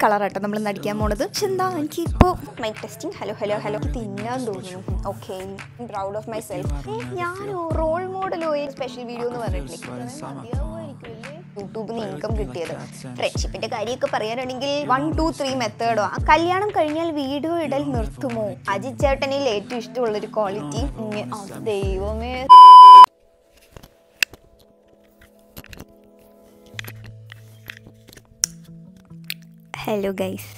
കളറാട്ടോ നമ്മൾ നടിക്കാൻ പോണത്. പക്ഷെ എന്താ എനിക്കിപ്പോൾ mic testing hello hello hello തിന്നാൻ തോന്നുന്നു. Okay, proud of myself. ഞാനോ റോൾ മോഡലോ സ്പെഷ്യൽ വീഡിയോ എന്ന് പറഞ്ഞിട്ടില്ലേ, യൂട്യൂബിൽ നിന്ന് ഇൻകം കിട്ടിയത്. ഫ്രണ്ട്ഷിപ്പിന്റെ കാര്യമൊക്കെ പറയാനാണെങ്കിൽ 1 2 3 മെത്തേഡോ. കല്യാണം കഴിഞ്ഞാൽ വീഡിയോ ഇടൽ നിർത്തുമോ? അജിത് ചേട്ടനിൽ ഏറ്റവും ഇഷ്ടമുള്ളൊരു ക്വാളിറ്റി. ദൈവമേ. Hello guys,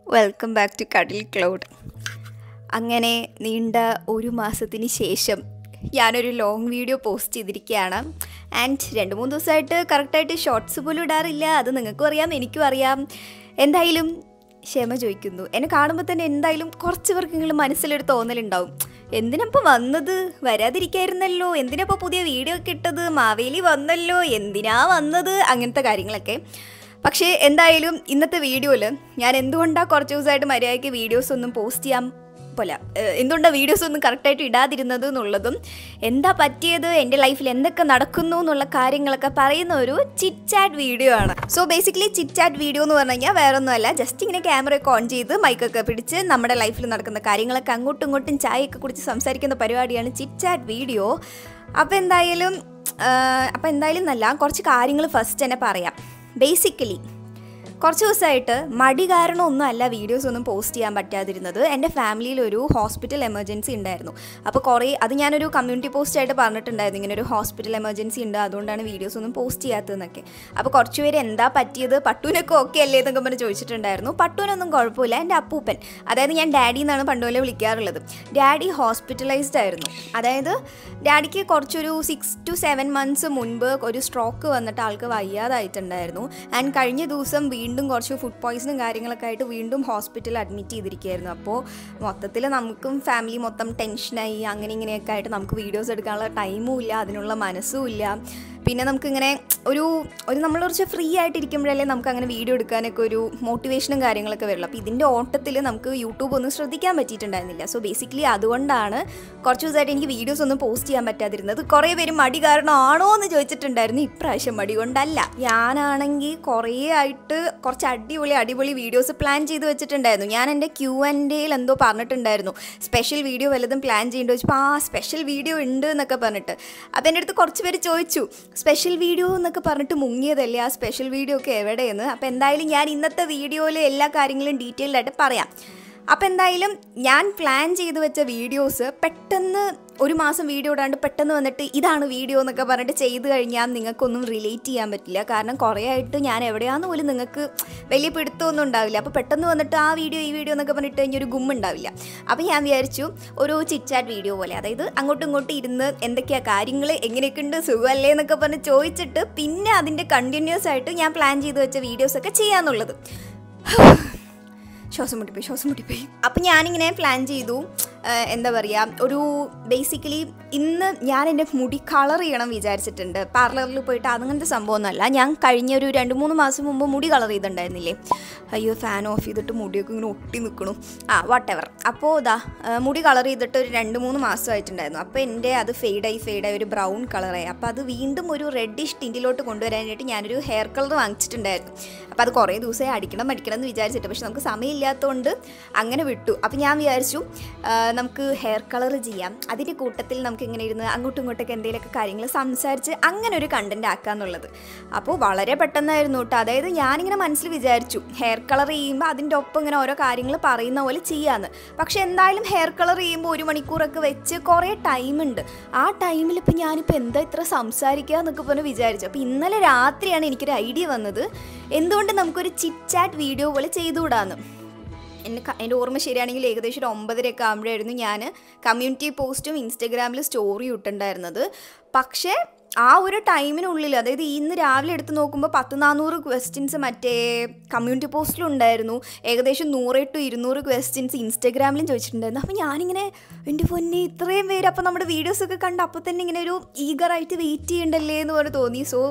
welcome back to Kadal cloud. അങ്ങനെ നീണ്ട ഒരു മാസത്തിന് ശേഷം ഞാനൊരു ലോങ് വീഡിയോ പോസ്റ്റ് ചെയ്തിരിക്കുകയാണ്. ആൻഡ് 2-3 ദിവസമായിട്ട് കറക്റ്റായിട്ട് ഷോർട്സ് പോലും ഇടാറില്ല. അത് നിങ്ങൾക്കും അറിയാം, എനിക്കും അറിയാം. എന്തായാലും ക്ഷമ ചോദിക്കുന്നു. എന്നെ കാണുമ്പോൾ തന്നെ എന്തായാലും കുറച്ച് പേർക്കെങ്കിലും മനസ്സിലൊരു തോന്നലുണ്ടാവും, എന്തിനപ്പോൾ വന്നത്, വരാതിരിക്കായിരുന്നല്ലോ, എന്തിനപ്പോൾ പുതിയ വീഡിയോ ഒക്കെ ഇട്ടത്, മാവേലി വന്നല്ലോ, എന്തിനാ വന്നത്, അങ്ങനത്തെ കാര്യങ്ങളൊക്കെ. പക്ഷേ എന്തായാലും ഇന്നത്തെ വീഡിയോയിൽ ഞാൻ എന്തുകൊണ്ടാണ് കുറച്ച് ദിവസമായിട്ട് മര്യാദയ്ക്ക് വീഡിയോസ് ഒന്നും പോസ്റ്റ് ചെയ്യാൻ എന്തുകൊണ്ടാണ് വീഡിയോസ് ഒന്നും കറക്റ്റായിട്ട് ഇടാതിരുന്നത് എന്നുള്ളതും, എന്താ പറ്റിയത്, എൻ്റെ ലൈഫിൽ എന്തൊക്കെ നടക്കുന്നു എന്നുള്ള കാര്യങ്ങളൊക്കെ പറയുന്ന ഒരു ചിറ്റ് ചാറ്റ് വീഡിയോ ആണ്. So basically chit chat video എന്ന് പറഞ്ഞു കഴിഞ്ഞാൽ വേറെ ഒന്നുമല്ല, ജസ്റ്റ് ഇങ്ങനെ ക്യാമറയൊക്കെ ഓൺ ചെയ്ത് മൈക്കൊക്കെ പിടിച്ച് നമ്മുടെ ലൈഫിൽ നടക്കുന്ന കാര്യങ്ങളൊക്കെ അങ്ങോട്ടും ഇങ്ങോട്ടും ചായയൊക്കെ കുടിച്ച് സംസാരിക്കുന്ന പരിപാടിയാണ് ചിറ്റ് ചാറ്റ് വീഡിയോ. അപ്പോൾ എന്തായാലും നല്ല കുറച്ച് കാര്യങ്ങൾ ഫസ്റ്റ് തന്നെ പറയാം. ബേസിക്കലി കുറച്ച് ദിവസമായിട്ട് മടി കാരണമൊന്നും അല്ല വീഡിയോസ് ഒന്നും പോസ്റ്റ് ചെയ്യാൻ പറ്റാതിരുന്നത്. എൻ്റെ ഫാമിലിയിൽ ഒരു ഹോസ്പിറ്റൽ എമർജൻസി ഉണ്ടായിരുന്നു. അപ്പോൾ അത് ഞാനൊരു കമ്മ്യൂണിറ്റി പോസ്റ്റായിട്ട് പറഞ്ഞിട്ടുണ്ടായിരുന്നു, ഇങ്ങനെ ഒരു ഹോസ്പിറ്റൽ എമർജൻസി ഉണ്ട്, അതുകൊണ്ടാണ് വീഡിയോസ് ഒന്നും പോസ്റ്റ് ചെയ്യാത്തതെന്നൊക്കെ. അപ്പോൾ കുറച്ച് പേര് എന്താ പറ്റിയത്, പട്ടുവിനൊക്കെ ഓക്കെ അല്ലേ എന്നൊക്കെ പറഞ്ഞ് ചോദിച്ചിട്ടുണ്ടായിരുന്നു. പട്ടുവിനൊന്നും കുഴപ്പമില്ല. എൻ്റെ അപ്പൂപ്പൻ, അതായത് ഞാൻ ഡാഡി എന്നാണ് പണ്ടുപോലെ വിളിക്കാറുള്ളത്, ഡാഡി ഹോസ്പിറ്റലൈസ്ഡ് ആയിരുന്നു. അതായത് ഡാഡിക്ക് കുറച്ചൊരു 6 to 7 months മുൻപ് ഒരു സ്ട്രോക്ക് വന്നിട്ട് ആൾക്ക് വയ്യാതായിട്ടുണ്ടായിരുന്നു. ആൻഡ് കഴിഞ്ഞ ദിവസം വീണ്ടും കുറച്ച് ഫുഡ് പോയ്സണും കാര്യങ്ങളൊക്കെ ആയിട്ട് വീണ്ടും ഹോസ്പിറ്റലിൽ അഡ്മിറ്റ് ചെയ്തിരിക്കുകയായിരുന്നു. അപ്പോൾ മൊത്തത്തിൽ നമുക്കും ഫാമിലി മൊത്തം ടെൻഷനായി. അങ്ങനെ ഇങ്ങനെയൊക്കെ ആയിട്ട് നമുക്ക് വീഡിയോസ് എടുക്കാനുള്ള ടൈമും ഇല്ല, അതിനുള്ള മനസ്സും ഇല്ല. പിന്നെ നമുക്കിങ്ങനെ നമ്മൾ കുറച്ച് ഫ്രീ ആയിട്ടിരിക്കുമ്പോഴല്ലേ നമുക്ക് അങ്ങനെ വീഡിയോ എടുക്കാനൊക്കെ ഒരു മോട്ടിവേഷനും കാര്യങ്ങളൊക്കെ വരുള്ളൂ. അപ്പോൾ ഇതിൻ്റെ ഓട്ടത്തിൽ നമുക്ക് യൂട്യൂബ് ഒന്നും ശ്രദ്ധിക്കാൻ പറ്റിയിട്ടുണ്ടായിരുന്നില്ല. സോ ബേസിക്കലി അതുകൊണ്ടാണ് കുറച്ച് ദിവസമായിട്ട് എനിക്ക് വീഡിയോസ് ഒന്നും പോസ്റ്റ് ചെയ്യാൻ പറ്റാതിരുന്നത്. കുറേ പേര് മടി കാരണമാണോ എന്ന് ചോദിച്ചിട്ടുണ്ടായിരുന്നു. ഇപ്രാവശ്യം മടി കൊണ്ടല്ല. ഞാനാണെങ്കിൽ കുറേ ആയിട്ട് കുറച്ച് അടിപൊളി വീഡിയോസ് പ്ലാൻ ചെയ്ത് വെച്ചിട്ടുണ്ടായിരുന്നു. ഞാൻ എൻ്റെ Q&Aയിൽ എന്തോ പറഞ്ഞിട്ടുണ്ടായിരുന്നു, സ്പെഷ്യൽ വീഡിയോ വല്ലതും പ്ലാൻ ചെയ്യേണ്ടി വെച്ചപ്പോൾ സ്പെഷ്യൽ വീഡിയോ ഉണ്ട് എന്നൊക്കെ പറഞ്ഞിട്ട്. അപ്പോൾ എൻ്റെ അടുത്ത് കുറച്ച് പേര് ചോദിച്ചു, സ്പെഷ്യൽ വീഡിയോ എന്നൊക്കെ പറഞ്ഞിട്ട് മുങ്ങിയതല്ലേ, ആ സ്പെഷ്യൽ വീഡിയോ ഒക്കെ എവിടെയെന്ന്. അപ്പോൾ എന്തായാലും ഞാൻ ഇന്നത്തെ വീഡിയോയിൽ എല്ലാ കാര്യങ്ങളും ഡീറ്റെയിൽഡായിട്ട് പറയാം. അപ്പോൾ എന്തായാലും ഞാൻ പ്ലാൻ ചെയ്ത് വെച്ച വീഡിയോസ് പെട്ടെന്ന് ഒരു മാസം വീഡിയോ ഇടാണ്ട് പെട്ടെന്ന് വന്നിട്ട് ഇതാണ് വീഡിയോ എന്നൊക്കെ പറഞ്ഞിട്ട് ചെയ്ത് കഴിഞ്ഞാൽ നിങ്ങൾക്കൊന്നും റിലേറ്റ് ചെയ്യാൻ പറ്റില്ല. കാരണം കുറേ ആയിട്ട് ഞാൻ എവിടെയാണെന്ന് പോലും നിങ്ങൾക്ക് വലിയ പിടുത്തമൊന്നും ഉണ്ടാവില്ല. അപ്പോൾ പെട്ടെന്ന് വന്നിട്ട് ഈ വീഡിയോ എന്നൊക്കെ പറഞ്ഞിട്ട് കഴിഞ്ഞൊരു ഗുമ്മുണ്ടാവില്ല. അപ്പോൾ ഞാൻ വിചാരിച്ചു ഒരു ചിറ്റ് ചാറ്റ് വീഡിയോ പോലെ, അതായത് അങ്ങോട്ടും ഇങ്ങോട്ടും ഇരുന്ന് എന്തൊക്കെയാണ് കാര്യങ്ങൾ, എങ്ങനെയൊക്കെ ഉണ്ട്, സുഖമല്ലേ എന്നൊക്കെ പറഞ്ഞ് ചോദിച്ചിട്ട് പിന്നെ അതിൻ്റെ കണ്ടിന്യൂസ് ആയിട്ട് ഞാൻ പ്ലാൻ ചെയ്ത് വെച്ച വീഡിയോസൊക്കെ ചെയ്യാമെന്നുള്ളത്. ശ്വാസം മുട്ടിപ്പോയി. അപ്പം ഞാനിങ്ങനെ പ്ലാൻ ചെയ്തു, എന്താ പറയുക, ഒരു ബേസിക്കലി ഇന്ന് ഞാൻ എൻ്റെ മുടി കളർ ചെയ്യണം വിചാരിച്ചിട്ടുണ്ട്. പാർലറിൽ പോയിട്ട് അങ്ങനത്തെ സംഭവമൊന്നുമല്ല. ഞാൻ കഴിഞ്ഞ ഒരു 2-3 മാസം മുമ്പ് മുടി കളർ ചെയ്തിട്ടുണ്ടായിരുന്നില്ലേ. അയ്യോ, ഫാൻ ഓഫ് ചെയ്തിട്ട് മുടിയൊക്കെ ഇങ്ങനെ ഒട്ടി നിൽക്കണു. വാട്ടെവർ. അപ്പോൾ മുടി കളർ ചെയ്തിട്ട് ഒരു 2-3 മാസമായിട്ടുണ്ടായിരുന്നു. അപ്പോൾ എൻ്റെ അത് ഫെയ്ഡായി ഒരു ബ്രൗൺ കളറായി. അപ്പോൾ അത് വീണ്ടും ഒരു റെഡിഷ് ടിൻറ്റിലോട്ട് കൊണ്ടുവരാനായിട്ട് ഞാനൊരു ഹെയർ കളർ വാങ്ങിച്ചിട്ടുണ്ടായിരുന്നു. അപ്പോൾ അത് കുറേ ദിവസമായി അടിക്കണം എന്ന് വിചാരിച്ചിട്ട്, പക്ഷെ നമുക്ക് സമയമില്ലാത്തതുകൊണ്ട് അങ്ങനെ വിട്ടു. അപ്പോൾ ഞാൻ വിചാരിച്ചു നമുക്ക് ഹെയർ കളർ ചെയ്യാം, അതിൻ്റെ കൂട്ടത്തിൽ നമുക്ക് ഇങ്ങനെ ഇരുന്ന് അങ്ങോട്ടും ഇങ്ങോട്ടൊക്കെ എന്തെങ്കിലുമൊക്കെ കാര്യങ്ങൾ സംസാരിച്ച് അങ്ങനെ ഒരു കണ്ടൻറ് ആക്കാന്നുള്ളത്. അപ്പോൾ വളരെ പെട്ടെന്നായിരുന്നു കേട്ടോ. അതായത് ഞാനിങ്ങനെ മനസ്സിൽ വിചാരിച്ചു ഹെയർ കളർ ചെയ്യുമ്പോൾ അതിൻ്റെ ഒപ്പം ഇങ്ങനെ ഓരോ കാര്യങ്ങൾ പറയുന്ന പോലെ ചെയ്യാമെന്ന്. പക്ഷെ എന്തായാലും ഹെയർ കളർ ചെയ്യുമ്പോൾ 1 മണിക്കൂറൊക്കെ വെച്ച് കുറേ ടൈമുണ്ട്. ആ ടൈമിൽ ഇപ്പോൾ ഞാനിപ്പോൾ എന്താ ഇത്ര സംസാരിക്കുക എന്നൊക്കെ പറഞ്ഞ് വിചാരിച്ചു. അപ്പോൾ ഇന്നലെ രാത്രിയാണ് എനിക്കൊരു ഐഡിയ വന്നത്, എന്തുകൊണ്ട് നമുക്കൊരു ചിറ്റ് ചാറ്റ് വീഡിയോ പോലെ ചെയ്തുകൂടാന്ന്. എൻ്റെ ഓർമ്മ ശരിയാണെങ്കിൽ ഏകദേശം ഒരു 9:30 ആകുമ്പോഴായിരുന്നു ഞാൻ കമ്മ്യൂണിറ്റി പോസ്റ്റും ഇൻസ്റ്റഗ്രാമിൽ സ്റ്റോറിയും ഇട്ടുണ്ടായിരുന്നത്. പക്ഷേ ആ ഒരു ടൈമിനുള്ളിൽ, അതായത് ഇന്ന് രാവിലെ എടുത്ത് നോക്കുമ്പോൾ 100-400 ക്വസ്റ്റ്യൻസ് മറ്റേ കമ്മ്യൂണിറ്റി പോസ്റ്റിലുണ്ടായിരുന്നു. ഏകദേശം 100 to 200 ക്വസ്റ്റ്യൻസ് ഇൻസ്റ്റഗ്രാമിലും ചോദിച്ചിട്ടുണ്ടായിരുന്നു. അപ്പോൾ ഞാനിങ്ങനെ എൻ്റെ പൊന്നെ ഇത്രയും പേര് അപ്പോൾ നമ്മുടെ വീഡിയോസൊക്കെ കണ്ട് അപ്പോൾ തന്നെ ഇങ്ങനെ ഒരു ഈഗറായിട്ട് വെയിറ്റ് ചെയ്യണ്ടല്ലേ എന്ന് പറഞ്ഞ് തോന്നി. So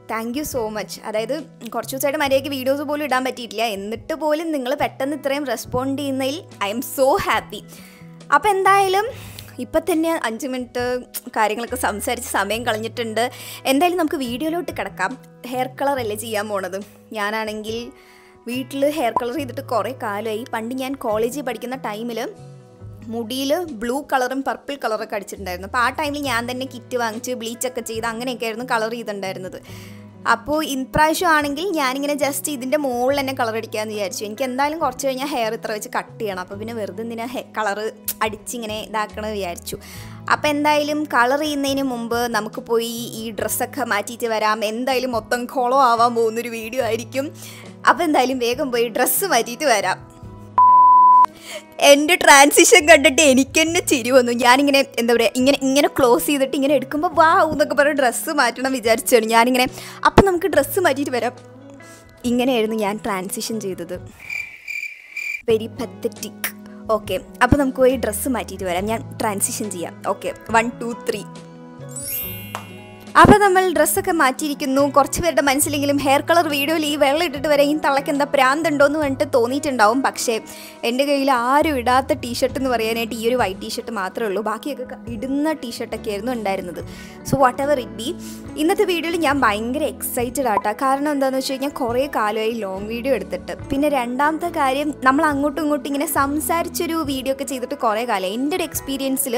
thank you so much. അതായത് കുറച്ച് ദിവസമായിട്ട് മര്യാദയ്ക്ക് വീഡിയോസ് പോലും ഇടാൻ പറ്റിയിട്ടില്ല, എന്നിട്ട് പോലും നിങ്ങൾ പെട്ടെന്ന് ഇത്രയും റെസ്പോണ്ട് ചെയ്യുന്നതിൽ ഐ എം സോ ഹാപ്പി. അപ്പോൾ എന്തായാലും ഇപ്പം തന്നെ 5 മിനിറ്റ് കാര്യങ്ങളൊക്കെ സംസാരിച്ച് സമയം കളഞ്ഞിട്ടുണ്ട്. എന്തായാലും നമുക്ക് വീഡിയോയിലോട്ട് കിടക്കാം. ഹെയർ കളർ അല്ലേ ചെയ്യാൻ പോണത്. ഞാനാണെങ്കിൽ വീട്ടിൽ ഹെയർ കളർ ചെയ്തിട്ട് കുറേ കാലമായി. പണ്ട് ഞാൻ കോളേജിൽ പഠിക്കുന്ന ടൈമിൽ മുടിയിൽ ബ്ലൂ കളറും പർപ്പിൾ കളറൊക്കെ അടിച്ചിട്ടുണ്ടായിരുന്നു. അപ്പോൾ ആ ടൈമിൽ ഞാൻ തന്നെ കിറ്റ് വാങ്ങിച്ച് ബ്ലീച്ചൊക്കെ ചെയ്ത് അങ്ങനെയൊക്കെ ആയിരുന്നു കളർ ചെയ്തിട്ടുണ്ടായിരുന്നത്. അപ്പോൾ ഇപ്രാവശ്യം ആണെങ്കിൽ ഞാനിങ്ങനെ ജസ്റ്റ് ഇതിൻ്റെ മുകളിൽ തന്നെ കളർ അടിക്കാമെന്ന് വിചാരിച്ചു. എനിക്ക് എന്തായാലും കുറച്ച് കഴിഞ്ഞാൽ ഹെയർ ഇത്ര വെച്ച് കട്ട് ചെയ്യണം. അപ്പോൾ പിന്നെ വെറുതെ എന്തിനാ കളറ് അടിച്ചിങ്ങനെ ഇതാക്കണമെന്ന് വിചാരിച്ചു. അപ്പോൾ എന്തായാലും കളർ ചെയ്യുന്നതിന് മുമ്പ് നമുക്ക് പോയി ഈ ഡ്രസ്സൊക്കെ മാറ്റിയിട്ട് വരാം. എന്തായാലും മൊത്തം കോളോ ആവാൻ പോകുന്നൊരു വീഡിയോ ആയിരിക്കും. അപ്പോൾ എന്തായാലും വേഗം പോയി ഡ്രസ്സ് മാറ്റിയിട്ട് വരാം. എൻ്റെ ട്രാൻസിഷൻ കണ്ടിട്ട് എനിക്ക് തന്നെ ചിരി വന്നു. ഞാനിങ്ങനെ എന്താ പറയുക, ഇങ്ങനെ ക്ലോസ് ചെയ്തിട്ട് ഇങ്ങനെ എടുക്കുമ്പോൾ വാ എന്നൊക്കെ പറഞ്ഞ് ഡ്രസ്സ് മാറ്റണം വിചാരിച്ചാണ് ഞാനിങ്ങനെ. അപ്പം നമുക്ക് ഡ്രസ്സ് മാറ്റിയിട്ട് വരാം. ഇങ്ങനെയായിരുന്നു ഞാൻ ട്രാൻസിഷൻ ചെയ്തത്. Very pathetic. ഓക്കെ, അപ്പോൾ നമുക്ക് പോയി ഡ്രസ്സ് മാറ്റിയിട്ട് വരാം. ഞാൻ ട്രാൻസിഷൻ ചെയ്യാം. ഓക്കെ, 1 2 3. അപ്പോൾ നമ്മൾ ഡ്രസ്സൊക്കെ മാറ്റിയിരിക്കുന്നു. കുറച്ച് പേരുടെ മനസ്സിലെങ്കിലും ഹെയർ കളർ വീഡിയോയിൽ ഈ വെള്ളം ഇട്ടിട്ട് വരെ ഈ തള്ളക്ക് എന്താ പ്രാന്തുണ്ടോയെന്ന് പറഞ്ഞിട്ട് തോന്നിയിട്ടുണ്ടാവും. പക്ഷേ എൻ്റെ കയ്യിൽ ആരും ഇടാത്ത ടീഷർട്ട് എന്ന് പറയാനായിട്ട് ഈ ഒരു വൈറ്റ് ടീഷർട്ട് മാത്രമേ ഉള്ളൂ. ബാക്കിയൊക്കെ ഇടുന്ന ടീഷർട്ടൊക്കെ ആയിരുന്നു ഉണ്ടായിരുന്നത്. So what ever it be, ഇന്നത്തെ വീഡിയോയിൽ ഞാൻ ഭയങ്കര എക്സൈറ്റഡ് ആട്ടാ. കാരണം എന്താണെന്ന് വെച്ച് കഴിഞ്ഞാൽ കുറേ കാലമായി ലോങ് വീഡിയോ എടുത്തിട്ട്. പിന്നെ രണ്ടാമത്തെ കാര്യം, നമ്മൾ അങ്ങോട്ടും ഇങ്ങോട്ടും ഇങ്ങനെ സംസാരിച്ചൊരു വീഡിയോ ഒക്കെ ചെയ്തിട്ട് കുറേ കാലം. എൻ്റെ ഒരു എക്സ്പീരിയൻസിൽ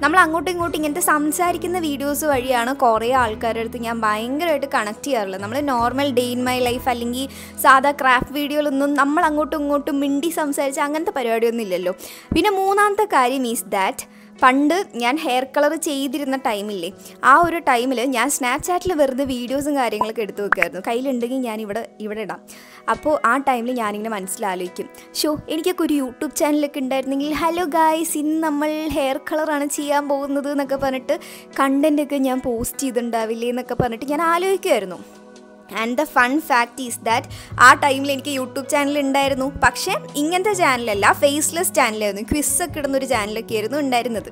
നമ്മൾ അങ്ങോട്ടും ഇങ്ങോട്ടും ഇങ്ങനത്തെ സംസാരിക്കുന്ന വീഡിയോസ് വഴിയാണ് കുറേ ആൾക്കാരുടെ അടുത്ത് ഞാൻ ഭയങ്കരമായിട്ട് കണക്ട് ചെയ്യാറുള്ളത്. നമ്മൾ normal day in my life അല്ലെങ്കിൽ സാധാ ക്രാഫ്റ്റ് വീഡിയോയിലൊന്നും നമ്മൾ അങ്ങോട്ടും ഇങ്ങോട്ടും മിണ്ടി സംസാരിച്ച് അങ്ങനത്തെ പരിപാടിയൊന്നും ഇല്ലല്ലോ. പിന്നെ മൂന്നാമത്തെ കാര്യം ഈസ് ദാറ്റ്, പണ്ട് ഞാൻ ഹെയർ കളർ ചെയ്തിരുന്ന ടൈമില്ലേ, ആ ഒരു ടൈമിൽ ഞാൻ സ്നാപ്ചാറ്റിൽ വെറുതെ വീഡിയോസും കാര്യങ്ങളൊക്കെ എടുത്തു വെക്കുമായിരുന്നു. കയ്യിലുണ്ടെങ്കിൽ ഞാൻ ഇവിടെ ഇടാം. അപ്പോൾ ആ ടൈമിൽ ഞാനിങ്ങനെ മനസ്സിലാലോചിക്കും, എനിക്കൊക്കെ ഒരു യൂട്യൂബ് ചാനലൊക്കെ ഉണ്ടായിരുന്നെങ്കിൽ, ഹലോ ഗായ്സ്, ഇന്ന് നമ്മൾ ഹെയർ കളറാണ് ചെയ്യാൻ പോകുന്നത് എന്നൊക്കെ പറഞ്ഞിട്ട് കണ്ടൻറ്റൊക്കെ ഞാൻ പോസ്റ്റ് ചെയ്തിട്ടുണ്ടാവില്ലേ എന്നൊക്കെ പറഞ്ഞിട്ട് ഞാൻ ആലോചിക്കുമായിരുന്നു. And the fun fact is that ആ ടൈമിൽ എനിക്ക് യൂട്യൂബ് ചാനൽ ഉണ്ടായിരുന്നു. പക്ഷേ ഇങ്ങനത്തെ ചാനലല്ല, ഫേസ്ലെസ് ചാനലായിരുന്നു. ക്വിസൊക്കെ ഇടുന്നൊരു ചാനലൊക്കെ ആയിരുന്നു ഉണ്ടായിരുന്നത്.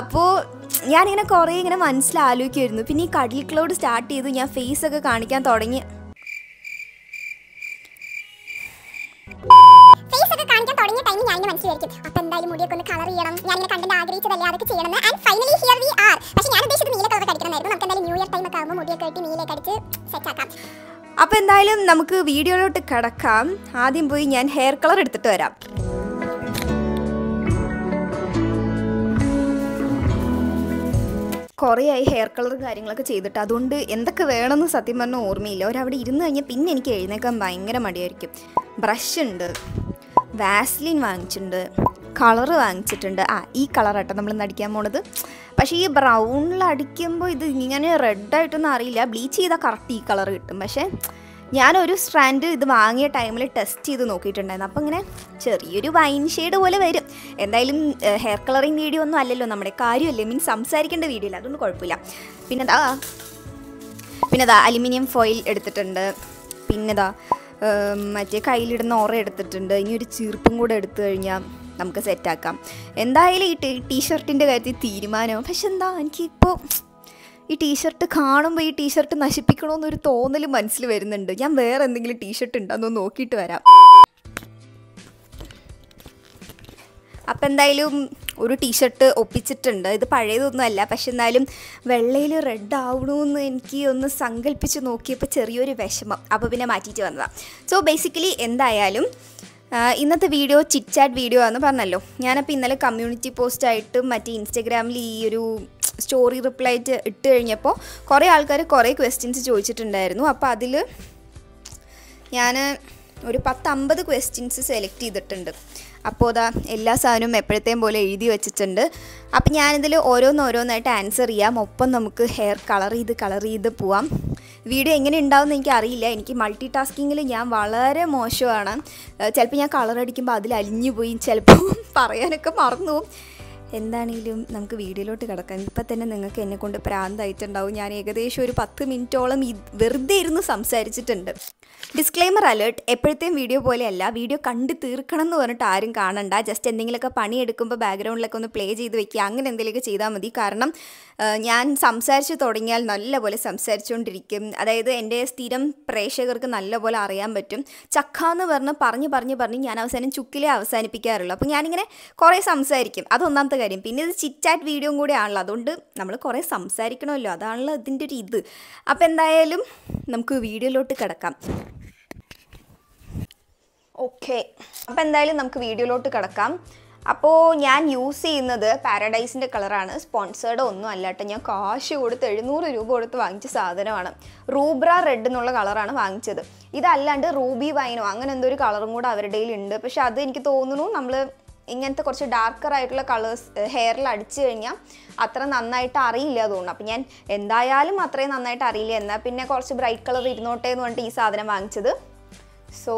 അപ്പോൾ ഞാനിങ്ങനെ കുറേ ഇങ്ങനെ മനസ്സിലാലോചിക്കുമായിരുന്നു. പിന്നെ ഈ കടൽ ക്ലൗഡ് സ്റ്റാർട്ട് ചെയ്ത് ഞാൻ ഫേസൊക്കെ കാണിക്കാൻ തുടങ്ങി. അപ്പോൾ എന്തായാലും മുടിയൊക്കെ ഒന്ന് കളർ ചെയ്യണം, ഞാനിങ്ങനെ കണ്ടന്റ് ആഗ്രഹിച്ചതല്ലേ, അതൊക്കെ ചെയ്യണം. And finally here we are. പക്ഷേ ഞാൻ ഉദ്ദേശിച്ചത് നീല കളർ അടിക്കണമായിരുന്നു. നമുക്ക് എന്തായാലും ന്യൂ ഇയർ ടൈം ഒക്കെ ആകുമ്പോൾ മുടിയൊക്കെ ആയിട്ട് നീലയൊക്കെ അടിച്ച് സെറ്റ് ആക്കാം. അപ്പോൾ എന്തായാലും നമുക്ക് വീഡിയോയിലോട്ട് കിടക്കാം. ആദ്യം പോയി ഞാൻ ഹെയർ കളർ എടുത്തിട്ട് വരാം. കുറേയായി ഹെയർ കളർ കാര്യങ്ങളൊക്കെ ചെയ്തിട്ട്, അതുകൊണ്ട് എന്തൊക്കെ വേണമെന്ന് സത്യം പറഞ്ഞാൽ ഓർമ്മയില്ല. ഒരവിടെ ഇരുന്ന് കഴിഞ്ഞാൽ പിന്നെ എനിക്ക് എഴുന്നേക്കാൻ ഭയങ്കര മടിയായിരിക്കും. ബ്രഷ് ഉണ്ട്, വാസ്ലിൻ വാങ്ങിച്ചിട്ടുണ്ട്, കളറ് വാങ്ങിച്ചിട്ടുണ്ട്. ഈ കളറാട്ടോ നമ്മൾ അടിക്കാൻ പോണത്. പക്ഷേ ഈ ബ്രൗണിൽ അടിക്കുമ്പോൾ ഇത് ഇങ്ങനെ റെഡായിട്ടൊന്നും അറിയില്ല. ബ്ലീച്ച് ചെയ്താൽ കറക്റ്റ് ഈ കളർ കിട്ടും. പക്ഷേ ഞാനൊരു സ്ട്രാൻഡ് ഇത് വാങ്ങിയ ടൈമിൽ ടെസ്റ്റ് ചെയ്ത് നോക്കിയിട്ടുണ്ടായിരുന്നു. അപ്പോൾ ഇങ്ങനെ ചെറിയൊരു വൈൻ ഷെയ്ഡ് പോലെ വരും. എന്തായാലും ഹെയർ കളറിങ് വീഡിയോ ഒന്നും അല്ലല്ലോ, നമ്മുടെ കാര്യമല്ലേ, മീൻസ് സംസാരിക്കേണ്ട വീഡിയോ അല്ല, അതൊന്നും കുഴപ്പമില്ല. പിന്നെതാ അലുമിനിയം ഫോയിൽ എടുത്തിട്ടുണ്ട്. പിന്നെതാ മറ്റേ കയ്യിലിടുന്ന ഓറ എടുത്തിട്ടുണ്ട്. ഇനി ഒരു ചീർപ്പും കൂടെ എടുത്തു കഴിഞ്ഞാൽ നമുക്ക് സെറ്റാക്കാം. എന്തായാലും ഈ ടീഷർട്ടിൻ്റെ കാര്യത്തിൽ തീരുമാനവും. പക്ഷെ എന്താ, എനിക്കിപ്പോൾ ഈ ടീഷർട്ട് കാണുമ്പോൾ ഈ ടീഷർട്ട് നശിപ്പിക്കണമെന്നൊരു തോന്നൽ മനസ്സിൽ വരുന്നുണ്ട്. ഞാൻ വേറെ എന്തെങ്കിലും ടീഷർട്ട് ഉണ്ടോയെന്ന് നോക്കിയിട്ട് വരാം. അപ്പം എന്തായാലും ഒരു ടീഷർട്ട് ഒപ്പിച്ചിട്ടുണ്ട്. ഇത് പഴയതൊന്നുമല്ല, പക്ഷെ എന്നാലും വെള്ളയിൽ റെഡ് ആവണമെന്ന് എനിക്ക് ഒന്ന് സങ്കല്പിച്ച് നോക്കിയപ്പോൾ ചെറിയൊരു വിഷമം. അപ്പോൾ പിന്നെ മാറ്റിയിട്ട് വന്നതാണ്. സോ ബേസിക്കലി എന്തായാലും ഇന്നത്തെ വീഡിയോ ചിറ്റ് വീഡിയോ ആണെന്ന് പറഞ്ഞല്ലോ. ഞാനപ്പോൾ ഇന്നലെ കമ്മ്യൂണിറ്റി പോസ്റ്റായിട്ടും മറ്റേ ഇൻസ്റ്റഗ്രാമിൽ ഈ ഒരു സ്റ്റോറി റിപ്ലൈ ഇട്ട് കഴിഞ്ഞപ്പോൾ കുറേ ആൾക്കാർ കുറേ ക്വസ്റ്റ്യൻസ് ചോദിച്ചിട്ടുണ്ടായിരുന്നു. അപ്പോൾ അതിൽ ഞാൻ ഒരു 10-50 ക്വസ്റ്റ്യൻസ് സെലക്ട് ചെയ്തിട്ടുണ്ട്. അപ്പോൾ അതാ എല്ലാ സാധനവും എപ്പോഴത്തെയും പോലെ എഴുതി വെച്ചിട്ടുണ്ട്. അപ്പം ഞാനിതിൽ ഓരോന്നായിട്ട് ആൻസർ ചെയ്യാം. ഒപ്പം നമുക്ക് ഹെയർ കളർ ചെയ്ത് പോവാം. വീഡിയോ എങ്ങനെ ഉണ്ടാവുമെന്ന് എനിക്കറിയില്ല. എനിക്ക് മൾട്ടി ടാസ്കിങ്ങിൽ ഞാൻ വളരെ മോശമാണ്. ചിലപ്പോൾ ഞാൻ കളർ അടിക്കുമ്പോൾ അതിൽ അലിഞ്ഞു പോയി, ചിലപ്പോൾ പറയാനൊക്കെ മറന്നു പോകും. എന്താണെങ്കിലും നമുക്ക് വീഡിയോയിലോട്ട് കിടക്കാം. ഇപ്പം തന്നെ നിങ്ങൾക്ക് എന്നെക്കൊണ്ട് പ്രാന്തായിട്ടുണ്ടാവും. ഞാൻ ഏകദേശം ഒരു 10 മിനിറ്റോളം വെറുതെ ഇരുന്ന് സംസാരിച്ചിട്ടുണ്ട്. ഡിസ്ക്ലെയിമർ അലേർട്ട്, എപ്പോഴത്തെയും വീഡിയോ പോലെയല്ല. വീഡിയോ കണ്ട് തീർക്കണം എന്ന് പറഞ്ഞിട്ട് ആരും കാണണ്ട. ജസ്റ്റ് എന്തെങ്കിലുമൊക്കെ പണിയെടുക്കുമ്പോൾ ബാക്ക്ഗ്രൗണ്ടിലൊക്കെ ഒന്ന് പ്ലേ ചെയ്ത് വെക്കുക, അങ്ങനെ എന്തെങ്കിലുമൊക്കെ ചെയ്താൽ മതി. കാരണം ഞാൻ സംസാരിച്ച് തുടങ്ങിയാൽ നല്ലപോലെ സംസാരിച്ചുകൊണ്ടിരിക്കും. അതായത് എൻ്റെ സ്ഥിരം പ്രേക്ഷകർക്ക് നല്ലപോലെ അറിയാൻ പറ്റും. ചക്ക എന്ന് പറഞ്ഞ് ഞാൻ അവസാനം ചുക്കിലേ അവസാനിപ്പിക്കാറുള്ളൂ. അപ്പോൾ ഞാനിങ്ങനെ കുറേ സംസാരിക്കും. അതൊന്നാമത്തെ കാര്യം. പിന്നെ ഇത് ചിറ്റ് വീഡിയോയും കൂടെ ആണല്ലോ, അതുകൊണ്ട് നമ്മൾ കുറേ സംസാരിക്കണമല്ലോ, അതാണല്ലോ ഇതിൻ്റെ ഒരു ഇത്. അപ്പോൾ എന്തായാലും നമുക്ക് വീഡിയോയിലോട്ട് കിടക്കാം. ഓക്കെ, അപ്പോൾ എന്തായാലും നമുക്ക് വീഡിയോയിലോട്ട് കിടക്കാം. അപ്പോൾ ഞാൻ യൂസ് ചെയ്യുന്നത് പാരഡൈസിൻ്റെ കളറാണ്. സ്പോൺസേർഡ് ഒന്നും അല്ല കേട്ടോ, ഞാൻ കാശ് കൊടുത്ത് 700 രൂപ കൊടുത്ത് വാങ്ങിച്ച സാധനമാണ്. റൂബ്ര റെഡ് എന്നുള്ള കളറാണ് വാങ്ങിച്ചത്. ഇതല്ലാണ്ട് റൂബി വൈനോ അങ്ങനെ എന്തോ ഒരു കളറും കൂടെ അവരുടെ കയ്യിലുണ്ട്. പക്ഷെ അത് എനിക്ക് തോന്നുന്നു നമ്മൾ ഇങ്ങനത്തെ കുറച്ച് ഡാർക്കർ ആയിട്ടുള്ള കളേഴ്സ് ഹെയറിൽ അടിച്ചു കഴിഞ്ഞാൽ അത്ര നന്നായിട്ട് അറിയില്ല തോന്നുന്നു. അപ്പം ഞാൻ എന്തായാലും അത്രയും നന്നായിട്ട് അറിയില്ല, എന്നാൽ പിന്നെ കുറച്ച് ബ്രൈറ്റ് കളർ ഇരുന്നോട്ടെ എന്ന് പറഞ്ഞിട്ട് ഈ സാധനം വാങ്ങിച്ചത്. സോ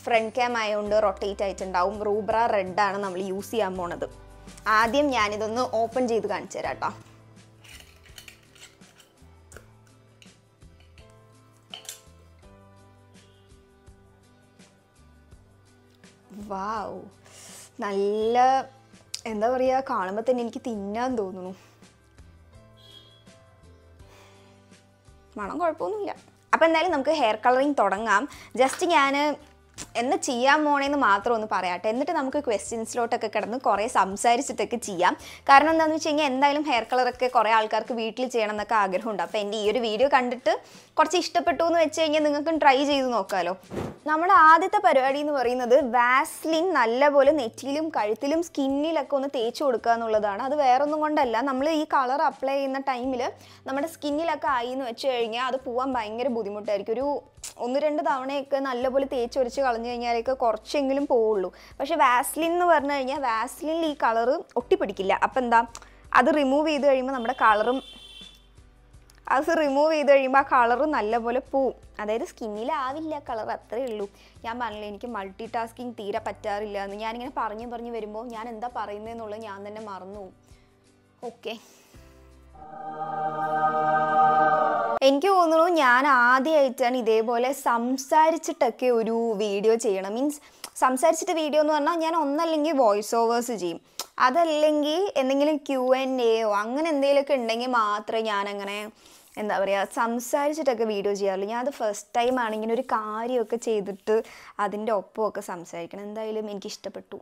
ഫ്രണ്ട് ക്യാം ആയതുകൊണ്ട് റൊട്ടേറ്റ് ആയിട്ടുണ്ടാവും. റൂബ്ര റെഡാണ് നമ്മൾ യൂസ് ചെയ്യാൻ പോണത്. ആദ്യം ഞാനിതൊന്ന് ഓപ്പൺ ചെയ്ത് കാണിച്ചു തരാം കേട്ടോ. വാവ്, നല്ല എന്താ പറയുക, കാണുമ്പോൾ തന്നെ എനിക്ക് തിന്നാൻ തോന്നുന്നു. മണം കുഴപ്പമൊന്നുമില്ല. അപ്പോൾ എന്തായാലും നമുക്ക് ഹെയർ കളറിങ് തുടങ്ങാം. ജസ്റ്റ് ഞാൻ എന്ന് ചെയ്യാൻ പോണേന്ന് മാത്രം ഒന്ന് പറയാട്ടെ, എന്നിട്ട് നമുക്ക് ക്വസ്റ്റ്യൻസിലോട്ടൊക്കെ കിടന്ന് കുറേ സംസാരിച്ചിട്ടൊക്കെ ചെയ്യാം. കാരണം എന്താണെന്ന് വെച്ച് കഴിഞ്ഞാൽ എന്തായാലും ഹെയർ കളറൊക്കെ കുറേ ആൾക്കാർക്ക് വീട്ടിൽ ചെയ്യണം എന്നൊക്കെ ആഗ്രഹമുണ്ട്. അപ്പോൾ എൻ്റെ ഈ ഒരു വീഡിയോ കണ്ടിട്ട് കുറച്ച് ഇഷ്ടപ്പെട്ടു എന്ന് വെച്ച് കഴിഞ്ഞാൽ നിങ്ങൾക്കും ട്രൈ ചെയ്ത് നോക്കാമല്ലോ. നമ്മുടെ ആദ്യത്തെ പരിപാടി എന്ന് പറയുന്നത് വാസ്ലിൻ നല്ലപോലെ നെറ്റിയിലും കഴുത്തിലും സ്കിന്നിലൊക്കെ ഒന്ന് തേച്ച് കൊടുക്കുക എന്നുള്ളതാണ്. അത് വേറൊന്നും കൊണ്ടല്ല, നമ്മൾ ഈ കളർ അപ്ലൈ ചെയ്യുന്ന ടൈമിൽ നമ്മുടെ സ്കിന്നിലൊക്കെ ആയി എന്ന് വെച്ച് കഴിഞ്ഞാൽ അത് പോകാൻ ഭയങ്കര ബുദ്ധിമുട്ടായിരിക്കും. ഒരു 1-2 തവണയൊക്കെ നല്ലപോലെ തേച്ച് ഒരച്ച് കളഞ്ഞു കഴിഞ്ഞാലൊക്കെ കുറച്ചെങ്കിലും പോവുള്ളൂ. പക്ഷേ വാസ്ലിൻ എന്ന് പറഞ്ഞു കഴിഞ്ഞാൽ വാസ്ലിനിൽ ഈ കളറ് ഒട്ടിപ്പിടിക്കില്ല. അപ്പം എന്താ, അത് റിമൂവ് ചെയ്ത് കഴിയുമ്പോൾ നമ്മുടെ കളറും ആ കളറ് നല്ലപോലെ പോവും. അതായത് സ്കിന്നിലാവില്ല കളർ, അത്രയേ ഉള്ളൂ. ഞാൻ പറഞ്ഞില്ല എനിക്ക് മൾട്ടി ടാസ്കിങ് തീരെ പറ്റാറില്ല എന്ന്. ഞാനിങ്ങനെ പറഞ്ഞു വരുമ്പോൾ ഞാൻ എന്താ പറയുന്നതെന്നുള്ളത് ഞാൻ തന്നെ മറന്നു പോകും. ഓക്കെ, എനിക്ക് തോന്നുന്നു ഞാൻ ആദ്യമായിട്ടാണ് ഇതേപോലെ സംസാരിച്ചിട്ടൊക്കെ ഒരു വീഡിയോ ചെയ്യണം. മീൻസ് സംസാരിച്ചിട്ട് വീഡിയോ എന്ന് പറഞ്ഞാൽ ഞാൻ ഒന്നല്ലെങ്കിൽ വോയിസ് ഓവേഴ്സ് ചെയ്യും, അതല്ലെങ്കിൽ എന്തെങ്കിലും Q&A അങ്ങനെ എന്തെങ്കിലുമൊക്കെ ഉണ്ടെങ്കിൽ മാത്രമേ ഞാനങ്ങനെ എന്താ പറയുക സംസാരിച്ചിട്ടൊക്കെ വീഡിയോ ചെയ്യാറുള്ളൂ. ഞാനത് ഫസ്റ്റ് ടൈം ആണെങ്കിൽ ഒരു കാര്യമൊക്കെ ചെയ്തിട്ട് അതിൻ്റെ ഒപ്പമൊക്കെ സംസാരിക്കണം. എന്തായാലും എനിക്കിഷ്ടപ്പെട്ടു.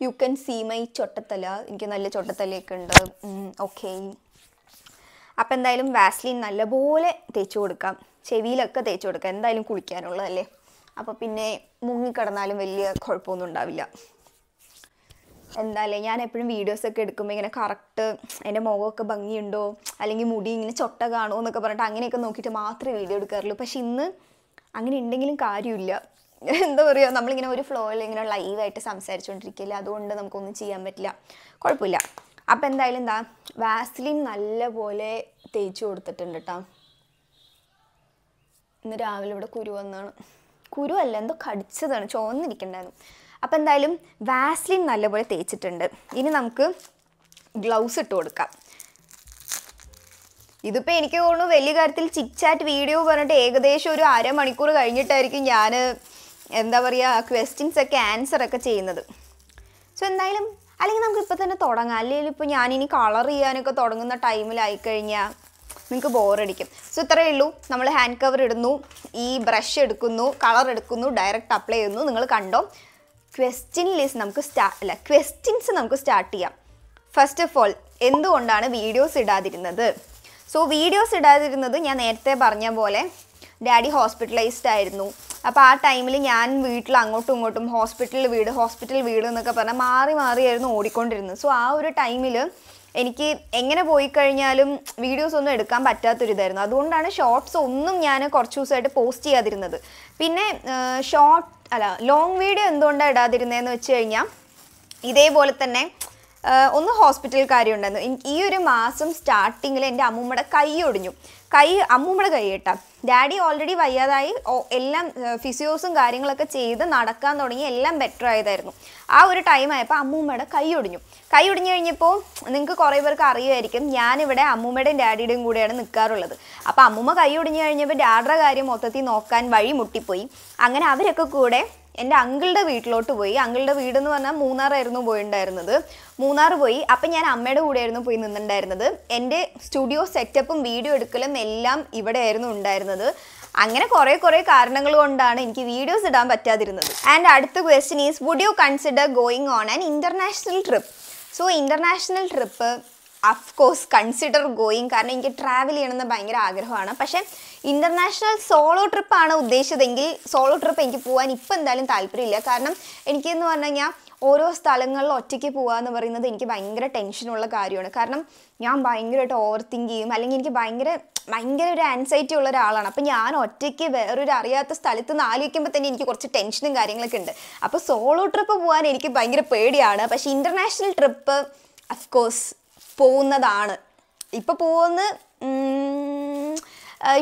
യു കൻ സീ മൈ ചൊട്ടത്തല. എനിക്ക് നല്ല ചൊട്ടത്തലയൊക്കെ ഉണ്ട്. ഓക്കെ, അപ്പം എന്തായാലും വാസ്ലിൻ നല്ലപോലെ തേച്ച് കൊടുക്കാം, ചെവിയിലൊക്കെ തേച്ച് കൊടുക്കാം. എന്തായാലും കുളിക്കാനുള്ളതല്ലേ, അപ്പോൾ പിന്നെ മുങ്ങിക്കിടന്നാലും വലിയ കുഴപ്പമൊന്നും ഉണ്ടാവില്ല. എന്തായാലും ഞാൻ എപ്പോഴും വീഡിയോസൊക്കെ എടുക്കുമ്പോൾ ഇങ്ങനെ കറക്റ്റ് എൻ്റെ മുഖമൊക്കെ ഭംഗിയുണ്ടോ അല്ലെങ്കിൽ മുടി ഇങ്ങനെ ചൊട്ട കാണുമോ എന്നൊക്കെ പറഞ്ഞിട്ട് അങ്ങനെയൊക്കെ നോക്കിയിട്ട് മാത്രമേ വീഡിയോ എടുക്കാറുള്ളൂ. പക്ഷെ ഇന്ന് അങ്ങനെ ഉണ്ടെങ്കിലും കാര്യമില്ല. എന്താ പറയുക, നമ്മളിങ്ങനെ ഒരു ഫ്ലോയിൽ ഇങ്ങനെ ലൈവായിട്ട് സംസാരിച്ചുകൊണ്ടിരിക്കില്ല, അതുകൊണ്ട് നമുക്കൊന്നും ചെയ്യാൻ പറ്റില്ല. കുഴപ്പമില്ല. അപ്പം എന്തായാലും എന്താ വാസ്ലിൻ നല്ലപോലെ തേച്ച് കൊടുത്തിട്ടുണ്ട് കേട്ടോ. ഇന്ന് രാവിലെ ഇവിടെ കുരു വന്നാണ്. കുരുവല്ല, എന്തോ കടിച്ചതാണ്, ചുവന്നിരിക്കണ്ടായിരുന്നു. അപ്പം എന്തായാലും വാസ്ലിൻ നല്ലപോലെ തേച്ചിട്ടുണ്ട്. ഇനി നമുക്ക് ഗ്ലൗസ് ഇട്ട് കൊടുക്കാം. ഇതിപ്പോൾ എനിക്ക് തോന്നുന്നു വലിയ കാര്യത്തിൽ ചിറ്റ് വീഡിയോ പറഞ്ഞിട്ട് ഏകദേശം ഒരു അരമണിക്കൂർ കഴിഞ്ഞിട്ടായിരിക്കും ഞാൻ എന്താ പറയുക ക്വസ്റ്റ്യൻസൊക്കെ ആൻസറൊക്കെ ചെയ്യുന്നത്. സോ എന്തായാലും അല്ലെങ്കിൽ നമുക്ക് ഇപ്പോൾ തന്നെ തുടങ്ങാം. അല്ലെങ്കിൽ ഇപ്പോൾ ഞാനിനി കളർ ചെയ്യാനൊക്കെ തുടങ്ങുന്ന ടൈമിലായിക്കഴിഞ്ഞാൽ നിങ്ങൾക്ക് ബോറടിക്കും. സോ ഇത്രയേ ഉള്ളൂ. നമ്മൾ ഹാൻഡ് കവർ ഇടുന്നു, ഈ ബ്രഷ് എടുക്കുന്നു, കളർ എടുക്കുന്നു, ഡയറക്റ്റ് അപ്ലൈ ചെയ്യുന്നു. നിങ്ങൾ കണ്ടോ, ക്വസ്റ്റ്യൻസ് നമുക്ക് സ്റ്റാർട്ട് ചെയ്യാം. ഫസ്റ്റ് ഓഫ് ഓൾ എന്തുകൊണ്ടാണ് വീഡിയോസ് ഇടാതിരുന്നത്? സോ വീഡിയോസ് ഇടാതിരുന്നത് ഞാൻ നേരത്തെ പറഞ്ഞ പോലെ ഡാഡി ഹോസ്പിറ്റലൈസ്ഡ് ആയിരുന്നു. അപ്പോൾ ആ ടൈമിൽ ഞാൻ വീട്ടിൽ അങ്ങോട്ടും ഇങ്ങോട്ടും ഹോസ്പിറ്റൽ വീട് എന്നൊക്കെ പറഞ്ഞാൽ മാറിയായിരുന്നു ഓടിക്കൊണ്ടിരുന്നത്. സോ ആ ഒരു ടൈമിൽ എനിക്ക് എങ്ങനെ പോയി കഴിഞ്ഞാലും വീഡിയോസ് ഒന്നും എടുക്കാൻ പറ്റാത്തൊരിതായിരുന്നു. അതുകൊണ്ടാണ് ഷോർട്സ് ഒന്നും ഞാൻ കുറച്ച് ദിവസമായിട്ട് പോസ്റ്റ് ചെയ്യാതിരുന്നത്. പിന്നെ ലോങ് വീഡിയോ എന്തുകൊണ്ടാണ് ഇടാതിരുന്നതെന്ന് വെച്ച് കഴിഞ്ഞാൽ ഇതേപോലെ തന്നെ ഒന്ന് ഹോസ്പിറ്റൽ കാര്യം ഉണ്ടായിരുന്നു. ഈ ഒരു മാസം സ്റ്റാർട്ടിങ്ങിൽ എൻ്റെ അമ്മൂമ്മയുടെ കൈ ഒടിഞ്ഞു. അമ്മൂമ്മയുടെ കൈ കേട്ടാ. ഡാഡി ഓൾറെഡി വയ്യാതായി, എല്ലാം ഫിസിയോസും കാര്യങ്ങളൊക്കെ ചെയ്ത് നടക്കാൻ തുടങ്ങി, എല്ലാം ബെറ്റർ ആയതായിരുന്നു. ആ ഒരു ടൈം ആയപ്പോൾ അമ്മൂമ്മയുടെ കൈ ഒടിഞ്ഞു കഴിഞ്ഞപ്പോൾ നിങ്ങൾക്ക് കുറേ പേർക്ക് അറിയുമായിരിക്കും, ഞാനിവിടെ അമ്മൂമ്മയുടെയും ഡാഡിയുടെയും കൂടെയാണ് നിൽക്കാറുള്ളത്. അപ്പോൾ അമ്മൂമ്മ കൈ ഒടിഞ്ഞു കഴിഞ്ഞപ്പോൾ ഡാഡിയുടെ കാര്യം മൊത്തത്തിൽ നോക്കാൻ വഴി മുട്ടിപ്പോയി. അങ്ങനെ അവരൊക്കെ കൂടെ എൻ്റെ അങ്കിളുടെ വീട്ടിലോട്ട് പോയി. അങ്കിളുടെ വീടെന്ന് പറഞ്ഞാൽ മൂന്നാറായിരുന്നു പോയിട്ടുണ്ടായിരുന്നത്. മൂന്നാർ പോയി. അപ്പം ഞാൻ അമ്മയുടെ കൂടെയായിരുന്നു പോയി നിന്നിട്ടുണ്ടായിരുന്നത്. എൻ്റെ സ്റ്റുഡിയോ സെറ്റപ്പും വീഡിയോ എടുക്കലും എല്ലാം ഇവിടെ ആയിരുന്നു ഉണ്ടായിരുന്നത്. അങ്ങനെ കുറേ കാരണങ്ങൾ കൊണ്ടാണ് എനിക്ക് വീഡിയോസ് ഇടാൻ പറ്റാതിരുന്നത്. ആൻഡ് അടുത്ത question is, would you consider going on an international trip? So international trip of course consider going. കാരണം എനിക്ക് ട്രാവൽ ചെയ്യണമെന്ന് ഭയങ്കര ആഗ്രഹമാണ്. പക്ഷേ ഇൻ്റർനാഷണൽ സോളോ ട്രിപ്പാണ് ഉദ്ദേശിച്ചതെങ്കിൽ സോളോ ട്രിപ്പ് എനിക്ക് പോകാൻ ഇപ്പം എന്തായാലും താല്പര്യമില്ല. കാരണം എനിക്കെന്ന് പറഞ്ഞു കഴിഞ്ഞാൽ ഓരോ സ്ഥലങ്ങളിൽ ഒറ്റയ്ക്ക് പോകുക എന്ന് പറയുന്നത് എനിക്ക് ഭയങ്കര ടെൻഷനുള്ള കാര്യമാണ്. കാരണം ഞാൻ ഭയങ്കരമായിട്ട് ഓവർ തിങ്ക് ചെയ്യും, അല്ലെങ്കിൽ എനിക്ക് ഭയങ്കര ഒരു ആൻസൈറ്റി ഉള്ള ഒരാളാണ്. അപ്പം ഞാൻ ഒറ്റയ്ക്ക് വേറൊരു അറിയാത്ത സ്ഥലത്ത് നിന്ന് ആലോചിക്കുമ്പോൾ തന്നെ എനിക്ക് കുറച്ച് ടെൻഷനും കാര്യങ്ങളൊക്കെ ഉണ്ട്. അപ്പോൾ സോളോ ട്രിപ്പ് പോകാൻ എനിക്ക് ഭയങ്കര പേടിയാണ്. പക്ഷേ ഇൻ്റർനാഷണൽ ട്രിപ്പ് ഓഫ് കോഴ്സ് പോകുന്നതാണ്. ഇപ്പം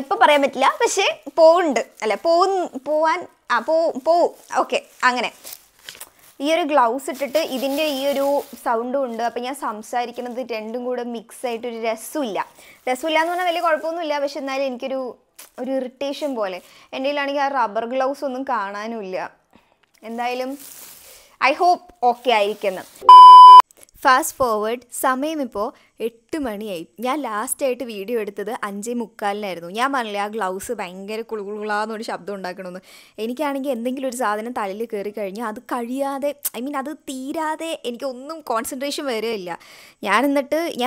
ഇപ്പം പറയാൻ പറ്റില്ല, പക്ഷേ പോകുന്നുണ്ട് അല്ല പോവാൻ പോവും. ഓക്കെ, അങ്ങനെ ഈ ഒരു ഗ്ലൗസ് ഇട്ടിട്ട് ഇതിൻ്റെ ഈ ഒരു സൗണ്ടും ഉണ്ട്. അപ്പം ഞാൻ സംസാരിക്കുന്നത് രണ്ടും കൂടെ മിക്സ് ആയിട്ടൊരു രസമില്ല എന്ന് പറഞ്ഞാൽ വലിയ കുഴപ്പമൊന്നുമില്ല. പക്ഷെ എന്നാലും എനിക്കൊരു ഇറിറ്റേഷൻ പോലെ. എൻ്റെ കയ്യിലാണെങ്കിൽ ആ റബ്ബർ ഗ്ലൗസ് ഒന്നും കാണാനുമില്ല. എന്തായാലും ഐ ഹോപ്പ് ഓക്കെ ആയിരിക്കുന്നു. ഫാസ്റ്റ് ഫോർവേഡ്, സമയം ഇപ്പോൾ 8 മണിയായി. ഞാൻ ലാസ്റ്റായിട്ട് വീഡിയോ എടുത്തത് 5:45 ഞാൻ പറഞ്ഞില്ലേ ആ ഗ്ലൗസ് ഭയങ്കര കുളുകുളാന്നൊരു ശബ്ദം ഉണ്ടാക്കണമെന്ന്. എനിക്കാണെങ്കിൽ എന്തെങ്കിലും ഒരു സാധനം തലയിൽ കയറി കഴിഞ്ഞാൽ അത് കഴിയാതെ അത് തീരാതെ എനിക്കൊന്നും കോൺസെൻട്രേഷൻ വരികയില്ല. ഞാൻ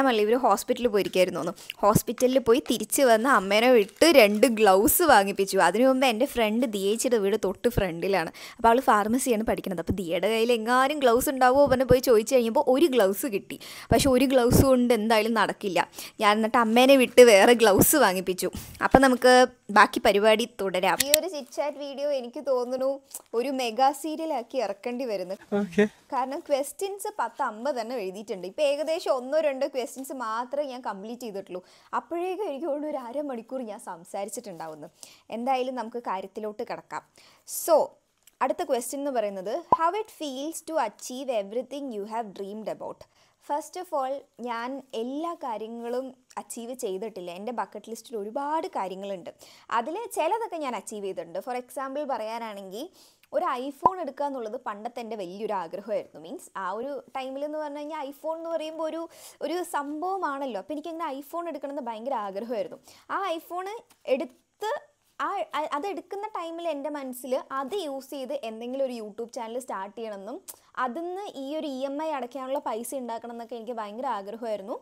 പറഞ്ഞില്ല ഇവർ ഹോസ്പിറ്റലിൽ പോയിരിക്കായിരുന്നു. ഹോസ്പിറ്റലിൽ പോയി തിരിച്ച് വന്ന് അമ്മേനെ വിട്ട് 2 ഗ്ലൗസ് വാങ്ങിപ്പിച്ചു. അതിനു മുമ്പ് എൻ്റെ ഫ്രണ്ട് ദിയേച്ചിയുടെ വീട് തൊട്ട് ഫ്രണ്ടിലാണ്. അപ്പോൾ അവൾ ഫാർമസിയാണ് പഠിക്കുന്നത്. അപ്പോൾ ദിയയുടെ കയ്യിൽ എങ്ങാനും ഗ്ലൗസ് ഉണ്ടാവുമോ പറഞ്ഞ് പോയി ചോദിച്ചു കഴിഞ്ഞപ്പോൾ ഒരു ഗ്ലൗസ് കിട്ടി. പക്ഷെ ഒരു ഗ്ലൗസ് കൊണ്ട് എന്തായാലും നടക്കില്ല. ഞാൻ അമ്മേനെ വിട്ട് വേറെ ഗ്ലൗസ് വാങ്ങിപ്പിച്ചു. അപ്പം നമുക്ക് ബാക്കി പരിപാടി തുടരാം. ഈ ഒരു ചിറ്റ് ചാറ്റ് വീഡിയോ എനിക്ക് തോന്നുന്നു ഒരു മെഗാ സീരിയലാക്കി ഇറക്കേണ്ടി വരുന്നു. കാരണം ക്വസ്റ്റ്യൻസ് 10-50 എഴുതിയിട്ടുണ്ട്. ഇപ്പം ഏകദേശം 1-2 ക്വസ്റ്റ്യൻസ് മാത്രമേ ഞാൻ കംപ്ലീറ്റ് ചെയ്തിട്ടുള്ളൂ. അപ്പോഴേക്കും എനിക്ക് തോന്നുന്നു ഒരു അരമണിക്കൂർ ഞാൻ സംസാരിച്ചിട്ടുണ്ടാവുന്നു. എന്തായാലും നമുക്ക് കാര്യത്തിലോട്ട് കിടക്കാം. സോ അടുത്ത ക്വസ്റ്റ്യൻ എന്ന് പറയുന്നത് how it feels to achieve everything you have dreamed about. First of all, ഞാൻ എല്ലാ കാര്യങ്ങളും അച്ചീവ് ചെയ്തിട്ടില്ല. എൻ്റെ ബക്കറ്റ് ലിസ്റ്റിൽ ഒരുപാട് കാര്യങ്ങളുണ്ട്. അതിൽ ചിലതൊക്കെ ഞാൻ അച്ചീവ് ചെയ്തിട്ടുണ്ട്. ഫോർ എക്സാമ്പിൾ പറയാനാണെങ്കിൽ ഒരു ഐഫോൺ എടുക്കുക എന്നുള്ളത് പണ്ടത്തെ എൻ്റെ വലിയൊരു ആഗ്രഹമായിരുന്നു. മീൻസ് ആ ഒരു ടൈമിൽ എന്ന് പറഞ്ഞു കഴിഞ്ഞാൽ ഐഫോൺ എന്ന് പറയുമ്പോൾ ഒരു സംഭവമാണല്ലോ. അപ്പോൾ എനിക്കങ്ങനെ ഐഫോൺ എടുക്കണമെന്ന് ഭയങ്കര ആഗ്രഹമായിരുന്നു. ആ ഐഫോൺ അതെടുക്കുന്ന ടൈമിൽ എൻ്റെ മനസ്സിൽ അത് യൂസ് ചെയ്ത് എന്തെങ്കിലും ഒരു യൂട്യൂബ് ചാനൽ സ്റ്റാർട്ട് ചെയ്യണമെന്നും അതിന്ന് ഈ ഒരു EMI അടയ്ക്കാനുള്ള പൈസ ഉണ്ടാക്കണം എന്നൊക്കെ എനിക്ക് ഭയങ്കര ആഗ്രഹമായിരുന്നു.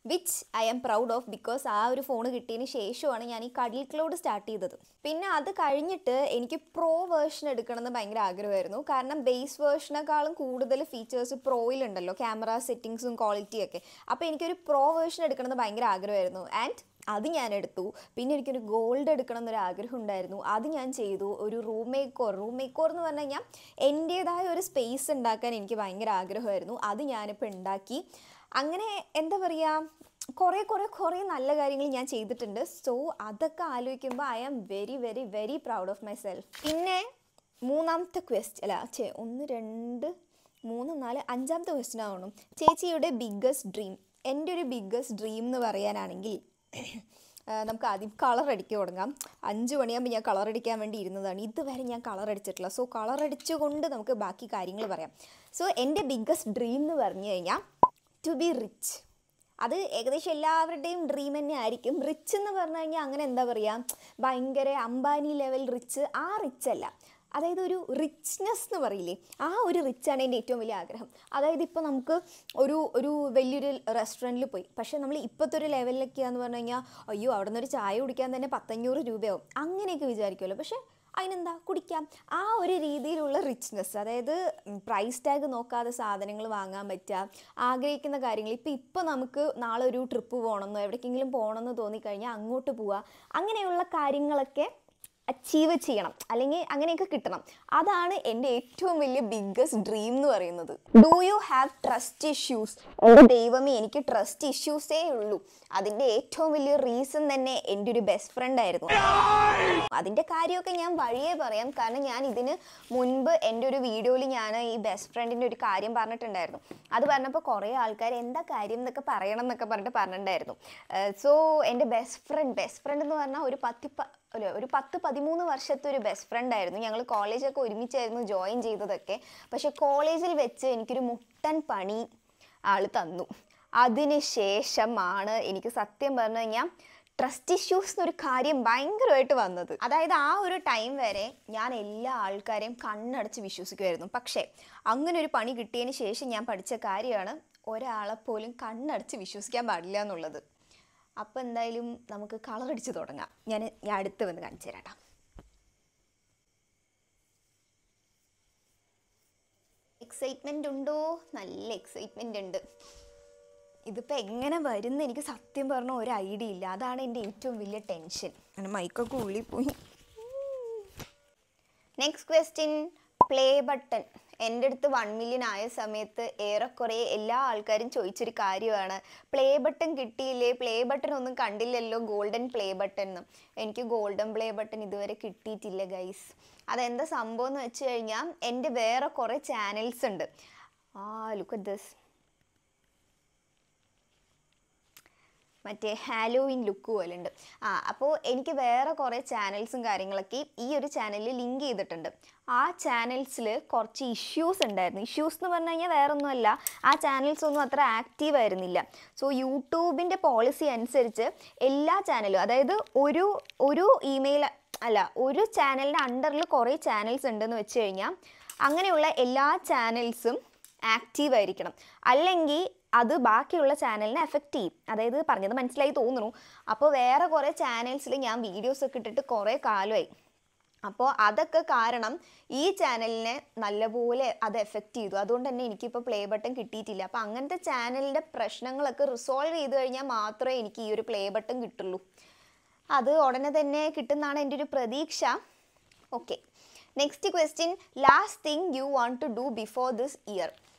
Which I am proud of. Because ആ ഒരു ഫോൺ കിട്ടിയതിന് ശേഷമാണ് ഞാൻ ഈ കടൽ ക്ലൗഡ് സ്റ്റാർട്ട് ചെയ്തത്. പിന്നെ അത് കഴിഞ്ഞിട്ട് എനിക്ക് പ്രോ വേർഷൻ എടുക്കണമെന്ന് ഭയങ്കര ആഗ്രഹമായിരുന്നു. കാരണം ബേസ് വേർഷനേക്കാളും കൂടുതൽ ഫീച്ചേഴ്സ് പ്രോയിലുണ്ടല്ലോ, ക്യാമറ സെറ്റിങ്സും ക്വാളിറ്റിയൊക്കെ. അപ്പോൾ എനിക്കൊരു പ്രോ വേർഷൻ എടുക്കണമെന്ന് ഭയങ്കര ആഗ്രഹമായിരുന്നു. ആൻഡ് അത് ഞാൻ എടുത്തു. പിന്നെ എനിക്കൊരു ഗോൾഡ് എടുക്കണം എന്നൊരു ആഗ്രഹം ഉണ്ടായിരുന്നു. അത് ഞാൻ ചെയ്തു. ഒരു റൂം മേക്കോർ എന്ന് പറഞ്ഞു കഴിഞ്ഞാൽ എൻ്റേതായ ഒരു സ്പേസ് ഉണ്ടാക്കാൻ എനിക്ക് ഭയങ്കര ആഗ്രഹമായിരുന്നു. അത് ഞാനിപ്പോൾ ഉണ്ടാക്കി. അങ്ങനെ എന്താ പറയുക, കുറേ നല്ല കാര്യങ്ങൾ ഞാൻ ചെയ്തിട്ടുണ്ട്. സോ അതൊക്കെ ആലോചിക്കുമ്പോൾ I am very very very proud of myself. പിന്നെ മൂന്നാമത്തെ ക്വസ്റ്റ്യൻ 1 2 3 4 5ാമത്തെ ക്വസ്റ്റ്യൻ ആവണം. ചേച്ചിയുടെ ബിഗ്ഗസ്റ്റ് ഡ്രീം. എൻ്റെ ഒരു ബിഗ്ഗസ്റ്റ് ഡ്രീം എന്ന് പറയാനാണെങ്കിൽ നമുക്ക് ആദ്യം കളർ അടിക്കുക തുടങ്ങാം. 5 മണിയാകുമ്പോൾ ഞാൻ കളർ അടിക്കാൻ വേണ്ടി ഇരുന്നതാണ്. ഇതുവരെ ഞാൻ കളർ അടിച്ചിട്ടില്ല. സോ കളർ അടിച്ചുകൊണ്ട് നമുക്ക് ബാക്കി കാര്യങ്ങൾ പറയാം. സോ എൻ്റെ ബിഗ്ഗസ്റ്റ് ഡ്രീം എന്ന് പറഞ്ഞു കഴിഞ്ഞാൽ ടു ബി റിച്ച്. അത് ഏകദേശം എല്ലാവരുടെയും ഡ്രീം തന്നെ ആയിരിക്കും. റിച്ച് എന്ന് പറഞ്ഞു കഴിഞ്ഞാൽ അങ്ങനെ എന്താ പറയുക, ഭയങ്കര അംബാനി ലെവൽ റിച്ച്, ആ റിച്ച് അല്ല. അതായത് ഒരു റിച്ച്നെസ് എന്ന് പറയില്ലേ, ആ ഒരു റിച്ചാണ് എൻ്റെ ഏറ്റവും വലിയ ആഗ്രഹം. അതായത് ഇപ്പോൾ നമുക്ക് ഒരു വലിയൊരു റെസ്റ്റോറൻറ്റിൽ പോയി, പക്ഷേ നമ്മൾ ഇപ്പോഴത്തെ ഒരു ലെവലിലൊക്കെയാന്ന് പറഞ്ഞു കഴിഞ്ഞാൽ അയ്യോ അവിടെ നിന്ന് ഒരു ചായ കുടിക്കാൻ തന്നെ 100-500 രൂപയാവും അങ്ങനെയൊക്കെ വിചാരിക്കുമല്ലോ. പക്ഷേ അതിനെന്താ കുടിക്കാം. ആ ഒരു രീതിയിലുള്ള റിച്ച്നെസ്, അതായത് പ്രൈസ് ടാഗ് നോക്കാതെ സാധനങ്ങൾ വാങ്ങാൻ പറ്റുക, ആഗ്രഹിക്കുന്ന കാര്യങ്ങൾ. ഇപ്പോൾ നമുക്ക് നാളെ ഒരു ട്രിപ്പ് പോകണമെന്നോ എവിടേക്കെങ്കിലും പോകണമെന്ന് തോന്നിക്കഴിഞ്ഞാൽ അങ്ങോട്ട് പോവുക, അങ്ങനെയുള്ള കാര്യങ്ങളൊക്കെ അച്ചീവ് ചെയ്യണം, അല്ലെങ്കിൽ അങ്ങനെയൊക്കെ കിട്ടണം. അതാണ് എൻ്റെ ഏറ്റവും വലിയ ബിഗ്ഗസ്റ്റ് ഡ്രീം എന്ന് പറയുന്നത്. Do you have trust issues? എൻ്റെ ദൈവമേ, എനിക്ക് ട്രസ്റ്റ് ഇഷ്യൂസേ ഉള്ളൂ. അതിൻ്റെ ഏറ്റവും വലിയ റീസൺ തന്നെ എൻ്റെ ഒരു ബെസ്റ്റ് ഫ്രണ്ട് ആയിരുന്നു. അതിൻ്റെ കാര്യമൊക്കെ ഞാൻ വഴിയേ പറയാം. കാരണം ഞാൻ ഇതിന് മുൻപ് എൻ്റെ ഒരു വീഡിയോയിൽ ഞാൻ ഈ ബെസ്റ്റ് ഫ്രണ്ടിൻ്റെ ഒരു കാര്യം പറഞ്ഞിട്ടുണ്ടായിരുന്നു. അത് പറഞ്ഞപ്പോൾ കുറേ ആൾക്കാർ എന്താ കാര്യം എന്നൊക്കെ പറയണം എന്നൊക്കെ പറഞ്ഞിട്ടുണ്ടായിരുന്നു. സോ എൻ്റെ ബെസ്റ്റ് ഫ്രണ്ട് എന്ന് പറഞ്ഞാൽ ഒരു 10-13 വർഷത്തെ ഒരു ബെസ്റ്റ് ഫ്രണ്ട് ആയിരുന്നു. ഞങ്ങൾ കോളേജൊക്കെ ഒരുമിച്ചായിരുന്നു ജോയിൻ ചെയ്തതൊക്കെ. പക്ഷെ കോളേജിൽ വെച്ച് എനിക്കൊരു മുട്ടൻ പണി ആൾ തന്നു. അതിന് ശേഷമാണ് എനിക്ക് സത്യം പറഞ്ഞു കഴിഞ്ഞാൽ ട്രസ്റ്റ് ഇഷ്യൂസ് എന്നൊരു കാര്യം ഭയങ്കരമായിട്ട് വന്നത്. അതായത് ആ ഒരു ടൈം വരെ ഞാൻ എല്ലാ ആൾക്കാരെയും കണ്ണടച്ച് വിശ്വസിക്കുമായിരുന്നു. പക്ഷേ അങ്ങനെ ഒരു പണി കിട്ടിയതിന് ശേഷം ഞാൻ പഠിച്ച കാര്യമാണ് ഒരാളെപ്പോലും കണ്ണടച്ച് വിശ്വസിക്കാൻ പാടില്ല എന്നുള്ളത്. അപ്പോൾ എന്തായാലും നമുക്ക് കളർ അടിച്ച് തുടങ്ങാം. ഞാൻ അടുത്ത് വന്ന് കാണിച്ചു തരാം കേട്ടോ. എക്സൈറ്റ്മെൻ്റ് ഉണ്ടോ? നല്ല എക്സൈറ്റ്മെൻ്റ് ഉണ്ട്. ഇതിപ്പോൾ എങ്ങനെ വരുമെന്ന് എനിക്ക് സത്യം പറഞ്ഞ ഒരു ഐഡിയ ഇല്ല. അതാണ് എൻ്റെ ഏറ്റവും വലിയ ടെൻഷൻ. അങ്ങനെ മൈക്കൊക്കെ ഉള്ളിൽ പോയി. Next question, play button. എൻ്റെ അടുത്ത് 1 മില്യൺ ആയ സമയത്ത് ഏറെക്കുറെ എല്ലാ ആൾക്കാരും ചോദിച്ചൊരു കാര്യമാണ്, പ്ലേ ബട്ടൺ കിട്ടിയില്ലേ, പ്ലേ ബട്ടൺ ഒന്നും കണ്ടില്ലല്ലോ, ഗോൾഡൻ പ്ലേ ബട്ടൺ എന്ന്. എനിക്ക് ഗോൾഡൻ പ്ലേ ബട്ടൺ ഇതുവരെ കിട്ടിയിട്ടില്ല ഗൈസ്. അതെന്താ സംഭവം എന്ന് വെച്ച് കഴിഞ്ഞാൽ എൻ്റെ വേറെ കുറേ ചാനൽസ് ഉണ്ട്. ലുക്ക് അറ്റ് ദിസ്, മറ്റേ ഹാലോവിൻ ലുക്ക് പോലെ ഉണ്ട്. അപ്പോൾ എനിക്ക് വേറെ കുറേ ചാനൽസും കാര്യങ്ങളൊക്കെ ഈ ഒരു ചാനലിൽ ലിങ്ക് ചെയ്തിട്ടുണ്ട്. ആ ചാനൽസിൽ കുറച്ച് ഇഷ്യൂസ് ഉണ്ടായിരുന്നു. ഇഷ്യൂസ് എന്ന് പറഞ്ഞു കഴിഞ്ഞാൽ വേറെ ഒന്നുമല്ല, ആ ചാനൽസ് ഒന്നും അത്ര ആക്റ്റീവ് ആയിരുന്നില്ല. സോ യൂട്യൂബിൻ്റെ പോളിസി അനുസരിച്ച് എല്ലാ ചാനലും, അതായത് ഒരു ഇമെയിൽ അല്ല, ഒരു ചാനലിൻ്റെ അണ്ടറിൽ കുറേ ചാനൽസ് ഉണ്ടെന്ന് വെച്ച് കഴിഞ്ഞാൽ അങ്ങനെയുള്ള എല്ലാ ചാനൽസും ആക്റ്റീവ് ആയിരിക്കണം. അല്ലെങ്കിൽ അത് ബാക്കിയുള്ള ചാനലിനെ എഫക്റ്റ് ചെയ്യും. അതായത് പറഞ്ഞത് മനസ്സിലായി തോന്നുന്നു. അപ്പോൾ വേറെ കുറേ ചാനൽസിൽ ഞാൻ വീഡിയോസൊക്കെ ഇട്ടിട്ട് കുറേ കാലമായി. അപ്പോൾ അതൊക്കെ കാരണം ഈ ചാനലിനെ നല്ലപോലെ അത് എഫക്റ്റ് ചെയ്തു. അതുകൊണ്ട് തന്നെ എനിക്കിപ്പോൾ പ്ലേ ബട്ടൺ കിട്ടിയിട്ടില്ല. അപ്പോൾ അങ്ങനത്തെ ചാനലിൻ്റെ പ്രശ്നങ്ങളൊക്കെ റിസോൾവ് ചെയ്ത് കഴിഞ്ഞാൽ മാത്രമേ എനിക്ക് ഈ ഒരു പ്ലേ ബട്ടൺ കിട്ടുള്ളൂ. അത് ഉടനെ തന്നെ കിട്ടുന്നതാണ് എൻ്റെ ഒരു പ്രതീക്ഷ. Okay, next question, last thing you want to do before this year.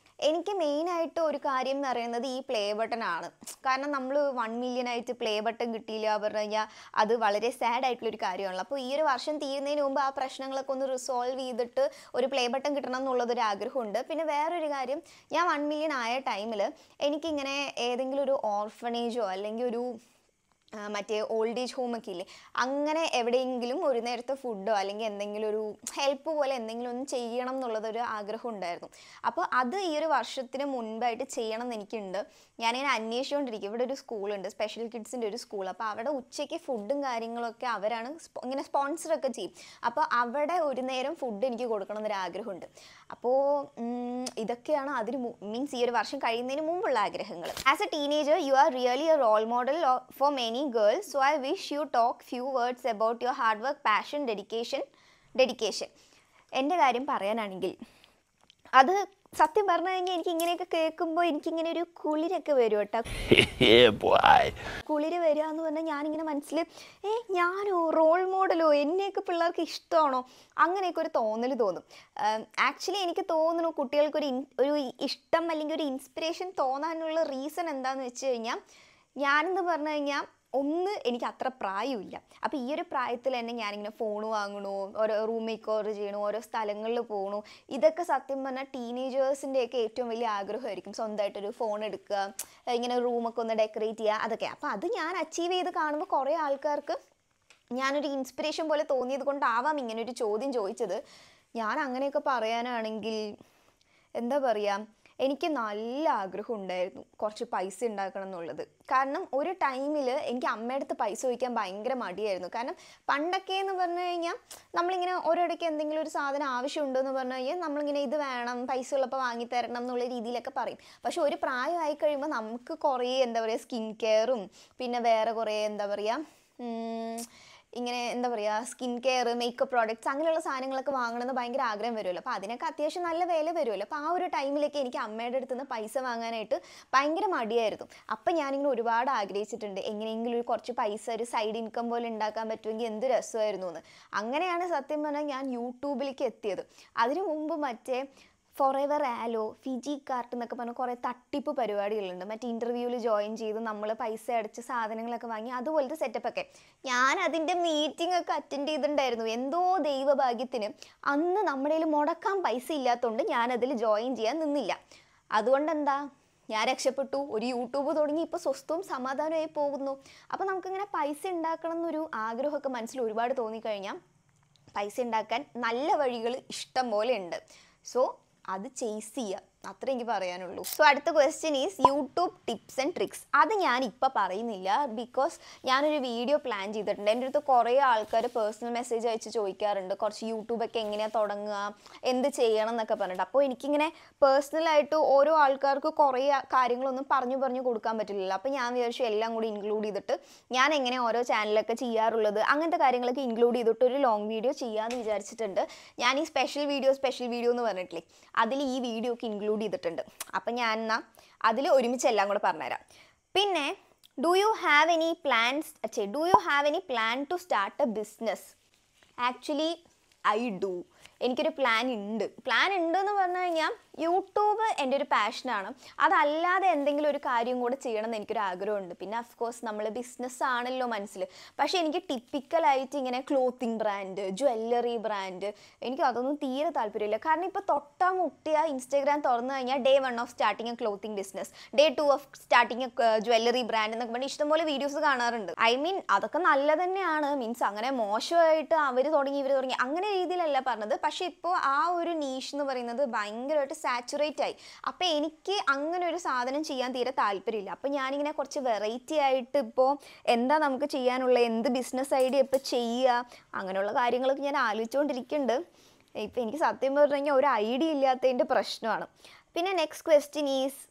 എനിക്ക് മെയിനായിട്ട് ഒരു കാര്യം എന്ന് പറയുന്നത് ഈ പ്ലേ ബട്ടൺ ആണ്. കാരണം നമ്മൾ 1 മില്യൺ ആയിട്ട് പ്ലേ ബട്ടൺ കിട്ടിയില്ല പറഞ്ഞു കഴിഞ്ഞാൽ അത് വളരെ സാഡ് ആയിട്ടുള്ളൊരു കാര്യമാണല്ലോ. അപ്പോൾ ഈ ഒരു വർഷം തീരുന്നതിന് മുമ്പ് ആ പ്രശ്നങ്ങളൊക്കെ ഒന്ന് റിസോൾവ് ചെയ്തിട്ട് ഒരു പ്ലേ ബട്ടൺ കിട്ടണം എന്നുള്ളതൊരു ആഗ്രഹമുണ്ട്. പിന്നെ വേറൊരു കാര്യം, ഞാൻ 1 മില്യൺ ആയ ടൈമിൽ എനിക്കിങ്ങനെ ഏതെങ്കിലും ഒരു ഓർഫനേജോ അല്ലെങ്കിൽ ഒരു മറ്റേ ഓൾഡ് ഏജ് ഹോമൊക്കെ ഇല്ലേ, അങ്ങനെ എവിടെയെങ്കിലും ഒരു നേരത്തെ ഫുഡോ അല്ലെങ്കിൽ എന്തെങ്കിലും ഒരു ഹെൽപ്പ് പോലെ എന്തെങ്കിലും ഒന്ന് ചെയ്യണം എന്നുള്ളതൊരു ആഗ്രഹം ഉണ്ടായിരുന്നു. അപ്പോൾ അത് ഈ ഒരു വർഷത്തിന് മുൻപായിട്ട് ചെയ്യണം എന്ന് എനിക്കുണ്ട്. ഞാനിങ്ങനെ അന്വേഷിച്ചുകൊണ്ടിരിക്കും. ഇവിടെ ഒരു സ്കൂളുണ്ട്, സ്പെഷ്യൽ കിഡ്സിൻ്റെ ഒരു സ്കൂൾ. അപ്പോൾ അവിടെ ഉച്ചയ്ക്ക് ഫുഡും കാര്യങ്ങളൊക്കെ അവരാണ് ഇങ്ങനെ സ്പോൺസറൊക്കെ ചെയ്യും. അപ്പോൾ അവിടെ ഒരു നേരം ഫുഡ് എനിക്ക് കൊടുക്കണം എന്നൊരു ആഗ്രഹമുണ്ട്. അപ്പോൾ ഇതൊക്കെയാണ് അതിന് മീൻസ് ഈ ഒരു വർഷം കഴിയുന്നതിന് മുമ്പുള്ള ആഗ്രഹങ്ങൾ. As a teenager you are really a role model for many girls, so I wish you talk few words about your hard work, passion, dedication. എൻ്റെ കാര്യം പറയാനാണെങ്കിൽ അത് സത്യം പറഞ്ഞു കഴിഞ്ഞാൽ എനിക്ക് ഇങ്ങനെയൊക്കെ കേൾക്കുമ്പോൾ എനിക്കിങ്ങനെ ഒരു കുളിരൊക്കെ വരും കേട്ടോ. കുളിര് വരിക എന്ന് പറഞ്ഞാൽ ഞാനിങ്ങനെ മനസ്സിൽ ഞാനോ റോൾ മോഡലോ, എന്നെയൊക്കെ പിള്ളേർക്ക് ഇഷ്ടമാണോ, അങ്ങനെയൊക്കെ ഒരു തോന്നൽ തോന്നും. ആക്ച്വലി എനിക്ക് തോന്നുന്നു കുട്ടികൾക്കൊരു ഇഷ്ടം അല്ലെങ്കിൽ ഒരു ഇൻസ്പിറേഷൻ തോന്നാനുള്ള റീസൺ എന്താണെന്ന് വെച്ച് കഴിഞ്ഞാൽ, ഞാനെന്ന് പറഞ്ഞു കഴിഞ്ഞാൽ എനിക്ക് അത്ര പ്രായമില്ല. അപ്പോൾ ഈ ഒരു പ്രായത്തിൽ തന്നെ ഞാനിങ്ങനെ ഫോൺ വാങ്ങണു, ഓരോ റൂം മേക്ക് ഓവർ ചെയ്യണു, ഓരോ സ്ഥലങ്ങളിൽ പോകണു. ഇതൊക്കെ സത്യം പറഞ്ഞാൽ ടീനേജേഴ്സിൻ്റെയൊക്കെ ഏറ്റവും വലിയ ആഗ്രഹമായിരിക്കും. സ്വന്തമായിട്ടൊരു ഫോൺ എടുക്കുക, ഇങ്ങനെ റൂമൊക്കെ ഒന്ന് ഡെക്കറേറ്റ് ചെയ്യുക, അതൊക്കെ. അപ്പോൾ അത് ഞാൻ അച്ചീവ് ചെയ്ത് കാണുമ്പോൾ കുറേ ആൾക്കാർക്ക് ഞാനൊരു ഇൻസ്പിറേഷൻ പോലെ തോന്നിയത് കൊണ്ടാവാം ഇങ്ങനൊരു ചോദ്യം ചോദിച്ചത്. ഞാൻ അങ്ങനെയൊക്കെ പറയാനാണെങ്കിൽ എന്താ പറയുക, എനിക്ക് നല്ല ആഗ്രഹം ഉണ്ടായിരുന്നു കുറച്ച് പൈസ ഉണ്ടാക്കണം എന്നുള്ളത്. കാരണം ഒരു ടൈമിൽ എനിക്ക് അമ്മയുടെ അടുത്ത് പൈസ ചോദിക്കാൻ ഭയങ്കര മടിയായിരുന്നു. കാരണം പണ്ടൊക്കെ എന്ന് പറഞ്ഞു കഴിഞ്ഞാൽ നമ്മളിങ്ങനെ ഓരോടൊക്കെ എന്തെങ്കിലും ഒരു സാധനം ആവശ്യമുണ്ടെന്ന് പറഞ്ഞു കഴിഞ്ഞാൽ നമ്മളിങ്ങനെ ഇത് വേണം, പൈസ ഉള്ളപ്പോൾ വാങ്ങിത്തരണം എന്നുള്ള രീതിയിലൊക്കെ പറയും. പക്ഷെ ഒരു പ്രായമായി കഴിയുമ്പോൾ നമുക്ക് കുറേ എന്താ പറയുക സ്കിൻ കെയറും പിന്നെ വേറെ കുറേ എന്താ പറയുക ഇങ്ങനെ എന്താ പറയുക സ്കിൻ കെയർ, മേക്കപ്പ് പ്രോഡക്റ്റ്സ് അങ്ങനെയുള്ള സാധനങ്ങളൊക്കെ വാങ്ങണമെന്ന് ഭയങ്കര ആഗ്രഹം വരുമല്ലോ. അപ്പോൾ അതിനൊക്കെ അത്യാവശ്യം നല്ല വില വരുമല്ലോ. അപ്പോൾ ആ ഒരു ടൈമിലേക്ക് എനിക്ക് അമ്മയുടെ അടുത്ത് നിന്ന് പൈസ വാങ്ങാനായിട്ട് ഭയങ്കര മടിയായിരുന്നു. അപ്പം ഞാനിങ്ങനെ ഒരുപാട് ആഗ്രഹിച്ചിട്ടുണ്ട് എങ്ങനെയെങ്കിലും ഒരു കുറച്ച് പൈസ ഒരു സൈഡ് ഇൻകം പോലെ ഉണ്ടാക്കാൻ പറ്റുമെങ്കിൽ എന്ത് രസമായിരുന്നു എന്ന്. അങ്ങനെയാണ് സത്യം പറഞ്ഞാൽ ഞാൻ യൂട്യൂബിലേക്ക് എത്തിയത്. അതിനു മുമ്പ് മറ്റേ ഫോറെവർ ആലോ, ഫിജി കാർട്ട് എന്നൊക്കെ പറഞ്ഞ കുറേ തട്ടിപ്പ് പരിപാടികളുണ്ട്. മറ്റേ ഇൻ്റർവ്യൂവിൽ ജോയിൻ ചെയ്ത് നമ്മൾ പൈസ അടച്ച് സാധനങ്ങളൊക്കെ വാങ്ങി അതുപോലത്തെ സെറ്റപ്പൊക്കെ. ഞാൻ അതിൻ്റെ മീറ്റിംഗ് ഒക്കെ അറ്റൻഡ് ചെയ്തിട്ടുണ്ടായിരുന്നു. എന്തോ ദൈവഭാഗ്യത്തിന് അന്ന് നമ്മുടെ കയ്യിൽ മുടക്കാൻ പൈസ ഇല്ലാത്തതുകൊണ്ട് ഞാനതിൽ ജോയിൻ ചെയ്യാൻ നിന്നില്ല. അതുകൊണ്ടെന്താ, ഞാൻ രക്ഷപ്പെട്ടു. ഒരു യൂട്യൂബ് തുടങ്ങി ഇപ്പോൾ സ്വസ്ഥവും സമാധാനമായി പോകുന്നു. അപ്പോൾ നമുക്കിങ്ങനെ പൈസ ഉണ്ടാക്കണം എന്നൊരു ആഗ്രഹമൊക്കെ മനസ്സിൽ ഒരുപാട് തോന്നിക്കഴിഞ്ഞാൽ പൈസ ഉണ്ടാക്കാൻ നല്ല വഴികൾ ഇഷ്ടം പോലെ ഉണ്ട്. സോ അത് ചേസ് ചെയ്യുക. അത്ര എനിക്ക് പറയാനുള്ളൂ. സോ അടുത്ത question is YouTube tips and tricks. അത് ഞാനിപ്പോൾ പറയുന്നില്ല, ബിക്കോസ് ഞാനൊരു വീഡിയോ പ്ലാൻ ചെയ്തിട്ടുണ്ട്. എൻ്റെ അടുത്ത് കുറേ ആൾക്കാർ പേഴ്സണൽ മെസ്സേജ് അയച്ച് ചോദിക്കാറുണ്ട് കുറച്ച് യൂട്യൂബൊക്കെ എങ്ങനെയാണ് തുടങ്ങുക, എന്ത് ചെയ്യണം എന്നൊക്കെ പറഞ്ഞിട്ട്. അപ്പോൾ എനിക്കിങ്ങനെ പേഴ്സണലായിട്ട് ഓരോ ആൾക്കാർക്ക് കുറേ കാര്യങ്ങളൊന്നും പറഞ്ഞു കൊടുക്കാൻ പറ്റില്ലല്ലോ. അപ്പോൾ ഞാൻ വിചാരിച്ചു എല്ലാം കൂടി ഇൻക്ലൂഡ് ചെയ്തിട്ട് ഞാൻ എങ്ങനെ ഓരോ ചാനലൊക്കെ ചെയ്യാറുള്ളത് അങ്ങനത്തെ കാര്യങ്ങളൊക്കെ ഇൻക്ലൂഡ് ചെയ്തിട്ട് ഒരു ലോങ് വീഡിയോ ചെയ്യാമെന്ന് വിചാരിച്ചിട്ടുണ്ട്. ഞാൻ ഈ സ്പെഷ്യൽ വീഡിയോ എന്ന് പറഞ്ഞിട്ടില്ലേ, അതിൽ ഈ വീഡിയോ ഒക്കെ ഇൻക്ലൂഡ് ചെയ്തിട്ടുണ്ട്. അപ്പം ഞാൻ എന്നാൽ അതിൽ ഒരുമിച്ച് എല്ലാം കൂടെ പറഞ്ഞുതരാം. പിന്നെ do you have any plan to start a business? Actually I do. എനിക്കൊരു പ്ലാൻ ഉണ്ട് എന്ന് പറഞ്ഞു കഴിഞ്ഞാൽ യൂട്യൂബ് എൻ്റെ ഒരു പാഷനാണ്. അതല്ലാതെ എന്തെങ്കിലും ഒരു കാര്യം കൂടെ ചെയ്യണം എന്ന് എനിക്കൊരു ആഗ്രഹമുണ്ട്. പിന്നെ അഫ്കോഴ്സ് നമ്മൾ ബിസിനസ് ആണല്ലോ മനസ്സിൽ. പക്ഷേ എനിക്ക് ടിപ്പിക്കലായിട്ട് ഇങ്ങനെ ക്ലോത്തിങ് ബ്രാൻഡ്, ജ്വല്ലറി ബ്രാൻഡ്, എനിക്ക് അതൊന്നും തീരെ താല്പര്യമില്ല. കാരണം ഇപ്പോൾ തൊട്ടാ മുട്ടിയ ഇൻസ്റ്റാഗ്രാം തുറന്നു കഴിഞ്ഞാൽ day 1 of starting A clothing business, day 2 of starting A jewellery brand എന്നൊക്കെ പറഞ്ഞാൽ ഇഷ്ടംപോലെ വീഡിയോസ് കാണാറുണ്ട്. ഐ മീൻ അതൊക്കെ നല്ല തന്നെയാണ്, മീൻസ് അങ്ങനെ മോശമായിട്ട് ഇവർ തുടങ്ങി അങ്ങനെ രീതിയിലല്ല പറഞ്ഞത്. പക്ഷേ ഇപ്പോൾ ആ ഒരു നീഷ് എന്ന് പറയുന്നത് ഭയങ്കരമായിട്ട് സാച്ചുറേറ്റ് ആയി. അപ്പോൾ എനിക്ക് അങ്ങനെ ഒരു സാധനം ചെയ്യാൻ തീരെ താല്പര്യമില്ല. അപ്പോൾ ഞാനിങ്ങനെ കുറച്ച് വെറൈറ്റി ആയിട്ട് ഇപ്പോൾ എന്താ നമുക്ക് ചെയ്യാനുള്ള, എന്ത് ബിസിനസ് ഐഡിയ ഇപ്പോൾ ചെയ്യുക, അങ്ങനെയുള്ള കാര്യങ്ങളൊക്കെ ഞാൻ ആലോചിച്ചുകൊണ്ടിരിക്കുന്നുണ്ട്. ഇപ്പം എനിക്ക് സത്യം പറഞ്ഞു കഴിഞ്ഞാൽ ഒരു ഐഡിയ ഇല്ലാത്തതിൻ്റെ പ്രശ്നമാണ്. പിന്നെ നെക്സ്റ്റ് ക്വസ്റ്റ്യൻ ഈസ്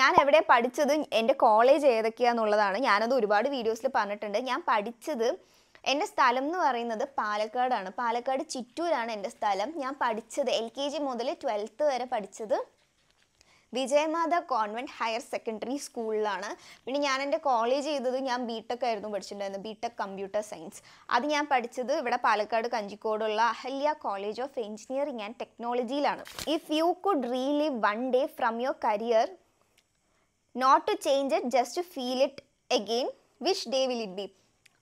ഞാൻ എവിടെ പഠിച്ചത്, എൻ്റെ കോളേജ് ഏതൊക്കെയാണെന്നുള്ളതാണ്. ഞാനത് ഒരുപാട് വീഡിയോസിൽ പറഞ്ഞിട്ടുണ്ട്. ഞാൻ പഠിച്ചത്, എൻ്റെ സ്ഥലം എന്ന് പറയുന്നത് പാലക്കാടാണ്. പാലക്കാട് ചിറ്റൂരാണ് എൻ്റെ സ്ഥലം. ഞാൻ പഠിച്ചത് LKG മുതൽ 12th വരെ പഠിച്ചത് വിജയമാത കോൺവെൻറ്റ് ഹയർ സെക്കൻഡറി സ്കൂളിലാണ്. പിന്നെ ഞാൻ എൻ്റെ കോളേജ് ചെയ്തത് ഞാൻ BTech ആയിരുന്നു പഠിച്ചിട്ടുണ്ടായിരുന്നത്, BTech കമ്പ്യൂട്ടർ സയൻസ്. അത് ഞാൻ പഠിച്ചത് ഇവിടെ പാലക്കാട് കഞ്ചിക്കോടുള്ള Ahalya college of engineering and ടെക്നോളജിയിലാണ്. If you could relive one day from your career, not to change it, just to feel it again, which day will it be?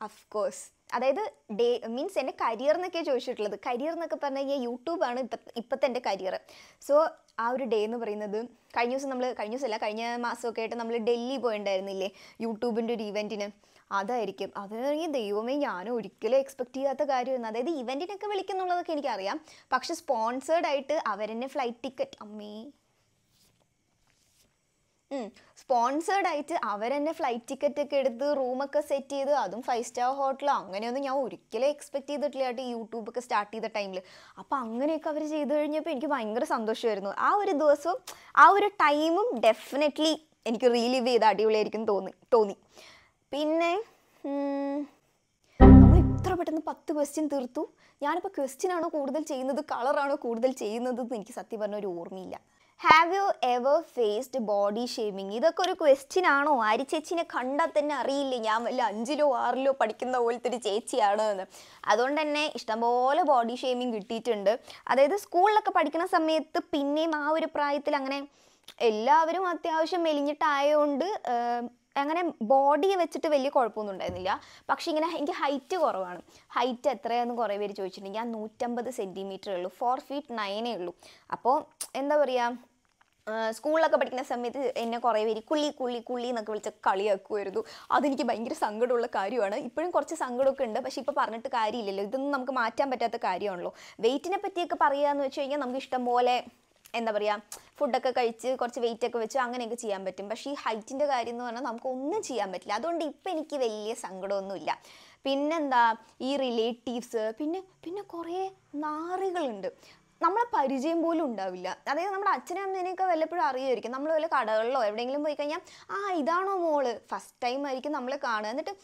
Of course അതായത് day means എൻ്റെ career എന്നൊക്കെ ചോദിച്ചിട്ടുള്ളത്. Career എന്നൊക്കെ പറഞ്ഞു കഴിഞ്ഞാൽ യൂട്യൂബാണ് ഇപ്പോഴത്തെ എൻ്റെ കരിയർ. സോ ആ ഒരു ഡേ എന്ന് പറയുന്നത് കഴിഞ്ഞ മാസമൊക്കെ ആയിട്ട് നമ്മൾ ഡൽഹി പോയിട്ടുണ്ടായിരുന്നില്ലേ യൂട്യൂബിൻ്റെ ഒരു ഇവൻറ്റിന്, അതായിരിക്കും. അതാണെങ്കിൽ ദൈവമേ ഞാൻ ഒരിക്കലും എക്സ്പെക്ട് ചെയ്യാത്ത കാര്യമായിരുന്നു. അതായത് ഇവൻറ്റിനൊക്കെ വിളിക്കുന്നുള്ളതൊക്കെ എനിക്കറിയാം, പക്ഷെ സ്പോൺസേർഡായിട്ട് അവരെന്നെ ഫ്ലൈറ്റ് ടിക്കറ്റ് സ്പോൺസേർഡായിട്ട് അവരെന്നെ ഫ്ലൈറ്റ് ടിക്കറ്റ് ഒക്കെ എടുത്ത് റൂമൊക്കെ സെറ്റ് ചെയ്ത്, അതും 5 സ്റ്റാർ ഹോട്ടലോ, അങ്ങനെയൊന്നും ഞാൻ ഒരിക്കലും എക്സ്പെക്ട് ചെയ്തിട്ടില്ല ആയിട്ട് യൂട്യൂബൊക്കെ സ്റ്റാർട്ട് ചെയ്ത ടൈമിൽ. അപ്പോൾ അങ്ങനെയൊക്കെ അവർ ചെയ്ത് കഴിഞ്ഞപ്പോൾ എനിക്ക് ഭയങ്കര സന്തോഷമായിരുന്നു. ആ ഒരു ദിവസവും ആ ഒരു ടൈമും ഡെഫിനറ്റ്ലി എനിക്ക് റീലിവ് ചെയ്ത് അടിപൊളിയായിരിക്കും തോന്നി. പിന്നെ നമ്മൾ ഇത്ര പെട്ടെന്ന് 10 ക്വസ്റ്റ്യൻ തീർത്തു. ഞാനിപ്പോൾ ക്വസ്റ്റ്യനാണോ കൂടുതൽ ചെയ്യുന്നത്, കളറാണോ കൂടുതൽ ചെയ്യുന്നത് എന്ന് എനിക്ക് സത്യം പറഞ്ഞ ഒരു ഓർമ്മയില്ല. Have you ever faced body shaming? ഇതൊക്കെ ഒരു ക്വസ്റ്റ്യൻ ആണോ? ആരി ചേച്ചിനെ കണ്ടാൽ തന്നെ അറിയില്ലേ ഞാൻ വല്ല 5ലോ 6ലോ പഠിക്കുന്ന പോലത്തെ ഒരു ചേച്ചിയാണ് എന്ന്. അതുകൊണ്ട് തന്നെ ഇഷ്ടംപോലെ ബോഡി ഷേമിങ് കിട്ടിയിട്ടുണ്ട്. അതായത് സ്കൂളിലൊക്കെ പഠിക്കുന്ന സമയത്ത് പിന്നെയും ആ ഒരു പ്രായത്തിൽ അങ്ങനെ എല്ലാവരും അത്യാവശ്യം മെലിഞ്ഞിട്ടായതുകൊണ്ട് അങ്ങനെ ബോഡിയെ വെച്ചിട്ട് വലിയ കുഴപ്പമൊന്നും ഉണ്ടായിരുന്നില്ല. പക്ഷേ ഇങ്ങനെ എനിക്ക് ഹൈറ്റ് കുറവാണ്. ഹൈറ്റ് എത്രയാണെന്ന് കുറേ പേര് ചോദിച്ചിട്ടുണ്ട്. ഞാൻ 150 സെൻറ്റിമീറ്ററേ ഉള്ളൂ, 4 feet 9 ഉള്ളൂ. അപ്പോൾ എന്താ പറയുക, സ്കൂളിലൊക്കെ പഠിക്കുന്ന സമയത്ത് എന്നെ കുറേ പേര് കുള്ളി എന്നൊക്കെ വിളിച്ച് കളിയാക്കുമായിരുന്നു. അതെനിക്ക് ഭയങ്കര സങ്കടമുള്ള കാര്യമാണ്. ഇപ്പോഴും കുറച്ച് സങ്കടമൊക്കെ ഉണ്ട്, പക്ഷേ ഇപ്പോൾ പറഞ്ഞിട്ട് കാര്യമില്ലല്ലോ, ഇതൊന്നും നമുക്ക് മാറ്റാൻ പറ്റാത്ത കാര്യമാണല്ലോ. വെയിറ്റിനെ പറ്റിയൊക്കെ പറയുകയെന്ന് വെച്ച് കഴിഞ്ഞാൽ നമുക്ക് ഇഷ്ടം പോലെ എന്താ പറയുക, ഫുഡൊക്കെ കഴിച്ച് കുറച്ച് വെയിറ്റൊക്കെ വെച്ച് അങ്ങനെയൊക്കെ ചെയ്യാൻ പറ്റും. പക്ഷേ ഈ ഹൈറ്റിൻ്റെ കാര്യം എന്ന് പറഞ്ഞാൽ നമുക്കൊന്നും ചെയ്യാൻ പറ്റില്ല. അതുകൊണ്ട് ഇപ്പം എനിക്ക് വലിയ സങ്കടമൊന്നുമില്ല. പിന്നെന്താ, ഈ റിലേറ്റീവ്സ്, പിന്നെ കുറേ നാറികളുണ്ട്, നമ്മളെ പരിചയം പോലും ഉണ്ടാവില്ല. അതായത് നമ്മുടെ അച്ഛനും അമ്മേനെയൊക്കെ വല്ലപ്പോഴും അറിയുമായിരിക്കും. നമ്മൾ വല്ല കടകളിലോ എവിടെയെങ്കിലും പോയി കഴിഞ്ഞാൽ ഇതാണോ മോള്, ഫസ്റ്റ് ടൈം ആയിരിക്കും നമ്മളെ കാണുക. എന്നിട്ട്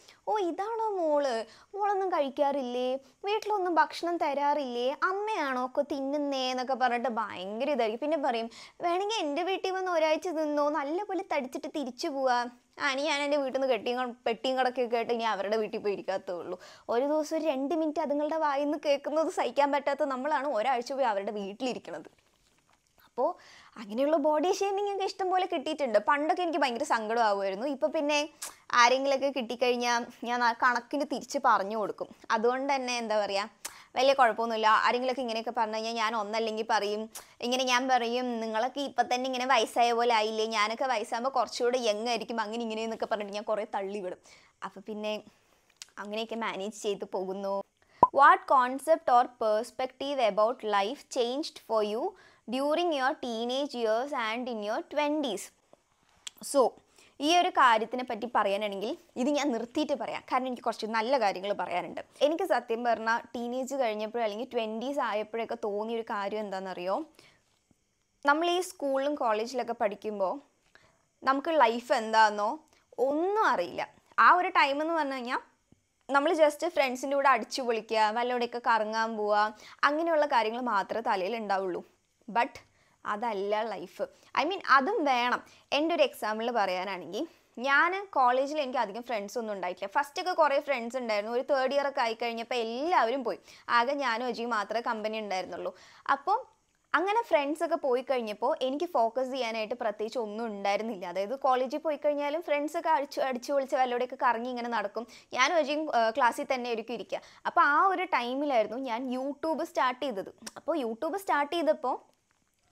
ഇതാണോ മോളൊന്നും കഴിക്കാറില്ലേ, വീട്ടിലൊന്നും ഭക്ഷണം തരാറില്ലേ, അമ്മയാണോ ഒക്കെ തിന്നുന്നേ എന്നൊക്കെ പറഞ്ഞിട്ട് ഭയങ്കര ഇതായിരിക്കും. പിന്നെ പറയും വേണമെങ്കിൽ എൻ്റെ വീട്ടിൽ വന്ന് ഒരാഴ്ച നിന്നോ, നല്ലപോലെ തടിച്ചിട്ട് തിരിച്ചു പോവാ. ഇനി ഞാൻ എൻ്റെ വീട്ടിൽ നിന്ന് പെട്ടിയും കടക്കൊക്കെ ആയിട്ട് ഇനി അവരുടെ വീട്ടിൽ പോയി ഇരിക്കാത്തേ ഉള്ളൂ. ഒരു ദിവസം ഒരു 2 മിനിറ്റ് അതുങ്ങളുടെ വായിൽ നിന്ന് കേൾക്കുന്നത് സഹിക്കാൻ പറ്റാത്ത നമ്മളാണ് ഒരാഴ്ച പോയി അവരുടെ വീട്ടിലിരിക്കണത്. അപ്പോൾ അങ്ങനെയുള്ള ബോഡി ഷേമിങ് ഒക്കെ ഇഷ്ടം പോലെ കിട്ടിയിട്ടുണ്ട്. പണ്ടൊക്കെ എനിക്ക് ഭയങ്കര സങ്കടമാവുമായിരുന്നു. ഇപ്പോൾ പിന്നെ ആരെങ്കിലുമൊക്കെ കിട്ടിക്കഴിഞ്ഞാൽ ഞാൻ ആ കണക്കിന് തിരിച്ച് പറഞ്ഞു കൊടുക്കും. അതുകൊണ്ട് തന്നെ എന്താ പറയുക, വലിയ കുഴപ്പമൊന്നുമില്ല. ആരെങ്കിലുമൊക്കെ ഇങ്ങനെയൊക്കെ പറഞ്ഞു കഴിഞ്ഞാൽ ഞാൻ ഒന്നല്ലെങ്കിൽ പറയും, ഞാൻ പറയും നിങ്ങളൊക്കെ ഇപ്പം തന്നെ ഇങ്ങനെ വയസ്സായ പോലെ ആയില്ലേ, ഞാനൊക്കെ വയസ്സാകുമ്പോൾ കുറച്ചുകൂടെ യങ് ആയിരിക്കും, അങ്ങനെ ഇങ്ങനെയെന്നൊക്കെ പറഞ്ഞിട്ട് ഞാൻ കുറേ തള്ളിവിടും. അപ്പോൾ പിന്നെ അങ്ങനെയൊക്കെ മാനേജ് ചെയ്ത് പോകുന്നു. What concept or perspective about life changed for you during your teenage years and in your 20s. So ഈ ഒരു കാര്യത്തിനെ പറ്റി പറയാനാണെങ്കിൽ ഇത് ഞാൻ നിർത്തിയിട്ട് പറയാം, കാരണം എനിക്ക് കുറച്ച് നല്ല കാര്യങ്ങൾ പറയാനുണ്ട്. എനിക്ക് സത്യം പറഞ്ഞാൽ ടീനേജ് കഴിഞ്ഞപ്പോഴോ അല്ലെങ്കിൽ 20s ആയപ്പോഴൊക്കെ തോന്നിയൊരു കാര്യം എന്താണെന്നറിയോ, നമ്മൾ ഈ സ്കൂളിലും കോളേജിലൊക്കെ പഠിക്കുമ്പോൾ നമുക്ക് ലൈഫ് എന്താണെന്നോ ഒന്നും അറിയില്ല. ആ ഒരു ടൈം എന്ന് പറഞ്ഞു കഴിഞ്ഞാൽ നമ്മൾ ജസ്റ്റ് ഫ്രണ്ട്സിൻ്റെ കൂടെ അടിച്ചു പൊളിക്കുക, വല്ലവിടെയൊക്കെ കറങ്ങാൻ പോവുക, അങ്ങനെയുള്ള കാര്യങ്ങൾ മാത്രമേ തലയിൽ ഉണ്ടാവുള്ളൂ. ബട്ട് അതല്ല ലൈഫ്. ഐ മീൻ അതും വേണം. എൻ്റെ ഒരു എക്സാമ്പിൾ പറയാനാണെങ്കിൽ, ഞാൻ കോളേജിൽ എനിക്ക് അധികം ഫ്രണ്ട്സ് ഒന്നും ഉണ്ടായിട്ടില്ല. ഫസ്റ്റൊക്കെ കുറേ ഫ്രണ്ട്സ് ഉണ്ടായിരുന്നു. ഒരു 3rd ഇയർ ഒക്കെ ആയിക്കഴിഞ്ഞപ്പോൾ എല്ലാവരും പോയി. ആകെ ഞാനും അജിയും മാത്രമേ കമ്പനി ഉണ്ടായിരുന്നുള്ളൂ. അപ്പോൾ അങ്ങനെ ഫ്രണ്ട്സൊക്കെ പോയി കഴിഞ്ഞപ്പോൾ എനിക്ക് ഫോക്കസ് ചെയ്യാനായിട്ട് പ്രത്യേകിച്ച് ഒന്നും ഉണ്ടായിരുന്നില്ല. അതായത് കോളേജിൽ പോയി കഴിഞ്ഞാലും ഫ്രണ്ട്സൊക്കെ അടിച്ചു പൊളിച്ച് വല്ലവിടെയൊക്കെ കറങ്ങി ഇങ്ങനെ നടക്കും. ഞാനും അജിയും ക്ലാസ്സിൽ തന്നെ ആയിരിക്കും ഇരിക്കുക. അപ്പോൾ ആ ഒരു ടൈമിലായിരുന്നു ഞാൻ യൂട്യൂബ് സ്റ്റാർട്ട് ചെയ്തത്. അപ്പോൾ യൂട്യൂബ് സ്റ്റാർട്ട് ചെയ്തപ്പോൾ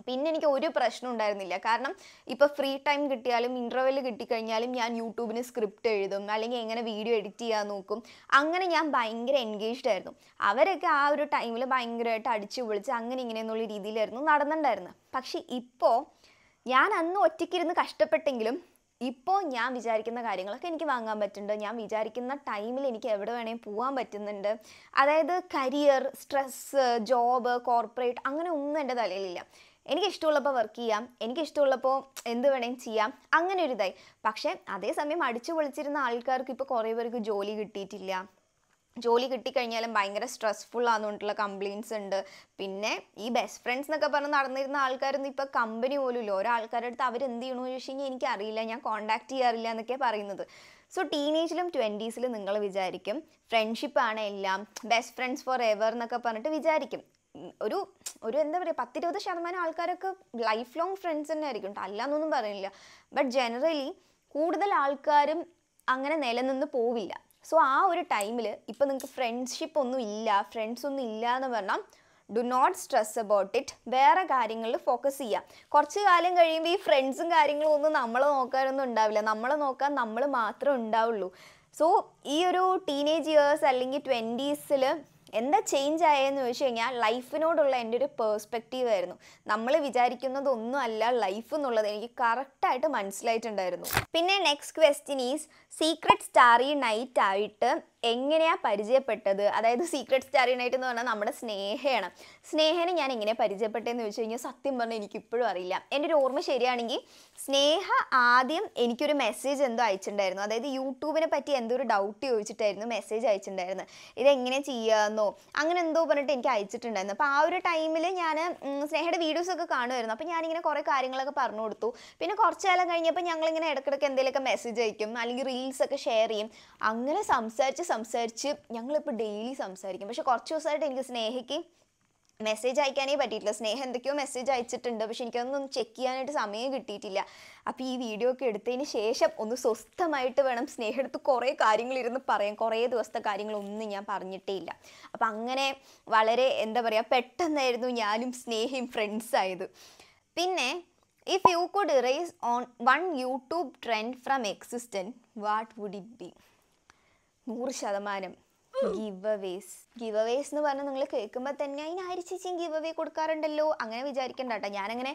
പിന്നെ എനിക്ക് ഒരു പ്രശ്നം ഉണ്ടായിരുന്നില്ല. കാരണം ഇപ്പോൾ ഫ്രീ ടൈം കിട്ടിയാലും ഇൻ്റർവെൽ കിട്ടിക്കഴിഞ്ഞാലും ഞാൻ യൂട്യൂബിന് സ്ക്രിപ്റ്റ് എഴുതും, അല്ലെങ്കിൽ എങ്ങനെ വീഡിയോ എഡിറ്റ് ചെയ്യാൻ നോക്കും. അങ്ങനെ ഞാൻ ഭയങ്കര എൻഗേജ്ഡ് ആയിരുന്നു. അവരൊക്കെ ആ ഒരു ടൈമിൽ ഭയങ്കരമായിട്ട് അടിച്ചു പൊളിച്ച് അങ്ങനെ ഇങ്ങനെ എന്നുള്ള രീതിയിലായിരുന്നു നടന്നിട്ടുണ്ടായിരുന്നത്. പക്ഷേ ഇപ്പോൾ ഞാൻ അന്ന് ഒറ്റയ്ക്കിരുന്ന് കഷ്ടപ്പെട്ടെങ്കിലും ഇപ്പോൾ ഞാൻ വിചാരിക്കുന്ന കാര്യങ്ങളൊക്കെ എനിക്ക് വാങ്ങാൻ പറ്റുന്നുണ്ട്. ഞാൻ വിചാരിക്കുന്ന ടൈമിൽ എനിക്ക് എവിടെ വേണേൽ പോകാൻ പറ്റുന്നുണ്ട്. അതായത് കരിയർ, സ്ട്രെസ്സ്, ജോബ്, കോർപ്പറേറ്റ് അങ്ങനെ ഒന്നും എൻ്റെ തലയിലില്ല. എനിക്കിഷ്ടമുള്ളപ്പോൾ വർക്ക് ചെയ്യാം, എനിക്കിഷ്ടമുള്ളപ്പോൾ എന്ത് വേണമെങ്കിലും ചെയ്യാം, അങ്ങനെ ഒരു ഇതായി. പക്ഷേ അതേസമയം അടിച്ചു പൊളിച്ചിരുന്ന ആൾക്കാർക്ക് ഇപ്പോൾ കുറേ പേർക്ക് ജോലി കിട്ടിയിട്ടില്ല. ജോലി കിട്ടിക്കഴിഞ്ഞാലും ഭയങ്കര സ്ട്രെസ്ഫുൾ ആണെന്നുകൊണ്ടുള്ള കംപ്ലയിൻസ് ഉണ്ട്. പിന്നെ ഈ ബെസ്റ്റ് ഫ്രണ്ട്സ് എന്നൊക്കെ പറഞ്ഞ് നടന്നിരുന്ന ആൾക്കാരൊന്നും ഇപ്പോൾ കമ്പനി പോലും ഇല്ല. ഓരോ ആൾക്കാരുടെ അടുത്ത് അവരെന്ത് ചെയ്യണമെന്ന് ചോദിച്ചു കഴിഞ്ഞാൽ എനിക്കറിയില്ല, ഞാൻ കോൺടാക്ട് ചെയ്യാറില്ല എന്നൊക്കെ പറയുന്നത്. സോ ടീനേജിലും 20s നിങ്ങൾ വിചാരിക്കും ഫ്രണ്ട്ഷിപ്പാണ് എല്ലാം, ബെസ്റ്റ് ഫ്രണ്ട്സ് ഫോർ എവർ എന്നൊക്കെ പറഞ്ഞിട്ട് വിചാരിക്കും. ഒരു എന്താ പറയുക, 10-20% ആൾക്കാരൊക്കെ ലൈഫ് ലോങ് ഫ്രണ്ട്സ് തന്നെ ആയിരിക്കും കേട്ടോ, അല്ലാന്നൊന്നും പറയുന്നില്ല. ബട്ട് ജനറലി കൂടുതൽ ആൾക്കാരും അങ്ങനെ നിലനിന്ന് പോവില്ല. സോ ആ ഒരു ടൈമിൽ ഇപ്പോൾ നിങ്ങൾക്ക് ഫ്രണ്ട്ഷിപ്പ് ഒന്നും ഇല്ല, ഫ്രണ്ട്സ് ഒന്നും ഇല്ല എന്ന് പറഞ്ഞാൽ do not stress about it. വേറെ കാര്യങ്ങളിൽ ഫോക്കസ് ചെയ്യാം. കുറച്ച് കാലം കഴിയുമ്പോൾ ഈ ഫ്രണ്ട്സും കാര്യങ്ങളും ഒന്നും നമ്മളെ നോക്കാനൊന്നും ഉണ്ടാവില്ല. നമ്മളെ നോക്കാൻ നമ്മൾ മാത്രമേ ഉണ്ടാവുള്ളൂ. സോ ഈ ഒരു ടീനേജ് ഇയേഴ്സ് അല്ലെങ്കിൽ 20s എന്താ ചേഞ്ച് ആയെന്ന് ചോദിച്ചു കഴിഞ്ഞാൽ ലൈഫിനോടുള്ള എൻ്റെ ഒരു പേഴ്സ്പെക്റ്റീവ് ആയിരുന്നു. നമ്മൾ വിചാരിക്കുന്നതൊന്നും അല്ല ലൈഫ് എന്നുള്ളത് എനിക്ക് കറക്റ്റായിട്ട് മനസ്സിലായിട്ടുണ്ടായിരുന്നു. പിന്നെ next question is secret Starry night ആയിട്ട് എങ്ങനെയാണ് പരിചയപ്പെട്ടത്? അതായത് സീക്രട്ട് സ്റ്റാറി നൈറ്റ് എന്ന് പറഞ്ഞാൽ നമ്മുടെ സ്നേഹയാണ്. സ്നേഹനെ ഞാൻ എങ്ങനെ പരിചയപ്പെട്ടതെന്ന് ചോദിച്ചു കഴിഞ്ഞാൽ സത്യം പറഞ്ഞാൽ എനിക്കിപ്പോഴും അറിയില്ല. എൻ്റെ ഒരു ഓർമ്മ ശരിയാണെങ്കിൽ സ്നേഹ ആദ്യം എനിക്കൊരു മെസ്സേജ് എന്തോ അയച്ചിട്ടുണ്ടായിരുന്നു. അതായത് യൂട്യൂബിനെ പറ്റി എന്തോ ഒരു ഡൗട്ട് ചോദിച്ചിട്ടായിരുന്നു മെസ്സേജ് അയച്ചിട്ടുണ്ടായിരുന്നു. ഇതെങ്ങനെ ചെയ്യാമെന്നോ അങ്ങനെ എന്തോ പറഞ്ഞിട്ട് എനിക്ക് അയച്ചിട്ടുണ്ടായിരുന്നു. അപ്പോൾ ആ ഒരു ടൈമിൽ ഞാൻ സ്നേഹയുടെ വീഡിയോസൊക്കെ കാണുമായിരുന്നു. അപ്പോൾ ഞാനിങ്ങനെ കുറേ കാര്യങ്ങളൊക്കെ പറഞ്ഞു കൊടുത്തു. പിന്നെ കുറച്ച് കാലം കഴിഞ്ഞപ്പോൾ ഞങ്ങളിങ്ങനെ ഇടയ്ക്കിടയ്ക്ക് എന്തെങ്കിലുമൊക്കെ മെസ്സേജ് അയക്കും, അല്ലെങ്കിൽ റീൽസൊക്കെ ഷെയർ ചെയ്യും. അങ്ങനെ സംസാരിച്ച് ഞങ്ങളിപ്പോൾ ഡെയിലി സംസാരിക്കും. പക്ഷെ കുറച്ച് ദിവസമായിട്ട് എനിക്ക് സ്നേഹയ്ക്ക് മെസ്സേജ് അയക്കാനേ പറ്റിയിട്ടില്ല. സ്നേഹ എന്തൊക്കെയോ മെസ്സേജ് അയച്ചിട്ടുണ്ട്, പക്ഷെ എനിക്കതൊന്നും ചെക്ക് ചെയ്യാനായിട്ട് സമയം കിട്ടിയിട്ടില്ല. അപ്പോൾ ഈ വീഡിയോ ഒക്കെ എടുത്തതിന് ശേഷം ഒന്ന് സ്വസ്ഥമായിട്ട് വേണം സ്നേഹയെടുത്ത് കുറേ കാര്യങ്ങളിരുന്ന് പറയാം. കുറേ ദിവസത്തെ കാര്യങ്ങളൊന്നും ഞാൻ പറഞ്ഞിട്ടേ ഇല്ല. അപ്പം അങ്ങനെ വളരെ എന്താ പറയുക, പെട്ടെന്നായിരുന്നു ഞാനും സ്നേഹയും ഫ്രണ്ട്സ് ആയത്. പിന്നെ if you could erase on 1 YouTube trend from existence what would it be? 100% giveaways. Giveaways എന്ന് പറഞ്ഞാൽ നിങ്ങൾ കേൾക്കുമ്പോൾ തന്നെ അതിന് ആര് ചേച്ചിയും ഗിവ് അവേ കൊടുക്കാറുണ്ടല്ലോ അങ്ങനെ വിചാരിക്കണ്ട കേട്ടോ. ഞാനങ്ങനെ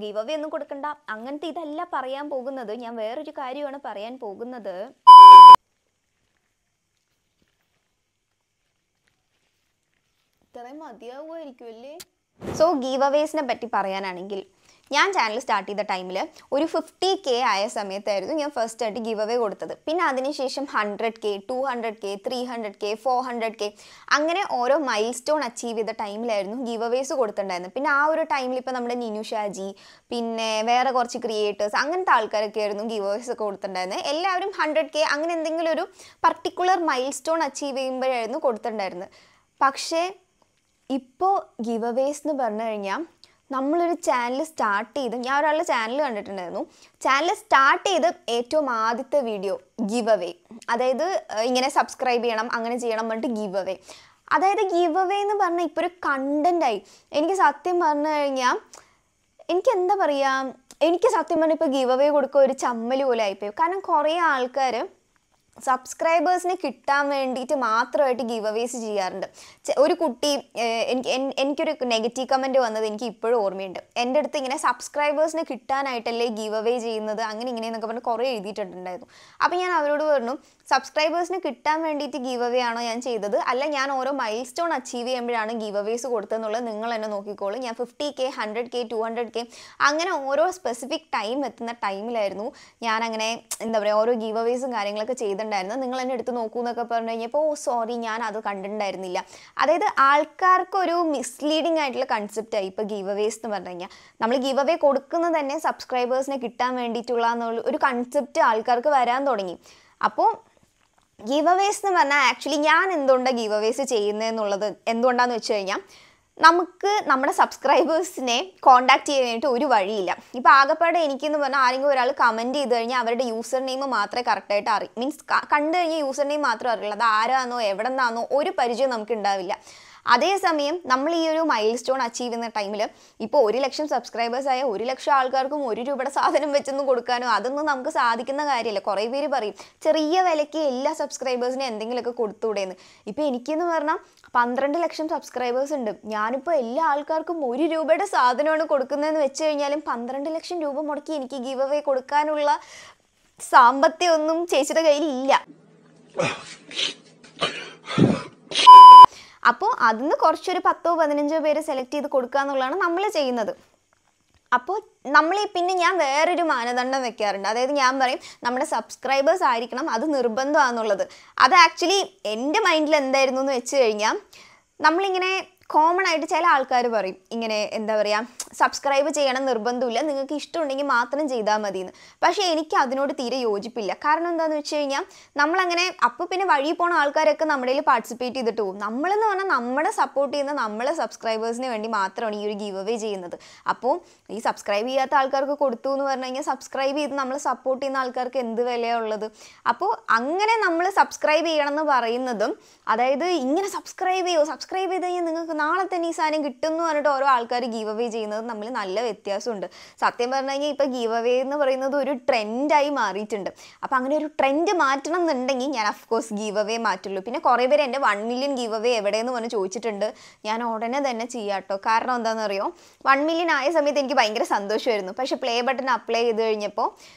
ഗിവ് അവേ ഒന്നും കൊടുക്കണ്ട അങ്ങനത്തെ ഇതല്ല പറയാൻ പോകുന്നത്. ഞാൻ വേറൊരു കാര്യമാണ് പറയാൻ പോകുന്നത്. ഇത്രയും മതിയാവുമായിരിക്കും അല്ലേ? സോ ഗീവ് അവേസിനെ പറ്റി പറയാനാണെങ്കിൽ, ഞാൻ ചാനൽ സ്റ്റാർട്ട് ചെയ്ത ടൈമിൽ ഒരു 50K ആയ സമയത്തായിരുന്നു ഞാൻ ഫസ്റ്റ് ആയിട്ട് ഗിവ് അവേ കൊടുത്തത്. പിന്നെ അതിനുശേഷം 100K, 200K, 300K, 400K അങ്ങനെ ഓരോ മൈൽ സ്റ്റോൺ അച്ചീവ് ചെയ്ത ടൈമിലായിരുന്നു ഗിവ് അവേസ് കൊടുത്തിട്ടുണ്ടായിരുന്നത്. പിന്നെ ആ ഒരു ടൈമിൽ ഇപ്പോൾ നമ്മുടെ നിനു ഷാജി, പിന്നെ വേറെ കുറച്ച് ക്രിയേറ്റേഴ്സ് അങ്ങനത്തെ ആൾക്കാരൊക്കെ ആയിരുന്നു ഗിവ് അവേസ് ഒക്കെ കൊടുത്തിട്ടുണ്ടായിരുന്നത്. എല്ലാവരും 100K അങ്ങനെ എന്തെങ്കിലും ഒരു പർട്ടിക്കുലർ മൈൽ സ്റ്റോൺ അച്ചീവ് ചെയ്യുമ്പോഴായിരുന്നു കൊടുത്തിട്ടുണ്ടായിരുന്നത്. പക്ഷേ ഇപ്പോൾ ഗിവ് അവേസ് എന്ന് പറഞ്ഞു കഴിഞ്ഞാൽ നമ്മളൊരു ചാനൽ സ്റ്റാർട്ട് ചെയ്ത്, ഞാൻ ഒരാളുടെ ചാനൽ കണ്ടിട്ടുണ്ടായിരുന്നു, ചാനൽ സ്റ്റാർട്ട് ചെയ്ത് ഏറ്റവും ആദ്യത്തെ വീഡിയോ ഗിവ് അവേ, അതായത് ഇങ്ങനെ സബ്സ്ക്രൈബ് ചെയ്യണം അങ്ങനെ ചെയ്യണം പറഞ്ഞിട്ട് ഗിവ് അവേ. അതായത് ഗിവ് അവേ എന്ന് പറഞ്ഞാൽ ഇപ്പോൾ ഒരു കണ്ടൻ്റായി. എനിക്ക് സത്യം പറഞ്ഞു കഴിഞ്ഞാൽ എനിക്കെന്താ പറയുക, എനിക്ക് സത്യം പറഞ്ഞാൽ ഇപ്പോൾ ഗിവ് അവേ കൊടുക്കുക ഒരു ചമ്മൽ പോലെ ആയിപ്പോയി. കാരണം കുറേ ആൾക്കാർ സബ്സ്ക്രൈബേഴ്സിന് കിട്ടാൻ വേണ്ടിയിട്ട് മാത്രമായിട്ട് ഗീവ് അവേസ് ചെയ്യാറുണ്ട്. ഒരു കുട്ടി എനിക്കൊരു നെഗറ്റീവ് കമൻറ്റ് വന്നത് എനിക്ക് ഇപ്പോഴും ഓർമ്മയുണ്ട്. എൻ്റെ അടുത്ത് ഇങ്ങനെ സബ്സ്ക്രൈബേഴ്സിന് കിട്ടാനായിട്ടല്ലേ ഗീവ് അവേ ചെയ്യുന്നത് അങ്ങനെ ഇങ്ങനെയെന്നൊക്കെ പറഞ്ഞ് കുറേ എഴുതിയിട്ടുണ്ടായിരുന്നു. അപ്പോൾ ഞാൻ അവരോട് പറഞ്ഞു, സബ്സ്ക്രൈബേഴ്സിന് കിട്ടാൻ വേണ്ടിയിട്ട് ഗീവ് അവേ ആണോ ഞാൻ ചെയ്തത്, അല്ല ഞാൻ ഓരോ മൈൽ സ്റ്റോൺ അച്ചീവ് ചെയ്യുമ്പോഴാണ് ഗീവ് അവേസ് കൊടുത്തതെന്നുള്ളത് നിങ്ങൾ തന്നെ നോക്കിക്കോളൂ. ഞാൻ 50K 100K 200K അങ്ങനെ ഓരോ സ്പെസിഫിക് ടൈം എത്തുന്ന ടൈമിലായിരുന്നു ഞാൻ അങ്ങനെ എന്താ പറയുക ഓരോ ഗീവ് അവേസും കാര്യങ്ങളൊക്കെ ചെയ്തിട്ടുണ്ടായിരുന്നു. നിങ്ങൾ എന്നെ എടുത്ത് നോക്കൂ എന്നൊക്കെ പറഞ്ഞു കഴിഞ്ഞപ്പോൾ സോറി ഞാൻ അത് കണ്ടിട്ടുണ്ടായിരുന്നില്ല. അതായത് ആൾക്കാർക്കൊരു മിസ്ലീഡിങ് ആയിട്ടുള്ള കൺസെപ്റ്റായി ഇപ്പോൾ ഗീവ് അവേസ് എന്ന് പറഞ്ഞു കഴിഞ്ഞാൽ. നമ്മൾ ഗീവ് അവേ കൊടുക്കുന്നത് തന്നെ സബ്സ്ക്രൈബേഴ്സിനെ കിട്ടാൻ വേണ്ടിയിട്ടുള്ള ഒരു കൺസെപ്റ്റ് ആൾക്കാർക്ക് വരാൻ തുടങ്ങി. അപ്പോൾ ഗീവ് അവേസ് എന്ന് പറഞ്ഞാൽ ആക്ച്വലി ഞാൻ എന്തുകൊണ്ടാണ് ഗീവ് അവേസ് ചെയ്യുന്നതെന്നുള്ളത് എന്തുകൊണ്ടാണെന്ന് വെച്ച് കഴിഞ്ഞാൽ, നമുക്ക് നമ്മുടെ സബ്സ്ക്രൈബേഴ്സിനെ കോൺടാക്ട് ചെയ്യാൻ വേണ്ടിയിട്ട് ഒരു വഴിയില്ല. ഇപ്പോൾ ആകെപ്പാടെ എനിക്കെന്ന് പറഞ്ഞാൽ ആരെങ്കിലും ഒരാൾ കമൻറ്റ് ചെയ്ത് കഴിഞ്ഞാൽ അവരുടെ യൂസർ നെയിം മാത്രമേ കറക്റ്റായിട്ട് അറിയൂ. മീൻസ് കണ്ടു കഴിഞ്ഞാൽ യൂസർ നെയിം മാത്രമേ അറിയുള്ളൂ. അത് ആരാന്നോ എവിടെ നിന്നാന്നോ ഒരു പരിചയം നമുക്ക് ഉണ്ടാവില്ല. അതേസമയം നമ്മൾ ഈ ഒരു മൈൽ സ്റ്റോൺ അച്ചീവ് ചെയ്യുന്ന ടൈമിൽ ഇപ്പോൾ 1 ലക്ഷം സബ്സ്ക്രൈബേഴ്സ് ആയ 1 ലക്ഷം ആൾക്കാർക്കും 1 രൂപയുടെ സാധനം വെച്ചൊന്നും കൊടുക്കാനോ അതൊന്നും നമുക്ക് സാധിക്കുന്ന കാര്യമില്ല. കുറേ പേര് പറയും ചെറിയ വിലയ്ക്ക് എല്ലാ സബ്സ്ക്രൈബേഴ്സിനും എന്തെങ്കിലുമൊക്കെ കൊടുത്തുകൂടെയെന്ന്. ഇപ്പോൾ എനിക്കെന്ന് പറഞ്ഞാൽ 12 ലക്ഷം സബ്സ്ക്രൈബേഴ്സ് ഉണ്ട്. ഞാനിപ്പോൾ എല്ലാ ആൾക്കാർക്കും 1 രൂപയുടെ സാധനമാണ് കൊടുക്കുന്നതെന്ന് വെച്ച് കഴിഞ്ഞാലും 12 ലക്ഷം രൂപ മുടക്കി എനിക്ക് ഗീവ് അവേ കൊടുക്കാനുള്ള സാമ്പത്തികമൊന്നും ചേച്ചിയുടെ കയ്യിലില്ല. അപ്പോൾ അതിന് കുറച്ചൊരു 10-15 പേര് സെലക്ട് ചെയ്ത് കൊടുക്കുക എന്നുള്ളതാണ് നമ്മൾ ചെയ്യുന്നത്. അപ്പോൾ പിന്നെ ഞാൻ വേറൊരു മാനദണ്ഡം വെക്കാറുണ്ട്. അതായത് ഞാൻ പറയും നമ്മുടെ സബ്സ്ക്രൈബേഴ്സ് ആയിരിക്കണം, അത് നിർബന്ധമാണെന്നുള്ളത്. അത് ആക്ച്വലി എൻ്റെ മൈൻഡിൽ എന്തായിരുന്നു എന്ന് വെച്ച് കഴിഞ്ഞാൽ, നമ്മളിങ്ങനെ കോമൺ ആയിട്ട് ചില ആൾക്കാർ പറയും ഇങ്ങനെ എന്താ പറയുക സബ്സ്ക്രൈബ് ചെയ്യണം നിർബന്ധമില്ല, നിങ്ങൾക്ക് ഇഷ്ടമുണ്ടെങ്കിൽ മാത്രം ചെയ്താൽ മതിയെന്ന്. പക്ഷേ എനിക്ക് അതിനോട് തീരെ യോജിപ്പില്ല. കാരണം എന്താണെന്ന് വെച്ച് കഴിഞ്ഞാൽ നമ്മളങ്ങനെ അപ്പോൾ പിന്നെ വഴി പോണ ആൾക്കാരൊക്കെ നമ്മുടെ കയ്യിൽ പാർട്ടിസിപ്പേറ്റ് ചെയ്തിട്ട് പോകും. നമ്മളെന്ന് പറഞ്ഞാൽ നമ്മളെ സപ്പോർട്ട് ചെയ്യുന്ന നമ്മളെ സബ്സ്ക്രൈബേഴ്സിന് വേണ്ടി മാത്രമാണ് ഈ ഒരു ഗീവ് അവേ ചെയ്യുന്നത്. അപ്പോൾ ഈ സബ്സ്ക്രൈബ് ചെയ്യാത്ത ആൾക്കാർക്ക് കൊടുത്തു എന്ന് പറഞ്ഞു കഴിഞ്ഞാൽ സബ്സ്ക്രൈബ് ചെയ്ത് നമ്മൾ സപ്പോർട്ട് ചെയ്യുന്ന ആൾക്കാർക്ക് എന്ത് വിലയുള്ളത്. അപ്പോൾ അങ്ങനെ നമ്മൾ സബ്സ്ക്രൈബ് ചെയ്യണം എന്ന് പറയുന്നതും, അതായത് ഇങ്ങനെ സബ്സ്ക്രൈബ് ചെയ്ത് കഴിഞ്ഞാൽ നിങ്ങൾക്ക് നാളെ തന്നെ ഈ സാധനം കിട്ടും എന്ന് പറഞ്ഞിട്ട് ഓരോ ആൾക്കാർ ഗീവ് അവേ ചെയ്യുന്നത് തമ്മിൽ നല്ല വ്യത്യാസമുണ്ട്. സത്യം പറഞ്ഞു കഴിഞ്ഞാൽ ഇപ്പോൾ ഗീവ് അവേ എന്ന് പറയുന്നത് ഒരു ട്രെൻഡായി മാറിയിട്ടുണ്ട്. അപ്പോൾ അങ്ങനെ ഒരു ട്രെൻഡ് മാറ്റണം എന്നുണ്ടെങ്കിൽ ഞാൻ അഫ്കോഴ്സ് ഗീവ് അവേ മാറ്റുള്ളൂ. പിന്നെ കുറേ പേര് എൻ്റെ 1 മില്യൺ ഗീവ് അവേ എവിടെയെന്ന് പറഞ്ഞ് ചോദിച്ചിട്ടുണ്ട്. ഞാൻ ഉടനെ തന്നെ ചെയ്യാട്ടോ. കാരണം എന്താണെന്നറിയോ, 1 മില്യൺ ആയ സമയത്ത് എനിക്ക് ഭയങ്കര സന്തോഷമായിരുന്നു. പക്ഷേ പ്ലേ ബട്ടൺ അപ്ലൈ ചെയ്ത് കഴിഞ്ഞപ്പോൾ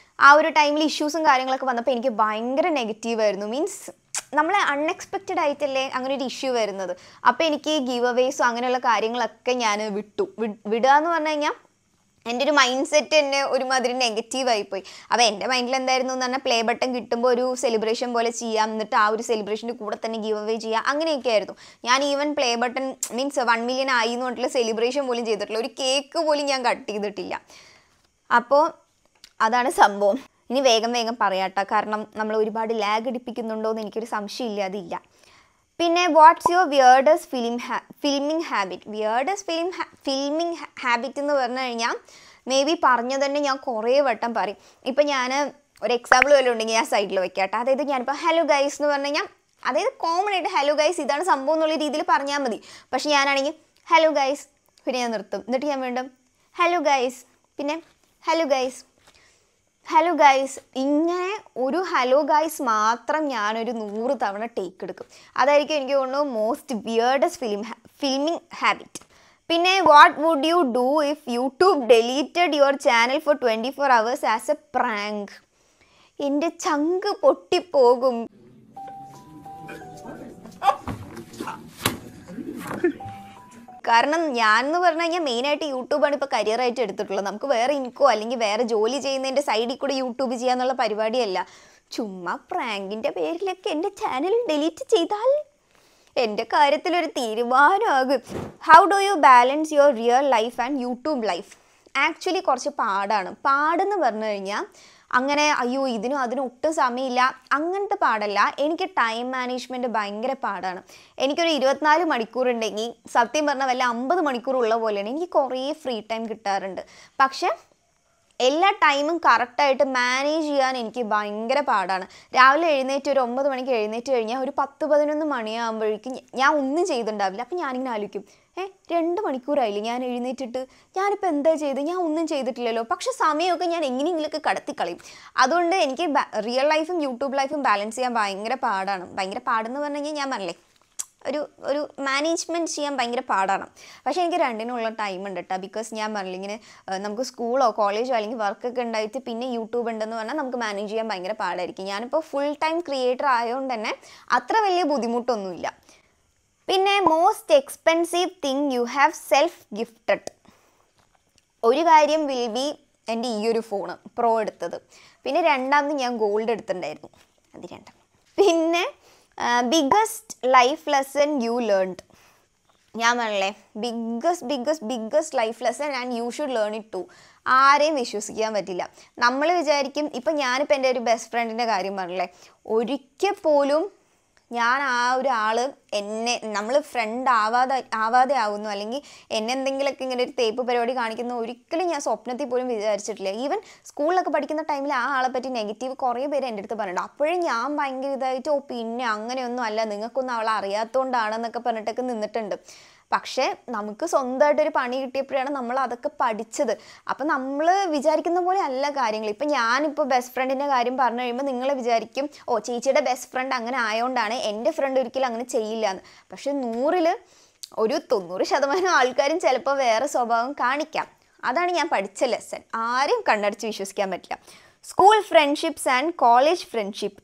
ആ ഒരു ടൈമിൽ ഇഷ്യൂസും കാര്യങ്ങളൊക്കെ വന്നപ്പോൾ എനിക്ക് ഭയങ്കര നെഗറ്റീവായിരുന്നു. മീൻസ് നമ്മൾ അൺഎക്സ്പെക്റ്റഡ് ആയിട്ടല്ലേ അങ്ങനെ ഒരു ഇഷ്യൂ വരുന്നത്. അപ്പോൾ എനിക്ക് ഗീവ് അവേസും അങ്ങനെയുള്ള കാര്യങ്ങളൊക്കെ ഞാൻ വിടുക എന്ന് പറഞ്ഞു കഴിഞ്ഞാൽ എൻ്റെ ഒരു മൈൻഡ് സെറ്റ് തന്നെ ഒരുമാതിരി നെഗറ്റീവായിപ്പോയി. അപ്പോൾ എൻ്റെ മൈൻഡിൽ എന്തായിരുന്നു എന്ന് പറഞ്ഞാൽ പ്ലേ ബട്ടൺ കിട്ടുമ്പോൾ ഒരു സെലിബ്രേഷൻ പോലെ ചെയ്യാം, എന്നിട്ട് ആ ഒരു സെലിബ്രേഷൻ്റെ കൂടെ തന്നെ ഗീവ് അവേ ചെയ്യാം, അങ്ങനെയൊക്കെ ആയിരുന്നു. ഞാൻ even play button means 1 million ആയി എന്ന് പറഞ്ഞിട്ടുള്ള സെലിബ്രേഷൻ പോലും ചെയ്തിട്ടില്ല. ഒരു കേക്ക് പോലും ഞാൻ കട്ട് ചെയ്തിട്ടില്ല. അപ്പോൾ അതാണ് സംഭവം. ഇനി വേഗം പറയാട്ടോ, കാരണം നമ്മൾ ഒരുപാട് ലാഗ് അടിപ്പിക്കുന്നുണ്ടോ എന്ന് എനിക്കൊരു സംശയം ഇല്ലാതില്ല. പിന്നെ what's your weirdest filming habit എന്ന് പറഞ്ഞു കഴിഞ്ഞാൽ മേ ബി പറഞ്ഞു തന്നെ ഞാൻ കുറേ വട്ടം പറയും. ഇപ്പം ഞാൻ ഒരു എക്സാമ്പിൾ വല്ലതും ഉണ്ടെങ്കിൽ ഞാൻ സൈഡിൽ വെക്കാട്ടോ. അതായത് ഞാനിപ്പോൾ ഹലോ ഗൈസ് എന്ന് പറഞ്ഞു കഴിഞ്ഞാൽ അതായത് കോമൺ ആയിട്ട് ഹലോ ഗൈസ് ഇതാണ് സംഭവം എന്നുള്ള രീതിയിൽ പറഞ്ഞാൽ മതി. പക്ഷെ ഞാനാണെങ്കിൽ ഹലോ ഗൈസ് പിന്നെ ഞാൻ നിർത്തും, എന്നിട്ട് ഞാൻ വീണ്ടും ഹലോ ഗൈസ്, പിന്നെ ഹലോ ഗൈസ് ഇങ്ങനെ ഒരു ഹലോ ഗൈസ് മാത്രം ഞാനൊരു 100 തവണ ടേക്ക് എടുക്കും. അതായിരിക്കും എനിക്ക് തോന്നുന്നു മോസ്റ്റ് വിയേർഡസ്റ്റ് ഫിലിമിംഗ് ഹാബിറ്റ്. പിന്നെ what would you do if YouTube deleted your channel for 24 hours as a prank? എൻ്റെ ചങ്ക് പൊട്ടിപ്പോകും. കാരണം ഞാൻ എന്ന് പറഞ്ഞു കഴിഞ്ഞാൽ മെയിനായിട്ട് യൂട്യൂബാണ് ഇപ്പോൾ കരിയറായിട്ട് എടുത്തിട്ടുള്ളത്. നമുക്ക് വേറെ ഇൻകോ അല്ലെങ്കിൽ വേറെ ജോലി ചെയ്യുന്നതിൻ്റെ സൈഡിൽ കൂടെ യൂട്യൂബ് ചെയ്യാന്നുള്ള പരിപാടിയല്ല. ചുമ്മാ പ്രാങ്കിൻ്റെ പേരിലൊക്കെ എൻ്റെ ചാനൽ ഡിലീറ്റ് ചെയ്താൽ എൻ്റെ കാര്യത്തിലൊരു തീരുമാനമാകും. How do you balance your real life and YouTube life? Actually കുറച്ച് പാടെന്ന് പറഞ്ഞു കഴിഞ്ഞാൽ അങ്ങനെ അയ്യോ അതിനും ഒട്ടും സമയമില്ല അങ്ങനത്തെ പാടല്ല. എനിക്ക് ടൈം മാനേജ്മെൻറ്റ് ഭയങ്കര പാടാണ്. എനിക്കൊരു 24 മണിക്കൂർ ഉണ്ടെങ്കിൽ സത്യം പറഞ്ഞാൽ വല്ല 50 മണിക്കൂർ ഉള്ള പോലെയാണ്. എനിക്ക് കുറേ ഫ്രീ ടൈം കിട്ടാറുണ്ട്. പക്ഷേ എല്ലാ ടൈമും കറക്റ്റായിട്ട് മാനേജ് ചെയ്യാൻ എനിക്ക് ഭയങ്കര പാടാണ്. രാവിലെ എഴുന്നേറ്റ് ഒരു 9 മണിക്ക് എഴുന്നേറ്റ് കഴിഞ്ഞാൽ ഒരു 10-11 മണിയാകുമ്പോഴേക്കും ഞാൻ ഒന്നും ചെയ്തിട്ടുണ്ടാവില്ല. അപ്പം ഞാനിങ്ങനെ ആലോചിക്കും, 2 മണിക്കൂറായില്ലേ ഞാൻ എഴുന്നേറ്റിട്ട്, ഞാനിപ്പോൾ എന്താ ചെയ്ത്, ഞാൻ ഒന്നും ചെയ്തിട്ടില്ലല്ലോ. പക്ഷെ സമയമൊക്കെ ഞാൻ എങ്ങനെയെങ്കിലുമൊക്കെ കടത്തിക്കളയും. അതുകൊണ്ട് എനിക്ക് റിയൽ ലൈഫും യൂട്യൂബ് ലൈഫും ബാലൻസ് ചെയ്യാൻ ഭയങ്കര പാടാണ്. ഭയങ്കര പാടെന്ന് പറഞ്ഞു കഴിഞ്ഞാൽ ഞാൻ പറഞ്ഞില്ലേ, ഒരു മാനേജ്മെൻറ്റ് ചെയ്യാൻ ഭയങ്കര പാടാണ്. പക്ഷേ എനിക്ക് രണ്ടിനുള്ള ടൈം ഉണ്ട് കേട്ടോ. ബിക്കോസ് ഞാൻ പറഞ്ഞില്ല, ഇങ്ങനെ നമുക്ക് സ്കൂളോ കോളേജോ അല്ലെങ്കിൽ വർക്കൊക്കെ ഉണ്ടായിട്ട് പിന്നെ യൂട്യൂബ് ഉണ്ടെന്ന് പറഞ്ഞാൽ നമുക്ക് മാനേജ് ചെയ്യാൻ ഭയങ്കര പാടായിരിക്കും. ഞാനിപ്പോൾ ഫുൾ ടൈം ക്രിയേറ്റർ ആയതുകൊണ്ട് തന്നെ അത്ര വലിയ ബുദ്ധിമുട്ടൊന്നുമില്ല. പിന്നെ most expensive thing you have self gifted. ഒരു കാര്യം വിൽ ബി എൻ്റെ ഈ ഒരു ഫോണ് പ്രോ എടുത്തത്. പിന്നെ രണ്ടാമത് ഞാൻ ഗോൾഡ് എടുത്തിട്ടുണ്ടായിരുന്നു, അത് രണ്ടാം. പിന്നെ biggest life lesson you learned. ഞാൻ പറഞ്ഞില്ലേ, biggest life lesson and you should learn it too. ആരെയും വിശ്വസിക്കാൻ പറ്റില്ല. നമ്മൾ വിചാരിക്കും, ഇപ്പം ഞാനിപ്പോൾ എൻ്റെ ഒരു ബെസ്റ്റ് ഫ്രണ്ടിൻ്റെ കാര്യം പറഞ്ഞില്ലേ, ഒരിക്കൽ പോലും ഞാൻ ആ ഒരാൾ നമ്മൾ ഫ്രണ്ട് ആവാതെ ആവുന്നു, അല്ലെങ്കിൽ എന്നെ എന്തെങ്കിലുമൊക്കെ ഇങ്ങനെ ഒരു തേപ്പ് പരിപാടി കാണിക്കുന്ന ഒരിക്കലും ഞാൻ സ്വപ്നത്തിൽ പോലും വിചാരിച്ചിട്ടില്ല. ഈവൻ സ്കൂളിലൊക്കെ പഠിക്കുന്ന ടൈമിൽ ആ ആളെ പറ്റി നെഗറ്റീവ് കുറേ പേര് എൻ്റെ അടുത്ത് പറഞ്ഞിട്ടുണ്ട്. അപ്പോഴും ഞാൻ ഭയങ്കര ഇതായിട്ട്, പിന്നെ അങ്ങനെയൊന്നും അല്ല, നിങ്ങൾക്കൊന്നും അവളെ അറിയാത്തതുകൊണ്ടാണെന്നൊക്കെ പറഞ്ഞിട്ടൊക്കെ നിന്നിട്ടുണ്ട്. പക്ഷേ നമുക്ക് സ്വന്തമായിട്ടൊരു പണി കിട്ടിയപ്പോഴാണ് നമ്മൾ അതൊക്കെ പഠിച്ചത്. അപ്പം നമ്മൾ വിചാരിക്കുന്ന പോലെ അല്ല കാര്യങ്ങൾ. ഇപ്പം ഞാനിപ്പോൾ ബെസ്റ്റ് ഫ്രണ്ടിൻ്റെ കാര്യം പറഞ്ഞു കഴിയുമ്പോൾ നിങ്ങൾ വിചാരിക്കും, ചേച്ചിയുടെ ബെസ്റ്റ് ഫ്രണ്ട് അങ്ങനെ ആയതുകൊണ്ടാണ് എൻ്റെ ഫ്രണ്ട് ഒരിക്കലും അങ്ങനെ ചെയ്യില്ല എന്ന്. പക്ഷെ 100ൽ ഒരു 90% ആൾക്കാരും ചിലപ്പോൾ വേറെ സ്വഭാവം കാണിക്കാം. അതാണ് ഞാൻ പഠിച്ച ലെസൺ. ആരെയും കണ്ണടച്ച് വിശ്വസിക്കാൻ പറ്റില്ല. School friendships and college friendship.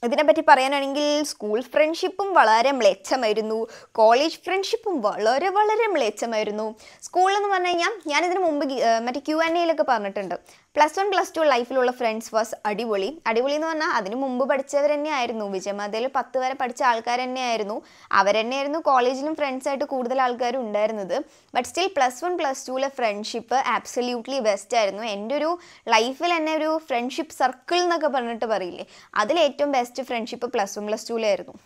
ഇതിനെപ്പറ്റി പറയാനാണെങ്കിൽ സ്കൂൾ ഫ്രണ്ട്ഷിപ്പും വളരെ മ്ലേച്ഛമായിരുന്നു, കോളേജ് ഫ്രണ്ട്ഷിപ്പും വളരെ വളരെ മ്ലേച്ഛമായിരുന്നു. സ്കൂളെന്ന് പറഞ്ഞു കഴിഞ്ഞാൽ ഞാനിതിന് മുമ്പ് മറ്റേ Q&Aയിലൊക്കെ പറഞ്ഞിട്ടുണ്ട്, +1 +2 ലൈഫിലുള്ള ഫ്രണ്ട്സ് വാസ് അടിപൊളി എന്ന് പറഞ്ഞാൽ അതിന് മുമ്പ് പഠിച്ചവർ തന്നെയായിരുന്നു. വിജയമാതയിൽ 10 വരെ പഠിച്ച ആൾക്കാർ തന്നെയായിരുന്നു. അവരെന്നെയായിരുന്നു കോളേജിലും ഫ്രണ്ട്സായിട്ട് കൂടുതൽ ആൾക്കാരും ഉണ്ടായിരുന്നത്. But still +1 +2 friendship absolutely best ആയിരുന്നു. എൻ്റെ ഒരു ലൈഫിൽ തന്നെ ഒരു ഫ്രണ്ട്ഷിപ്പ് സർക്കിൾ എന്നൊക്കെ പറഞ്ഞിട്ട് പറയില്ലേ, അതിലേറ്റവും ബെസ്റ്റ് ഫ്രണ്ട്ഷിപ്പ് +1 +2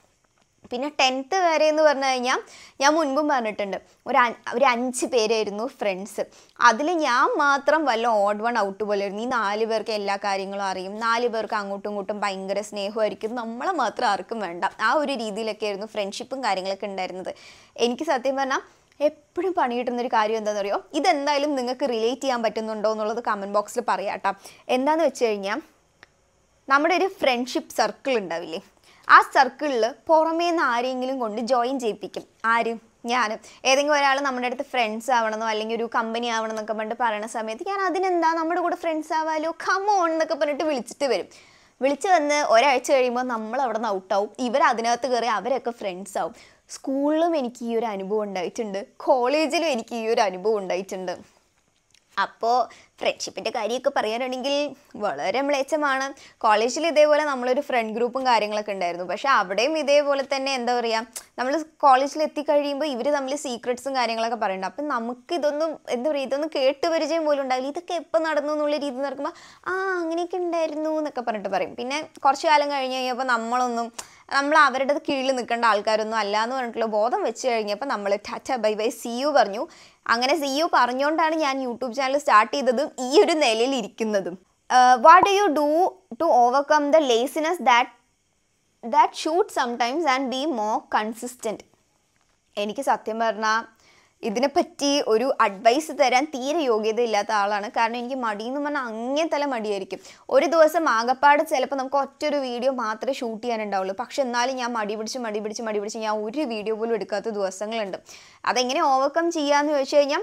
പിന്നെ 10th വരെ എന്ന് പറഞ്ഞു കഴിഞ്ഞാൽ ഞാൻ മുൻപും പറഞ്ഞിട്ടുണ്ട്, ഒരു 5 പേരായിരുന്നു ഫ്രണ്ട്സ്. അതിൽ ഞാൻ മാത്രം വല്ല ഓഡ് വൺ ഔട്ട് പോലെ ആയിരുന്നു. ഈ 4 പേർക്ക് എല്ലാ കാര്യങ്ങളും അറിയും, 4 പേർക്ക് അങ്ങോട്ടും ഇങ്ങോട്ടും ഭയങ്കര സ്നേഹമായിരിക്കും, നമ്മളെ മാത്രം ആർക്കും വേണ്ട. ആ ഒരു രീതിയിലൊക്കെ ആയിരുന്നു ഫ്രണ്ട്ഷിപ്പും കാര്യങ്ങളൊക്കെ ഉണ്ടായിരുന്നത്. എനിക്ക് സത്യം പറഞ്ഞാൽ എപ്പോഴും പണി കിട്ടുന്നൊരു കാര്യം എന്താണെന്ന് അറിയോ, ഇതെന്തായാലും നിങ്ങൾക്ക് റിലേറ്റ് ചെയ്യാൻ പറ്റുന്നുണ്ടോ എന്നുള്ളത് കമൻറ്റ് ബോക്സിൽ പറയാം കേട്ടോ. എന്താണെന്ന് വെച്ച് കഴിഞ്ഞാൽ നമ്മുടെ ഒരു ഫ്രണ്ട്ഷിപ്പ് സർക്കിൾ ഉണ്ടാവില്ലേ, ആ സർക്കിളിൽ പുറമേ നിന്ന് ആരെങ്കിലും കൊണ്ട് ജോയിൻ ചെയ്യിപ്പിക്കും. ആരും ഞാനും ഏതെങ്കിലും ഒരാൾ നമ്മുടെ അടുത്ത് ഫ്രണ്ട്സ് ആവണമെന്നോ അല്ലെങ്കിൽ ഒരു കമ്പനി ആവണം എന്നൊക്കെ പറഞ്ഞിട്ട് പറയുന്ന സമയത്ത് ഞാൻ അതിനെന്താ നമ്മുടെ കൂടെ ഫ്രണ്ട്സ് ആവാലോ, കം ഓൺ എന്നൊക്കെ പറഞ്ഞിട്ട് വിളിച്ചിട്ട് വരും. വിളിച്ച് വന്ന് ഒരാഴ്ച കഴിയുമ്പോൾ നമ്മൾ അവിടെ നിന്ന് ഔട്ടാവും, അതിനകത്ത് കയറി അവരൊക്കെ ഫ്രണ്ട്സ് ആവും. സ്കൂളിലും എനിക്ക് ഈ ഒരു അനുഭവം ഉണ്ടായിട്ടുണ്ട്, കോളേജിലും എനിക്ക് ഈ ഒരു അനുഭവം ഉണ്ടായിട്ടുണ്ട്. അപ്പോൾ ഫ്രണ്ട്ഷിപ്പിൻ്റെ കാര്യമൊക്കെ പറയാനാണെങ്കിൽ വളരെ മ്ലേച്ഛമാണ്. കോളേജിൽ ഇതേപോലെ നമ്മളൊരു ഫ്രണ്ട് ഗ്രൂപ്പും കാര്യങ്ങളൊക്കെ ഉണ്ടായിരുന്നു. പക്ഷേ അവിടെയും ഇതേപോലെ തന്നെ എന്താ പറയുക, നമ്മൾ കോളേജിൽ എത്തിക്കഴിയുമ്പോൾ ഇവർ തമ്മിൽ സീക്രട്സും കാര്യങ്ങളൊക്കെ പറയുന്നുണ്ട്. അപ്പം നമുക്ക് ഇതൊന്നും എന്താ പറയുക, ഇതൊന്നും കേട്ട് പരിചയം പോലും ഉണ്ടാവില്ല. ഇതൊക്കെ എപ്പോൾ നടന്നു എന്നുള്ള രീതി നടക്കുമ്പോൾ അങ്ങനെയൊക്കെ ഉണ്ടായിരുന്നു എന്നൊക്കെ പറഞ്ഞിട്ട് പറയും. പിന്നെ കുറച്ച് കാലം കഴിഞ്ഞ് കഴിഞ്ഞപ്പോൾ നമ്മൾ അവരുടെ കീഴിൽ നിൽക്കേണ്ട ആൾക്കാരൊന്നും അല്ല എന്ന് പറഞ്ഞിട്ടുള്ള ബോധം വെച്ച് കഴിഞ്ഞപ്പോൾ നമ്മൾ tata bye bye see you പറഞ്ഞു. അങ്ങനെ സി യു പറഞ്ഞുകൊണ്ടാണ് ഞാൻ യൂട്യൂബ് ചാനൽ സ്റ്റാർട്ട് ചെയ്തതും ഈ ഒരു നിലയിൽ ഇരിക്കുന്നതും. What do you do to overcome the laziness that shoot sometimes and be more consistent. എനിക്ക് സത്യം പറഞ്ഞാൽ ഇതിനെപ്പറ്റി ഒരു അഡ്വൈസ് തരാൻ തീരെ യോഗ്യത ഇല്ലാത്ത ആളാണ്. കാരണം എനിക്ക് മടിയെന്ന് പറഞ്ഞാൽ അങ്ങനത്തെ മടിയായിരിക്കും. ഒരു ദിവസം ആകപ്പാട് ചിലപ്പോൾ നമുക്ക് ഒറ്റൊരു വീഡിയോ മാത്രമേ ഷൂട്ട് ചെയ്യാനുണ്ടാവുള്ളൂ. പക്ഷെ എന്നാലും ഞാൻ മടി പിടിച്ച് ഞാൻ ഒരു വീഡിയോ പോലും എടുക്കാത്ത ദിവസങ്ങളുണ്ട്. അതെങ്ങനെ ഓവർകം ചെയ്യാമെന്ന് ചോദിച്ചു കഴിഞ്ഞാൽ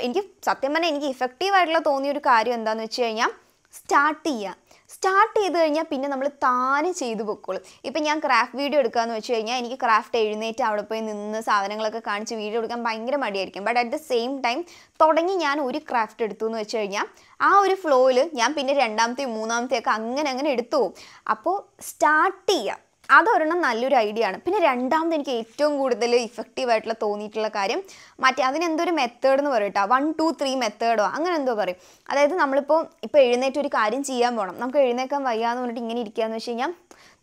എനിക്ക് സത്യം പറഞ്ഞാൽ എനിക്ക് ഇഫക്റ്റീവായിട്ടുള്ള തോന്നിയൊരു കാര്യം എന്താണെന്ന് വെച്ച് കഴിഞ്ഞാൽ സ്റ്റാർട്ട് ചെയ്ത് കഴിഞ്ഞാൽ പിന്നെ നമ്മൾ താനെ ചെയ്തു പൊക്കോളും. ഇപ്പം ഞാൻ ക്രാഫ്റ്റ് വീഡിയോ എടുക്കാമെന്ന് വെച്ച് കഴിഞ്ഞാൽ എനിക്ക് ക്രാഫ്റ്റ് എഴുന്നേറ്റ് അവിടെ പോയി നിന്ന് സാധനങ്ങളൊക്കെ കാണിച്ച് വീഡിയോ എടുക്കാൻ ഭയങ്കര മടിയായിരിക്കും. But at the same time തുടങ്ങി ഞാൻ ഒരു ക്രാഫ്റ്റ് എടുത്തു എന്ന് വെച്ച് കഴിഞ്ഞാൽ ആ ഒരു ഫ്ലോയിൽ ഞാൻ പിന്നെ 2ാമത്തെയും 3ാമത്തെയും ഒക്കെ അങ്ങനെ എടുത്തു പോകും. അപ്പോൾ സ്റ്റാർട്ട് ചെയ്യുക, അതൊരെണ്ണം നല്ലൊരു ഐഡിയ ആണ്. പിന്നെ രണ്ടാമത് എനിക്ക് ഏറ്റവും കൂടുതൽ ഇഫക്റ്റീവായിട്ടുള്ള തോന്നിയിട്ടുള്ള കാര്യം മറ്റേ അതിനെന്തൊരു മെത്തേഡ് എന്ന് പറയും കേട്ടോ, 1 2 3 മെത്തേഡോ അങ്ങനെ എന്തോ പറയും. അതായത് നമ്മളിപ്പോൾ എഴുന്നേറ്റ് ഒരു കാര്യം ചെയ്യാൻ പോകണം, നമുക്ക് എഴുന്നേക്കാൻ വയ്യാന്ന് പറഞ്ഞിട്ട് ഇങ്ങനെ ഇരിക്കുകയെന്ന് വെച്ച് കഴിഞ്ഞാൽ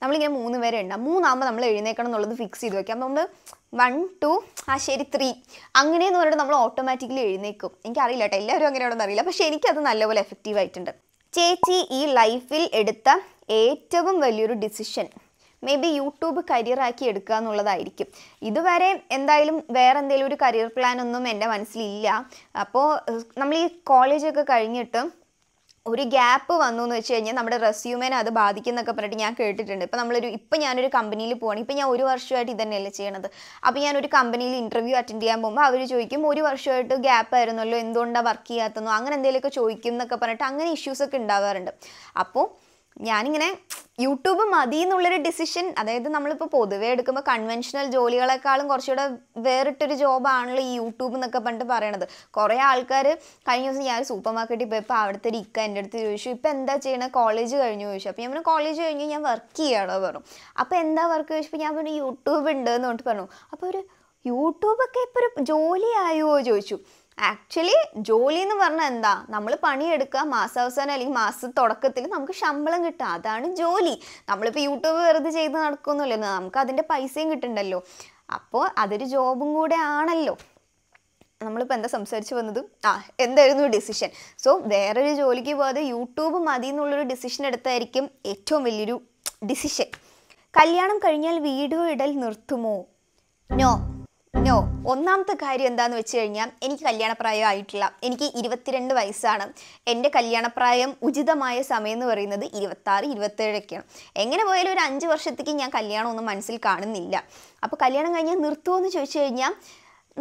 നമ്മളിങ്ങനെ 3 വരെ ഉണ്ടാകും. 3 ആകുമ്പോൾ നമ്മൾ എഴുന്നേക്കണം എന്നുള്ളത് ഫിക്സ് ചെയ്ത് വെക്കാം. അപ്പോൾ നമ്മൾ 1 2 ശരി 3 അങ്ങനെയെന്ന് പറഞ്ഞിട്ട് നമ്മൾ ഓട്ടോമാറ്റിക്കലി എഴുന്നേക്കും. എനിക്കറിയില്ല കേട്ടോ എല്ലാവരും അങ്ങനെയാണെന്ന് അറിയില്ല, പക്ഷേ എനിക്കത് നല്ലപോലെ എഫക്റ്റീവ് ആയിട്ടുണ്ട്. ചേച്ചി ഈ ലൈഫിൽ എടുത്ത ഏറ്റവും വലിയൊരു ഡിസിഷൻ മേ ബി യൂട്യൂബ് കരിയറാക്കി എടുക്കുക എന്നുള്ളതായിരിക്കും. ഇതുവരെ എന്തായാലും വേറെ എന്തെങ്കിലും ഒരു കരിയർ പ്ലാൻ ഒന്നും എൻ്റെ മനസ്സിലില്ല. അപ്പോൾ നമ്മൾ ഈ കോളേജൊക്കെ കഴിഞ്ഞിട്ട് ഒരു ഗ്യാപ്പ് വന്നു എന്ന് വെച്ച് കഴിഞ്ഞാൽ നമ്മുടെ റെസ്യൂമേനെ അത് ബാധിക്കുന്നൊക്കെ പറഞ്ഞിട്ട് ഞാൻ കേട്ടിട്ടുണ്ട്. ഇപ്പം ഞാനൊരു കമ്പനിയിൽ പോകണം, ഇപ്പം ഞാൻ 1 വർഷമായിട്ട് ഇതന്നെയല്ലേ ചെയ്യണത്. അപ്പോൾ ഞാനൊരു കമ്പനിയിൽ ഇൻ്റർവ്യൂ അറ്റൻഡ് ചെയ്യാൻ പോകുമ്പോൾ അവർ ചോദിക്കും 1 വർഷമായിട്ട് ഗ്യാപ്പ് ആയിരുന്നല്ലോ, എന്തുകൊണ്ടാണ് വർക്ക് ചെയ്യാത്തതെന്നോ അങ്ങനെ എന്തെങ്കിലുമൊക്കെ ചോദിക്കും എന്നൊക്കെ പറഞ്ഞിട്ട് അങ്ങനെ ഇഷ്യൂസൊക്കെ ഉണ്ടാവാറുണ്ട്. അപ്പോൾ ഞാനിങ്ങനെ യൂട്യൂബ് മതി എന്നുള്ളൊരു ഡിസിഷൻ, അതായത് നമ്മളിപ്പോൾ പൊതുവേ എടുക്കുമ്പോൾ കൺവെൻഷണൽ ജോലികളെക്കാളും കുറച്ചുകൂടെ വേറിട്ടൊരു ജോബാണല്ലോ ഈ യൂട്യൂബ് എന്നൊക്കെ പറഞ്ഞിട്ട് പറയണത്. കുറേ ആൾക്കാർ കഴിഞ്ഞ ദിവസം ഞാൻ സൂപ്പർ മാർക്കറ്റിൽ പോയപ്പോൾ അവിടുത്തെ ഒരു ഇക്ക എൻ്റെ അടുത്ത് ചോദിച്ചു ഇപ്പം എന്താ ചെയ്യണത്, കോളേജ് കഴിഞ്ഞു ചോദിച്ചു. അപ്പോൾ ഞാൻ പറഞ്ഞു കോളേജ് കഴിഞ്ഞ് ഞാൻ വർക്ക് ചെയ്യണോ പറഞ്ഞു. അപ്പോൾ എന്താ വർക്ക് ചോദിച്ചപ്പോൾ ഞാൻ പറഞ്ഞു യൂട്യൂബ് ഉണ്ട് എന്ന് പറഞ്ഞിട്ട് പറഞ്ഞു. അപ്പോൾ ഒരു യൂട്യൂബൊക്കെ ഇപ്പോൾ ഒരു ജോലിയായോ ചോദിച്ചു. ആക്ച്വലി ജോലി എന്ന് പറഞ്ഞാൽ എന്താ, നമ്മൾ പണിയെടുക്കുക, മാസാവസാനം അല്ലെങ്കിൽ മാസ തുടക്കത്തിൽ നമുക്ക് ശമ്പളം കിട്ടുക, അതാണ് ജോലി. നമ്മളിപ്പോൾ യൂട്യൂബ് വെറുതെ ചെയ്ത് നടക്കുമെന്നല്ലോ, നമുക്ക് അതിൻ്റെ പൈസയും കിട്ടുന്നുണ്ടല്ലോ. അപ്പോൾ അതൊരു ജോബും കൂടെ ആണല്ലോ. നമ്മളിപ്പോൾ എന്താ സംസാരിച്ച് വന്നത്, എന്തായിരുന്നു ഡിസിഷൻ. സോ വേറൊരു ജോലിക്ക് പോകാതെ യൂട്യൂബ് മതി എന്നുള്ളൊരു ഡിസിഷൻ എടുത്തായിരിക്കും ഏറ്റവും വലിയൊരു ഡിസിഷൻ. കല്യാണം കഴിഞ്ഞാൽ വീഡിയോ ഇടൽ നിർത്തുമോ? നോ. ഒന്നാമത്തെ കാര്യം എന്താണെന്ന് വെച്ച് കഴിഞ്ഞാൽ എനിക്ക് കല്യാണപ്രായം ആയിട്ടില്ല. എനിക്ക് 22 വയസ്സാണ്. എൻ്റെ കല്യാണപ്രായം ഉചിതമായ സമയം എന്ന് പറയുന്നത് 26 27ഒക്കെയാണ്. എങ്ങനെ പോയാലും ഒരു 5 വർഷത്തേക്ക് ഞാൻ കല്യാണമൊന്നും മനസ്സിൽ കാണുന്നില്ല. അപ്പോൾ കല്യാണം കഴിഞ്ഞാൽ നിർത്തുമോ എന്ന് ചോദിച്ചു കഴിഞ്ഞാൽ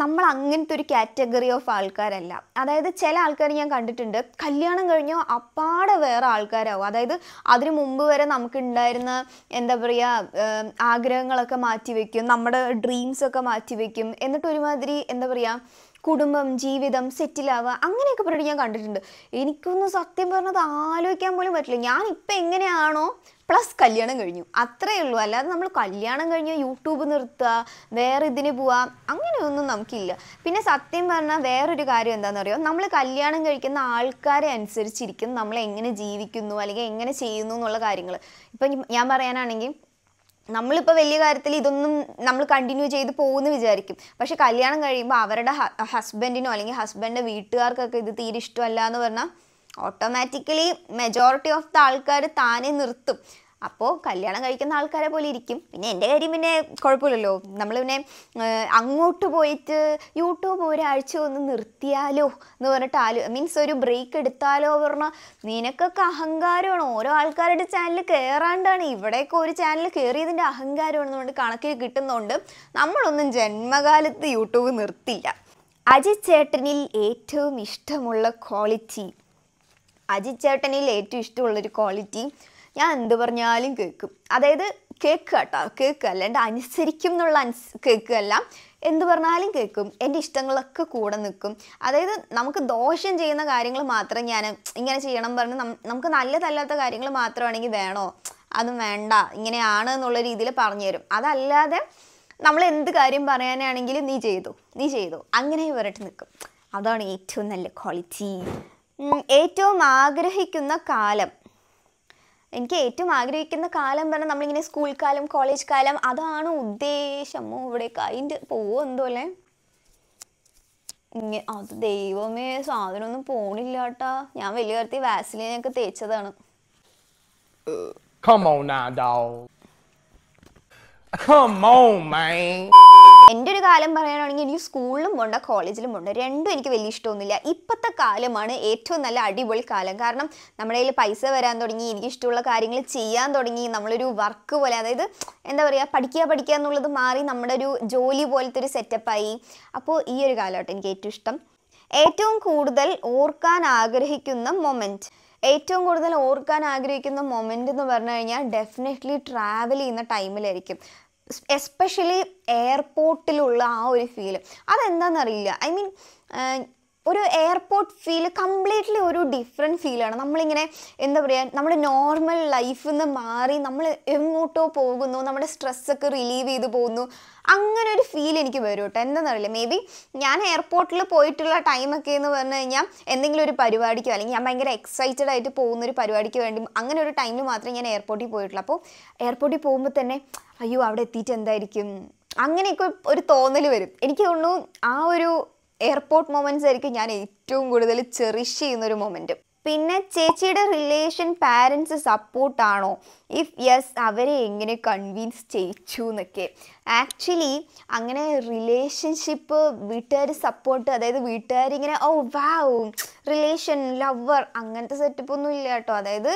നമ്മൾ അങ്ങനത്തെ ഒരു കാറ്റഗറി ഓഫ് ആൾക്കാരല്ല. അതായത് ചില ആൾക്കാർ ഞാൻ കണ്ടിട്ടുണ്ട് കല്യാണം കഴിഞ്ഞോ അപ്പാടെ വേറെ ആൾക്കാരാവും. അതായത് അതിനു മുമ്പ് വരെ നമുക്കുണ്ടായിരുന്ന എന്താ പറയുക ആഗ്രഹങ്ങളൊക്കെ മാറ്റിവെക്കും, നമ്മുടെ ഡ്രീംസൊക്കെ മാറ്റിവെക്കും, എന്നിട്ട് ഒരുമാതിരി എന്താ പറയുക കുടുംബം ജീവിതം സെറ്റിലാവുക അങ്ങനെയൊക്കെ പറഞ്ഞിട്ട് ഞാൻ കണ്ടിട്ടുണ്ട്. എനിക്കൊന്നും സത്യം പറഞ്ഞത് ആലോചിക്കാൻ പോലും പറ്റില്ല. ഞാൻ ഇപ്പം എങ്ങനെയാണോ പ്ലസ് കല്യാണം കഴിഞ്ഞു അത്രയേ ഉള്ളൂ. അല്ലാതെ നമ്മൾ കല്യാണം കഴിഞ്ഞ് യൂട്യൂബ് നിർത്തുക, വേറെ ഇതിന് പോവുക അങ്ങനെയൊന്നും നമുക്കില്ല. പിന്നെ സത്യം പറഞ്ഞാൽ വേറൊരു കാര്യം എന്താണെന്ന് അറിയോ, നമ്മൾ കല്യാണം കഴിക്കുന്ന ആൾക്കാരെ അനുസരിച്ചിരിക്കും നമ്മൾ എങ്ങനെ ജീവിക്കുന്നു അല്ലെങ്കിൽ എങ്ങനെ ചെയ്യുന്നു എന്നുള്ള കാര്യങ്ങൾ. ഇപ്പം ഞാൻ പറയാനാണെങ്കിൽ നമ്മളിപ്പോൾ വലിയ കാര്യത്തിൽ ഇതൊന്നും നമ്മൾ കണ്ടിന്യൂ ചെയ്ത് പോകുമെന്ന് വിചാരിക്കും. പക്ഷെ കല്യാണം കഴിയുമ്പോൾ അവരുടെ ഹസ്ബൻഡിനോ അല്ലെങ്കിൽ ഹസ്ബൻഡിൻ്റെ വീട്ടുകാർക്കൊക്കെ ഇത് തീരെ ഇഷ്ടമല്ല എന്ന് പറഞ്ഞാൽ ഓട്ടോമാറ്റിക്കലി മെജോറിറ്റി ഓഫ് ദ ആൾക്കാർ താനെ നിർത്തും. അപ്പോൾ കല്യാണം കഴിക്കുന്ന ആൾക്കാരെ പോലെ ഇരിക്കും. പിന്നെ എൻ്റെ കാര്യം പിന്നെ കുഴപ്പമില്ലല്ലോ. നമ്മൾ പിന്നെ അങ്ങോട്ട് പോയിട്ട് യൂട്യൂബ് ഒരാഴ്ച ഒന്ന് നിർത്തിയാലോ എന്ന് പറഞ്ഞിട്ട് മീൻസ് ഒരു ബ്രേക്ക് എടുത്താലോ പറഞ്ഞാൽ നിനക്കൊക്കെ അഹങ്കാരമാണ്. ഓരോ ആൾക്കാരുടെ ചാനൽ കയറാണ്ടാണ്, ഇവിടെയൊക്കെ ഒരു ചാനൽ കയറിയതിൻ്റെ അഹങ്കാരമാണെന്നുകൊണ്ട് കണക്കിൽ കിട്ടുന്നതുകൊണ്ട് നമ്മളൊന്നും ജന്മകാലത്ത് യൂട്യൂബ് നിർത്തില്ല. അജിത് ചേട്ടനിൽ ഏറ്റവും ഇഷ്ടമുള്ള ക്വാളിറ്റി. അജിത് ചേട്ടനിൽ ഏറ്റവും ഇഷ്ടമുള്ളൊരു ക്വാളിറ്റി ഞാൻ എന്ത് പറഞ്ഞാലും കേൾക്കും. അതായത് കേൾക്കുക കേട്ടോ, കേൾക്കുക അല്ലാണ്ട് അനുസരിക്കും എന്നുള്ള കേൾക്കുക അല്ല, എന്ത് പറഞ്ഞാലും കേൾക്കും. എൻ്റെ ഇഷ്ടങ്ങളൊക്കെ കൂടെ നിൽക്കും. അതായത് നമുക്ക് ദോഷം ചെയ്യുന്ന കാര്യങ്ങൾ മാത്രം ഞാൻ ഇങ്ങനെ ചെയ്യണം പറഞ്ഞ് നമുക്ക് നല്ലതല്ലാത്ത കാര്യങ്ങൾ മാത്രമാണെങ്കിൽ വേണോ അതും വേണ്ട ഇങ്ങനെയാണ് എന്നുള്ള രീതിയിൽ പറഞ്ഞു തരും. അതല്ലാതെ നമ്മൾ എന്ത് കാര്യം പറയാനാണെങ്കിലും നീ ചെയ്തു അങ്ങനെ പറഞ്ഞിട്ട് നിൽക്കും. അതാണ് ഏറ്റവും നല്ല ക്വാളിറ്റി. ഏറ്റവും ആഗ്രഹിക്കുന്ന കാലം. എനിക്ക് ഏറ്റവും ആഗ്രഹിക്കുന്ന കാലം പറഞ്ഞാൽ നമ്മളിങ്ങനെ സ്കൂൾ കാലം കോളേജ് കാലം അതാണ് ഉദ്ദേശം. ഇവിടെ കൈൻ്റെ പോവോ എന്തോ അല്ലേ, അത് ദൈവമേ സാധനമൊന്നും പോണില്ല കേട്ടാ. ഞാൻ വലിയ കാര്യത്തിൽ വാസലിനൊക്കെ തേച്ചതാണ്. Come on now, dog. Come on, man. എൻ്റെ ഒരു കാലം പറയാനാണെങ്കിൽ എനിക്ക് സ്കൂളിലും പോണ്ട കോളേജിലും പോണ്ട, രണ്ടും എനിക്ക് വലിയ ഇഷ്ടമൊന്നുമില്ല. ഇപ്പോഴത്തെ കാലമാണ് ഏറ്റവും നല്ല അടിപൊളി കാലം. കാരണം നമ്മുടെ കയ്യിൽ പൈസ വരാൻ തുടങ്ങി, എനിക്ക് ഇഷ്ടമുള്ള കാര്യങ്ങൾ ചെയ്യാൻ തുടങ്ങി. നമ്മളൊരു വർക്ക് പോലെ, അതായത് എന്താ പറയുക, പഠിക്കുക എന്നുള്ളത് മാറി നമ്മുടെ ഒരു ജോലി പോലത്തെ ഒരു സെറ്റപ്പായി. അപ്പോൾ ഈ ഒരു കാലമായിട്ട് എനിക്ക് ഏറ്റവും ഇഷ്ടം. ഏറ്റവും കൂടുതൽ ഓർക്കാൻ ആഗ്രഹിക്കുന്ന മൊമെൻറ്റ്. ഏറ്റവും കൂടുതൽ ഓർക്കാൻ ആഗ്രഹിക്കുന്ന മൊമെൻ്റ് എന്ന് പറഞ്ഞു കഴിഞ്ഞാൽ ഡെഫിനറ്റ്ലി ട്രാവൽ ചെയ്യുന്ന ടൈമിലായിരിക്കും. എസ്പെഷ്യലി എയർപോർട്ടിലുള്ള ആ ഒരു ഫീല്. അതെന്താണെന്നറിയില്ല. ഐ മീൻ ഒരു എയർപോർട്ട് ഫീൽ കംപ്ലീറ്റ്ലി ഒരു ഡിഫറെൻറ്റ് ഫീലാണ്. നമ്മളിങ്ങനെ എന്താ പറയുക, നമ്മുടെ നോർമൽ ലൈഫിൽ നിന്ന് മാറി നമ്മൾ എങ്ങോട്ടോ പോകുന്നു, നമ്മുടെ സ്ട്രെസ്സൊക്കെ റിലീവ് ചെയ്ത് പോകുന്നു, അങ്ങനെ ഒരു ഫീൽ എനിക്ക് വരും കേട്ടോ. എന്താണെന്നറിയില്ല, മേ ബി ഞാൻ എയർപോർട്ടിൽ പോയിട്ടുള്ള ടൈമൊക്കെ എന്ന് പറഞ്ഞു കഴിഞ്ഞാൽ എന്തെങ്കിലും ഒരു പരിപാടിക്കോ അല്ലെങ്കിൽ ഞാൻ ഭയങ്കര എക്സൈറ്റഡ് ആയിട്ട് പോകുന്നൊരു പരിപാടിക്ക് വേണ്ടി അങ്ങനെ ഒരു ടൈമിൽ മാത്രമേ ഞാൻ എയർപോർട്ടിൽ പോയിട്ടുള്ളൂ. അപ്പോൾ എയർപോർട്ടിൽ പോകുമ്പോൾ തന്നെ അയ്യോ അവിടെ എത്തിയിട്ട് എന്തായിരിക്കും അങ്ങനെയൊക്കെ ഒരു തോന്നൽ വരും. എനിക്ക് തോന്നുന്നു ആ ഒരു എയർപോർട്ട് മൊമെൻറ്റ്സ് ആയിരിക്കും ഞാൻ ഏറ്റവും കൂടുതൽ ചെറിഷ് ചെയ്യുന്നൊരു മൊമെൻറ്റ്. പിന്നെ ചേച്ചിയുടെ റിലേഷൻ പാരൻസ് സപ്പോർട്ടാണോ? ഇഫ് യെസ്, അവരെ എങ്ങനെ കൺവിൻസ് ചെയ്യിച്ചു എന്നൊക്കെ. ആക്ച്വലി അങ്ങനെ റിലേഷൻഷിപ്പ് വീട്ടുകാർ സപ്പോർട്ട്, അതായത് വീട്ടുകാരിങ്ങനെ ഓ വാവ് റിലേഷൻ ലവർ അങ്ങനത്തെ സെറ്റപ്പൊന്നും ഇല്ല കേട്ടോ. അതായത്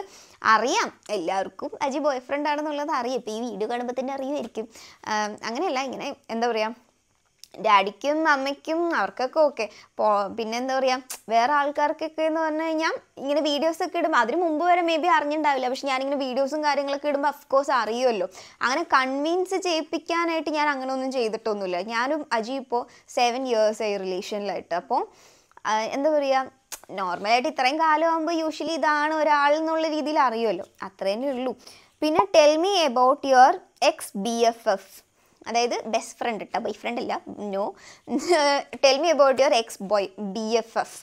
അറിയാം എല്ലാവർക്കും അജി ബോയ് ഫ്രണ്ട് ആണെന്നുള്ളത് അറിയാം. ഇപ്പോൾ ഈ വീഡിയോ കാണുമ്പോൾ തന്നെ അറിയുമായിരിക്കും. അങ്ങനെയല്ല, ഇങ്ങനെ എന്താ പറയുക, ഡാഡിക്കും അമ്മയ്ക്കും അവർക്കൊക്കെ ഓക്കെ. പിന്നെ എന്താ പറയുക, വേറെ ആൾക്കാർക്കൊക്കെ എന്ന് പറഞ്ഞു കഴിഞ്ഞാൽ ഇങ്ങനെ വീഡിയോസൊക്കെ ഇടുമ്പോൾ അതിന് മുമ്പ് വരെ മേ ബി അറിഞ്ഞിട്ടുണ്ടാവില്ല, പക്ഷെ ഞാനിങ്ങനെ വീഡിയോസും കാര്യങ്ങളൊക്കെ ഇടുമ്പോൾ അഫ്കോഴ്സ് അറിയുമല്ലോ. അങ്ങനെ കൺവിൻസ് ചെയ്യിപ്പിക്കാനായിട്ട് ഞാൻ അങ്ങനെ ഒന്നും ചെയ്തിട്ടൊന്നുമില്ല. ഞാനും അജി ഇപ്പോൾ 7 years ആയി റിലേഷനിലായിട്ട്. അപ്പോൾ എന്താ പറയുക, നോർമലായിട്ട് ഇത്രയും കാലമാകുമ്പോൾ യൂഷ്വലി ഇതാണ് ഒരാൾ എന്നുള്ള രീതിയിൽ അറിയുമല്ലോ, അത്ര തന്നെ ഉള്ളൂ. പിന്നെ tell me about your ex BFF, അതായത് ബെസ്റ്റ് ഫ്രണ്ട് ഇട്ട, ബോയ് ഫ്രണ്ട് അല്ല, no. Tell me about your ex BFF.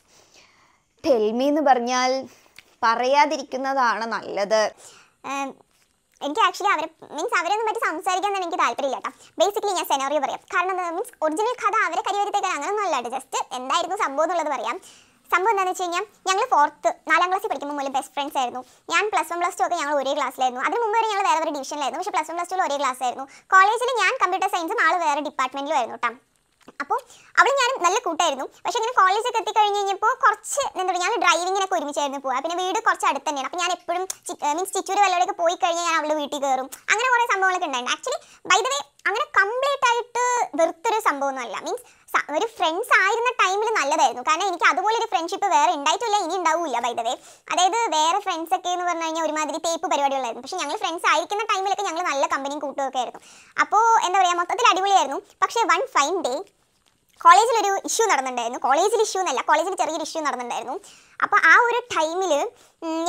Tell me എന്ന് പറഞ്ഞാൽ പറയാതിരിക്കുന്നതാണ് നല്ലത്. എനിക്ക് ആക്ച്വലി അവരൊന്നും പറ്റി സംസാരിക്കാൻ തന്നെ എനിക്ക് താല്പര്യമില്ല കേട്ടോ. ബേസിക്കലി ഞാൻ സെനാറിയോ പറയാം. കാരണം മീൻസ് ഒറിജിനൽ കഥ അവരെ കരിയറിത്തേക്കാൻ അങ്ങനെയൊന്നും അല്ലാണ്ട് ജസ്റ്റ് എന്തായിരുന്നു സംഭവം എന്നുള്ളത് പറയാം. സംഭവം എന്താണെന്ന് വെച്ച് കഴിഞ്ഞാൽ ഞങ്ങൾ 4th 4ാം ക്ലാസ്സിൽ പഠിക്കുമ്പോൾ മുതൽ ബെസ്റ്റ് ഫ്രണ്ട്സ് ആയിരുന്നു. ഞാൻ +1 +2 ഒക്കെ ഞങ്ങൾ ഒരേ ക്ലാസ്സിലായിരുന്നു. അതിന് മുമ്പ് വരെ ഞങ്ങൾ വേറെ വേറെ ഡിവിഷനിലായിരുന്നു, പക്ഷേ +1 +2 ഒരേ ക്ലാസ് ആയിരുന്നു. കോളേജിൽ ഞാൻ കമ്പ്യൂട്ടർ സയൻസും ആൾ വേറെ ഡിപ്പാർട്ട്മെൻറ്റിലുമായിരുന്നു കേട്ടോ. അപ്പോൾ അവിടെ ഞാനും നല്ല കൂട്ടായിരുന്നു. പക്ഷേ ഇങ്ങനെ കോളേജൊക്കെ എത്തിക്കഴിഞ്ഞ് കഴിഞ്ഞപ്പോൾ കുറച്ച് എന്താ പറയുക, ഞാൻ ഡ്രൈവിങ്ങിനൊക്കെ ഒരുമിച്ചായിരുന്നു പോവുക. പിന്നെ വീട് കുറച്ച് അടുത്ത് തന്നെയാണ്. അപ്പോൾ ഞാൻ എപ്പോഴും മീൻസ് ചിറ്റൂർ വല്ലവരെയൊക്കെ പോയി കഴിഞ്ഞാൽ ഞാൻ അവളുടെ വീട്ടിൽ കയറും. അങ്ങനെ കുറേ സംഭവങ്ങളൊക്കെ ഉണ്ടായിരുന്നു. ആക്ച്വലി ബൈ ദ വേ അങ്ങനെ കംപ്ലീറ്റ് ആയിട്ട് വെറുത്തൊരു സംഭവമൊന്നുമല്ല. മീൻസ് ഒരു ഫ്രണ്ട്സ് ആയിരുന്ന ടൈമിൽ നല്ലതായിരുന്നു. കാരണം എനിക്ക് അതുപോലെ ഒരു ഫ്രണ്ട്ഷിപ്പ് വേറെ ഉണ്ടായിട്ടില്ല, ഇനി ഉണ്ടാവില്ല ബൈ ദ വേ. അതായത് വേറെ ഫ്രണ്ട്സ് ഒക്കെ എന്ന് പറഞ്ഞു കഴിഞ്ഞാൽ ഒരുമാതിരി തേപ്പ് പരിപാടികളായിരുന്നു. പക്ഷേ ഞങ്ങൾ ഫ്രണ്ട്സ് ആയിരിക്കുന്ന ടൈമിലൊക്കെ ഞങ്ങൾ നല്ല കമ്പനിയും കൂട്ടുമൊക്കെ ആയിരുന്നു. അപ്പോൾ എന്താ പറയുക, മൊത്തത്തിൽ അടിപൊളിയായിരുന്നു. പക്ഷേ വൺ ഫൈൻ ഡേ കോളേജിലൊരു ഇഷ്യൂ നടന്നിട്ടുണ്ടായിരുന്നു. കോളേജിൽ ചെറിയൊരു ഇഷ്യൂ നടന്നിട്ടുണ്ടായിരുന്നു. അപ്പോൾ ആ ഒരു ടൈമിൽ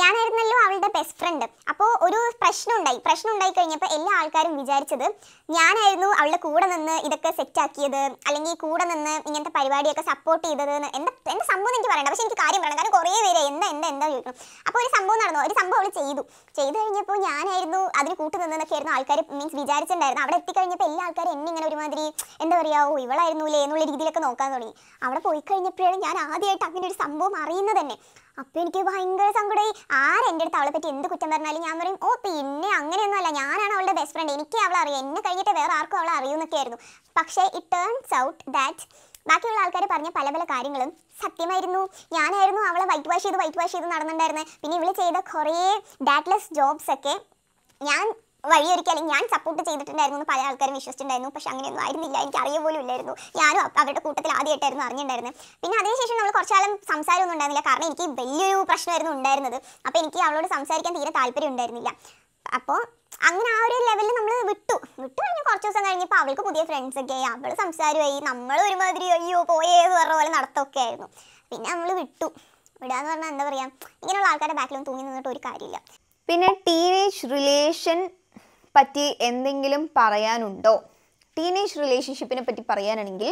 ഞാനായിരുന്നല്ലോ അവളുടെ ബെസ്റ്റ് ഫ്രണ്ട്. അപ്പോൾ ഒരു പ്രശ്നം ഉണ്ടായി കഴിഞ്ഞപ്പോൾ എല്ലാ ആൾക്കാരും വിചാരിച്ചത് ഞാനായിരുന്നു അവളുടെ കൂടെ നിന്ന് ഇതൊക്കെ സെറ്റാക്കിയത്, അല്ലെങ്കിൽ കൂടെ നിന്ന് ഇങ്ങനത്തെ പരിപാടിയൊക്കെ സപ്പോർട്ട് ചെയ്തത്. എന്താ സംഭവം എനിക്ക് പറയണ്ട, പക്ഷേ എനിക്ക് കാര്യം പറയണം. കാരണം കുറേ പേര് എന്താ ചോദിക്കണം. അപ്പോൾ ഒരു സംഭവം നടന്നു, ഒരു സംഭവം അവൾ ചെയ്തു കഴിഞ്ഞപ്പോൾ ഞാനായിരുന്നു അതിന് കൂട്ട് നിന്നൊക്കെ ആയിരുന്നു ആൾക്കാർ മീൻസ് വിചാരിച്ചിട്ടുണ്ടായിരുന്നു. അവിടെ എത്തിക്കഴിഞ്ഞപ്പോൾ എല്ലാ ആൾക്കാരും എന്നെ ഇങ്ങനെ ഒരുമാതിരി എന്താ പറയുക, ഓ ഇവളായിരുന്നൂലേ എന്നുള്ള രീതിയിലൊക്കെ നോക്കാൻ തുടങ്ങി. അവിടെ പോയി കഴിഞ്ഞപ്പോഴാണ് ഞാൻ ആദ്യമായിട്ട് അങ്ങനെ ഒരു സംഭവം അറിയുന്നത് തന്നെ. അപ്പോൾ എനിക്ക് ഭയങ്കര സങ്കടമായി. ആരെൻ്റെ അടുത്ത് അവളെ പറ്റി എന്ത് കുറ്റം പറഞ്ഞാലും ഞാൻ പറയും, ഓ പിന്നെ അങ്ങനെയൊന്നും അല്ല, ഞാനാണ് അവളുടെ ബെസ്റ്റ് ഫ്രണ്ട്, എനിക്ക് അവളെ അറിയാം, എന്നെ കഴിഞ്ഞിട്ട് വേറെ ആർക്കും അവളെ അറിയുമെന്നൊക്കെ ആയിരുന്നു. പക്ഷേ ഇറ്റ് ടേൺസ് ഔട്ട് ദാറ്റ് ബാക്കിയുള്ള ആൾക്കാർ പറഞ്ഞ പല പല കാര്യങ്ങളും സത്യമായിരുന്നു. ഞാനായിരുന്നു അവളെ വൈറ്റ് വാഷ് ചെയ്ത് നടന്നിട്ടുണ്ടായിരുന്നത്. പിന്നെ ഇവള് ചെയ്ത കുറേ ഡാറ്റ്ലെസ് ജോബ്സ് ഒക്കെ ഞാൻ വഴിയൊരുക്കി അല്ലെങ്കിൽ ഞാൻ സപ്പോർട്ട് ചെയ്തിട്ടുണ്ടായിരുന്നു എന്ന് പല ആൾക്കാരും വിശ്വസിച്ചിട്ടുണ്ടായിരുന്നു. പക്ഷെ അങ്ങനെയൊന്നും ആയിരുന്നില്ല, എനിക്ക് അറിയ പോലും ഇല്ലായിരുന്നു. ഞാനും അവരുടെ കൂട്ടത്തിൽ ആദ്യമായിട്ടായിരുന്നു അറിഞ്ഞിട്ടുണ്ടായിരുന്നത്. പിന്നെ അതിനുശേഷം നമ്മൾ കുറച്ചാളും സംസാരമൊന്നും ഉണ്ടായിരുന്നില്ല. കാരണം എനിക്ക് വലിയൊരു പ്രശ്നമായിരുന്നു ഉണ്ടായിരുന്നത്. അപ്പോൾ എനിക്ക് അവളോട് സംസാരിക്കാൻ തീരെ താല്പര്യം ഉണ്ടായിരുന്നില്ല. അപ്പോൾ അങ്ങനെ ആ ഒരു ലെവലിൽ നമ്മൾ വിട്ടു കഴിഞ്ഞ് കുറച്ച് ദിവസം കഴിഞ്ഞപ്പോൾ അവൾക്ക് പുതിയ ഫ്രണ്ട്സൊക്കെ ആയി, അവൾ സംസാരമായി, നമ്മൾ ഒരുമാതിരി അയ്യോ പോയേന്ന് പറഞ്ഞ പോലെ നടത്തമൊക്കെ ആയിരുന്നു. പിന്നെ നമ്മൾ വിടാന്ന് പറഞ്ഞാൽ എന്താ പറയുക, ഇങ്ങനെയുള്ള ആൾക്കാരുടെ ബാക്കിലൊന്നും തൂങ്ങി നിന്നിട്ട് ഒരു കാര്യമില്ല. പിന്നെ ടീനേജ് റിലേഷൻ പറ്റി എന്തെങ്കിലും പറയാനുണ്ടോ? ടീനേജ് റിലേഷൻഷിപ്പിനെ പറ്റി പറയാനാണെങ്കിൽ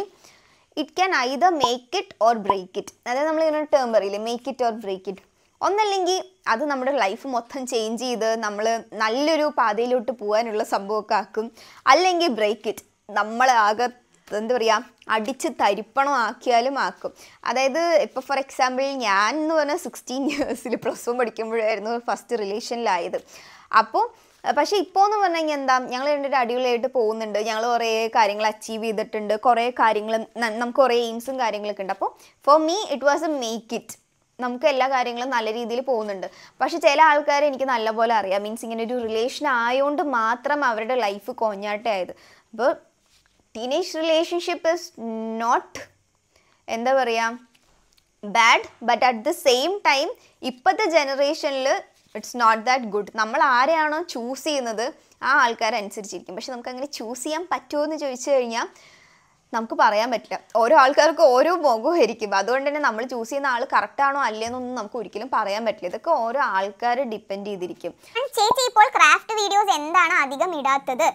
it can either make it or break it. അതായത് നമ്മളിങ്ങനെ ടേം പറയില്ലേ, make it or break it. ഒന്നല്ലെങ്കിൽ അത് നമ്മുടെ ലൈഫ് മൊത്തം ചേഞ്ച് ചെയ്ത് നമ്മൾ നല്ലൊരു പാതയിലോട്ട് പോകാനുള്ള സംഭവമൊക്കെ ആക്കും. അല്ലെങ്കിൽ ബ്രേക്ക് ഇറ്റ്, നമ്മളാകെ എന്താ പറയുക അടിച്ച് തരിപ്പണം ആക്കിയാലും ആക്കും. അതായത് ഇപ്പോൾ ഫോർ എക്സാമ്പിൾ ഞാൻ എന്ന് പറഞ്ഞാൽ 16 years +1 പഠിക്കുമ്പോഴായിരുന്നു ഫസ്റ്റ് റിലേഷനിലായത്. അപ്പോൾ പക്ഷേ ഇപ്പോൾ എന്ന് പറഞ്ഞു കഴിഞ്ഞാൽ എന്താ, ഞങ്ങൾ രണ്ടുപേരും അടിപൊളിയായിട്ട് പോകുന്നുണ്ട്, ഞങ്ങൾ കുറേ കാര്യങ്ങൾ അച്ചീവ് ചെയ്തിട്ടുണ്ട്, കുറേ കാര്യങ്ങൾ നമുക്ക് കുറേ എയിംസും കാര്യങ്ങളൊക്കെ ഉണ്ട്. അപ്പോൾ for me it was A make it. നമുക്ക് എല്ലാ കാര്യങ്ങളും നല്ല രീതിയിൽ പോകുന്നുണ്ട്. പക്ഷെ ചില ആൾക്കാരെ എനിക്ക് നല്ലപോലെ അറിയാം, മീൻസ് ഇങ്ങനെ ഒരു റിലേഷൻ ആയതുകൊണ്ട് മാത്രം അവരുടെ ലൈഫ് കോഞ്ഞാട്ടമായത്. അപ്പോൾ ടീനേജ് റിലേഷൻഷിപ്പ് ഇസ് നോട്ട് എന്താ പറയുക bad, but at the same time ഇപ്പോഴത്തെ ജനറേഷനിൽ ഇറ്റ്സ് നോട്ട് ദാറ്റ് ഗുഡ്. നമ്മൾ ആരെയാണോ ചൂസ് ചെയ്യുന്നത് ആ ആൾക്കാരനുസരിച്ചിരിക്കും. പക്ഷെ നമുക്കങ്ങനെ ചൂസ് ചെയ്യാൻ പറ്റുമോ എന്ന് ചോദിച്ചു കഴിഞ്ഞാൽ നമുക്ക് പറയാൻ പറ്റില്ല. ഓരോ ആൾക്കാർക്ക് ഓരോ മുഖമായിരിക്കും. അതുകൊണ്ട് തന്നെ നമ്മൾ ചൂസ് ചെയ്യുന്ന ആൾ കറക്റ്റാണോ അല്ലേന്നൊന്നും നമുക്ക് ഒരിക്കലും പറയാൻ പറ്റില്ല. ഇതൊക്കെ ഓരോ ആൾക്കാരെ ഡിപ്പെൻഡ് ചെയ്തിരിക്കും. ചേച്ചി ഇപ്പോൾ ക്രാഫ്റ്റ് വീഡിയോസ് എന്താണ് അധികം ഇടാത്തത്?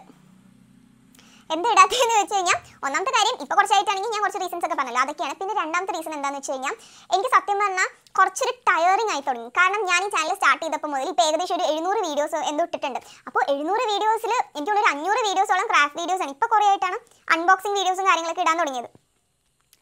എന്താ ഇടാത്തതെന്ന് വെച്ച് കഴിഞ്ഞാൽ, ഒന്നാമത്തെ കാര്യം ഇപ്പോൾ കുറച്ചായിട്ടാണെങ്കിൽ ഞാൻ കുറച്ച് റീസൺസ് ഒക്കെ പറഞ്ഞല്ലോ, അതൊക്കെയാണ്. പിന്നെ രണ്ടാമത്തെ റീസൺ എന്താണെന്ന് വെച്ച് കഴിഞ്ഞാൽ, എനിക്ക് സത്യം പറഞ്ഞാൽ കുറച്ചൊരു ടയറിങ് ആയി തുടങ്ങി. കാരണം ഞാൻ ഈ ചാനൽ സ്റ്റാർട്ട് ചെയ്തപ്പോൾ മുതൽ ഇപ്പോൾ ഏകദേശം ഒരു 700 വീഡിയോസ് എന്തോ ഇട്ടിട്ടുണ്ട്. അപ്പോൾ 700 വീഡിയോസിൽ എനിക്കുള്ള ഒരു 500 വീഡിയോസോളം ക്രാഫ്റ്റ് വീഡിയോസ് ആണ്. ഇപ്പോൾ കുറേ ആയിട്ടാണ് അൺബോക്സിങ് വീഡിയോസും കാര്യങ്ങളൊക്കെ ഇടാൻ തുടങ്ങിയത്.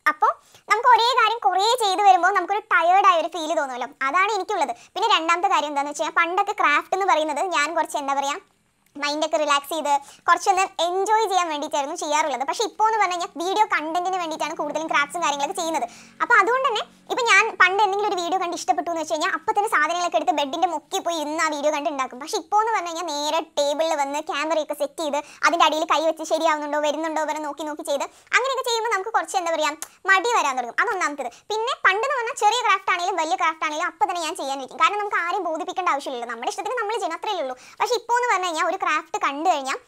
അപ്പോൾ നമുക്ക് ഒരേ കാര്യം കുറേ ചെയ്ത് വരുമ്പോൾ നമുക്കൊരു ടയേർഡായ ഒരു ഫീൽ തോന്നുമല്ലോ, അതാണ് എനിക്കുള്ളത്. പിന്നെ രണ്ടാമത്തെ കാര്യം എന്താണെന്ന് വെച്ച് കഴിഞ്ഞാൽ, പണ്ടൊക്കെ ക്രാഫ്റ്റ് എന്ന് പറയുന്നത് ഞാൻ കുറച്ച് എന്താ പറയുക മൈൻഡൊക്കെ റിലാക്സ് ചെയ്ത് കുറച്ചൊന്ന് എൻജോയ് ചെയ്യാൻ വേണ്ടിയിട്ടായിരുന്നു ചെയ്യാറുള്ളത്. പക്ഷേ ഇപ്പോൾ എന്ന് പറഞ്ഞു കഴിഞ്ഞാൽ വീഡിയോ കണ്ടന്റിന് വേണ്ടിയിട്ടാണ് കൂടുതലും ക്രാഫ്റ്റ്സും കാര്യങ്ങളൊക്കെ ചെയ്യുന്നത്. അപ്പോൾ അതുകൊണ്ട് തന്നെ ഇപ്പോൾ ഞാൻ പണ്ട് എന്തെങ്കിലും ഒരു വീഡിയോ കണ്ട് ഇഷ്ടപ്പെട്ടു എന്ന് വെച്ച് കഴിഞ്ഞാൽ അപ്പോൾ തന്നെ സാധനങ്ങളൊക്കെ എടുത്ത് ബെഡിൻ്റെ മുക്കി പോയി ഇന്ന് ആ വീഡിയോ കണ്ട് ഉണ്ടാക്കും. പക്ഷേ ഇപ്പോൾ എന്ന് പറഞ്ഞു കഴിഞ്ഞാൽ നേരെ ടേബിളിൽ വന്ന് ക്യാമറയൊക്കെ സെറ്റ് ചെയ്ത് അതിൻ്റെ അടിയിൽ കൈ വെച്ച് ശരിയാവുന്നുണ്ടോ വരുന്നുണ്ടോ വരെ നോക്കി ചെയ്ത് അങ്ങനെയൊക്കെ ചെയ്യുമ്പോൾ നമുക്ക് കുറച്ച് എന്താ പറയുക മടി വരാൻ തുടങ്ങും. അതൊന്നാമത്തത്. പിന്നെ പണ്ടെന്ന് പറഞ്ഞാൽ ചെറിയ ക്രാഫ്റ്റ് ആണെങ്കിലും വലിയ ക്രാഫ്റ്റ് ആണെങ്കിലും അപ്പോൾ തന്നെ ഞാൻ ചെയ്യാൻ വയ്ക്കും. കാരണം നമുക്ക് ആരെയും ബോധിപ്പിക്കേണ്ട ആവശ്യമില്ലല്ലോ, നമ്മുടെ ഇഷ്ടത്തിന് നമ്മൾ ചെയ്യണം, അത്രയേ ഉള്ളൂ. പക്ഷേ ഇപ്പോൾ എന്ന് പറഞ്ഞു കഴിഞ്ഞാൽ ഒരു ക്രാഫ്റ്റ് കണ്ടു കഴിഞ്ഞാൽ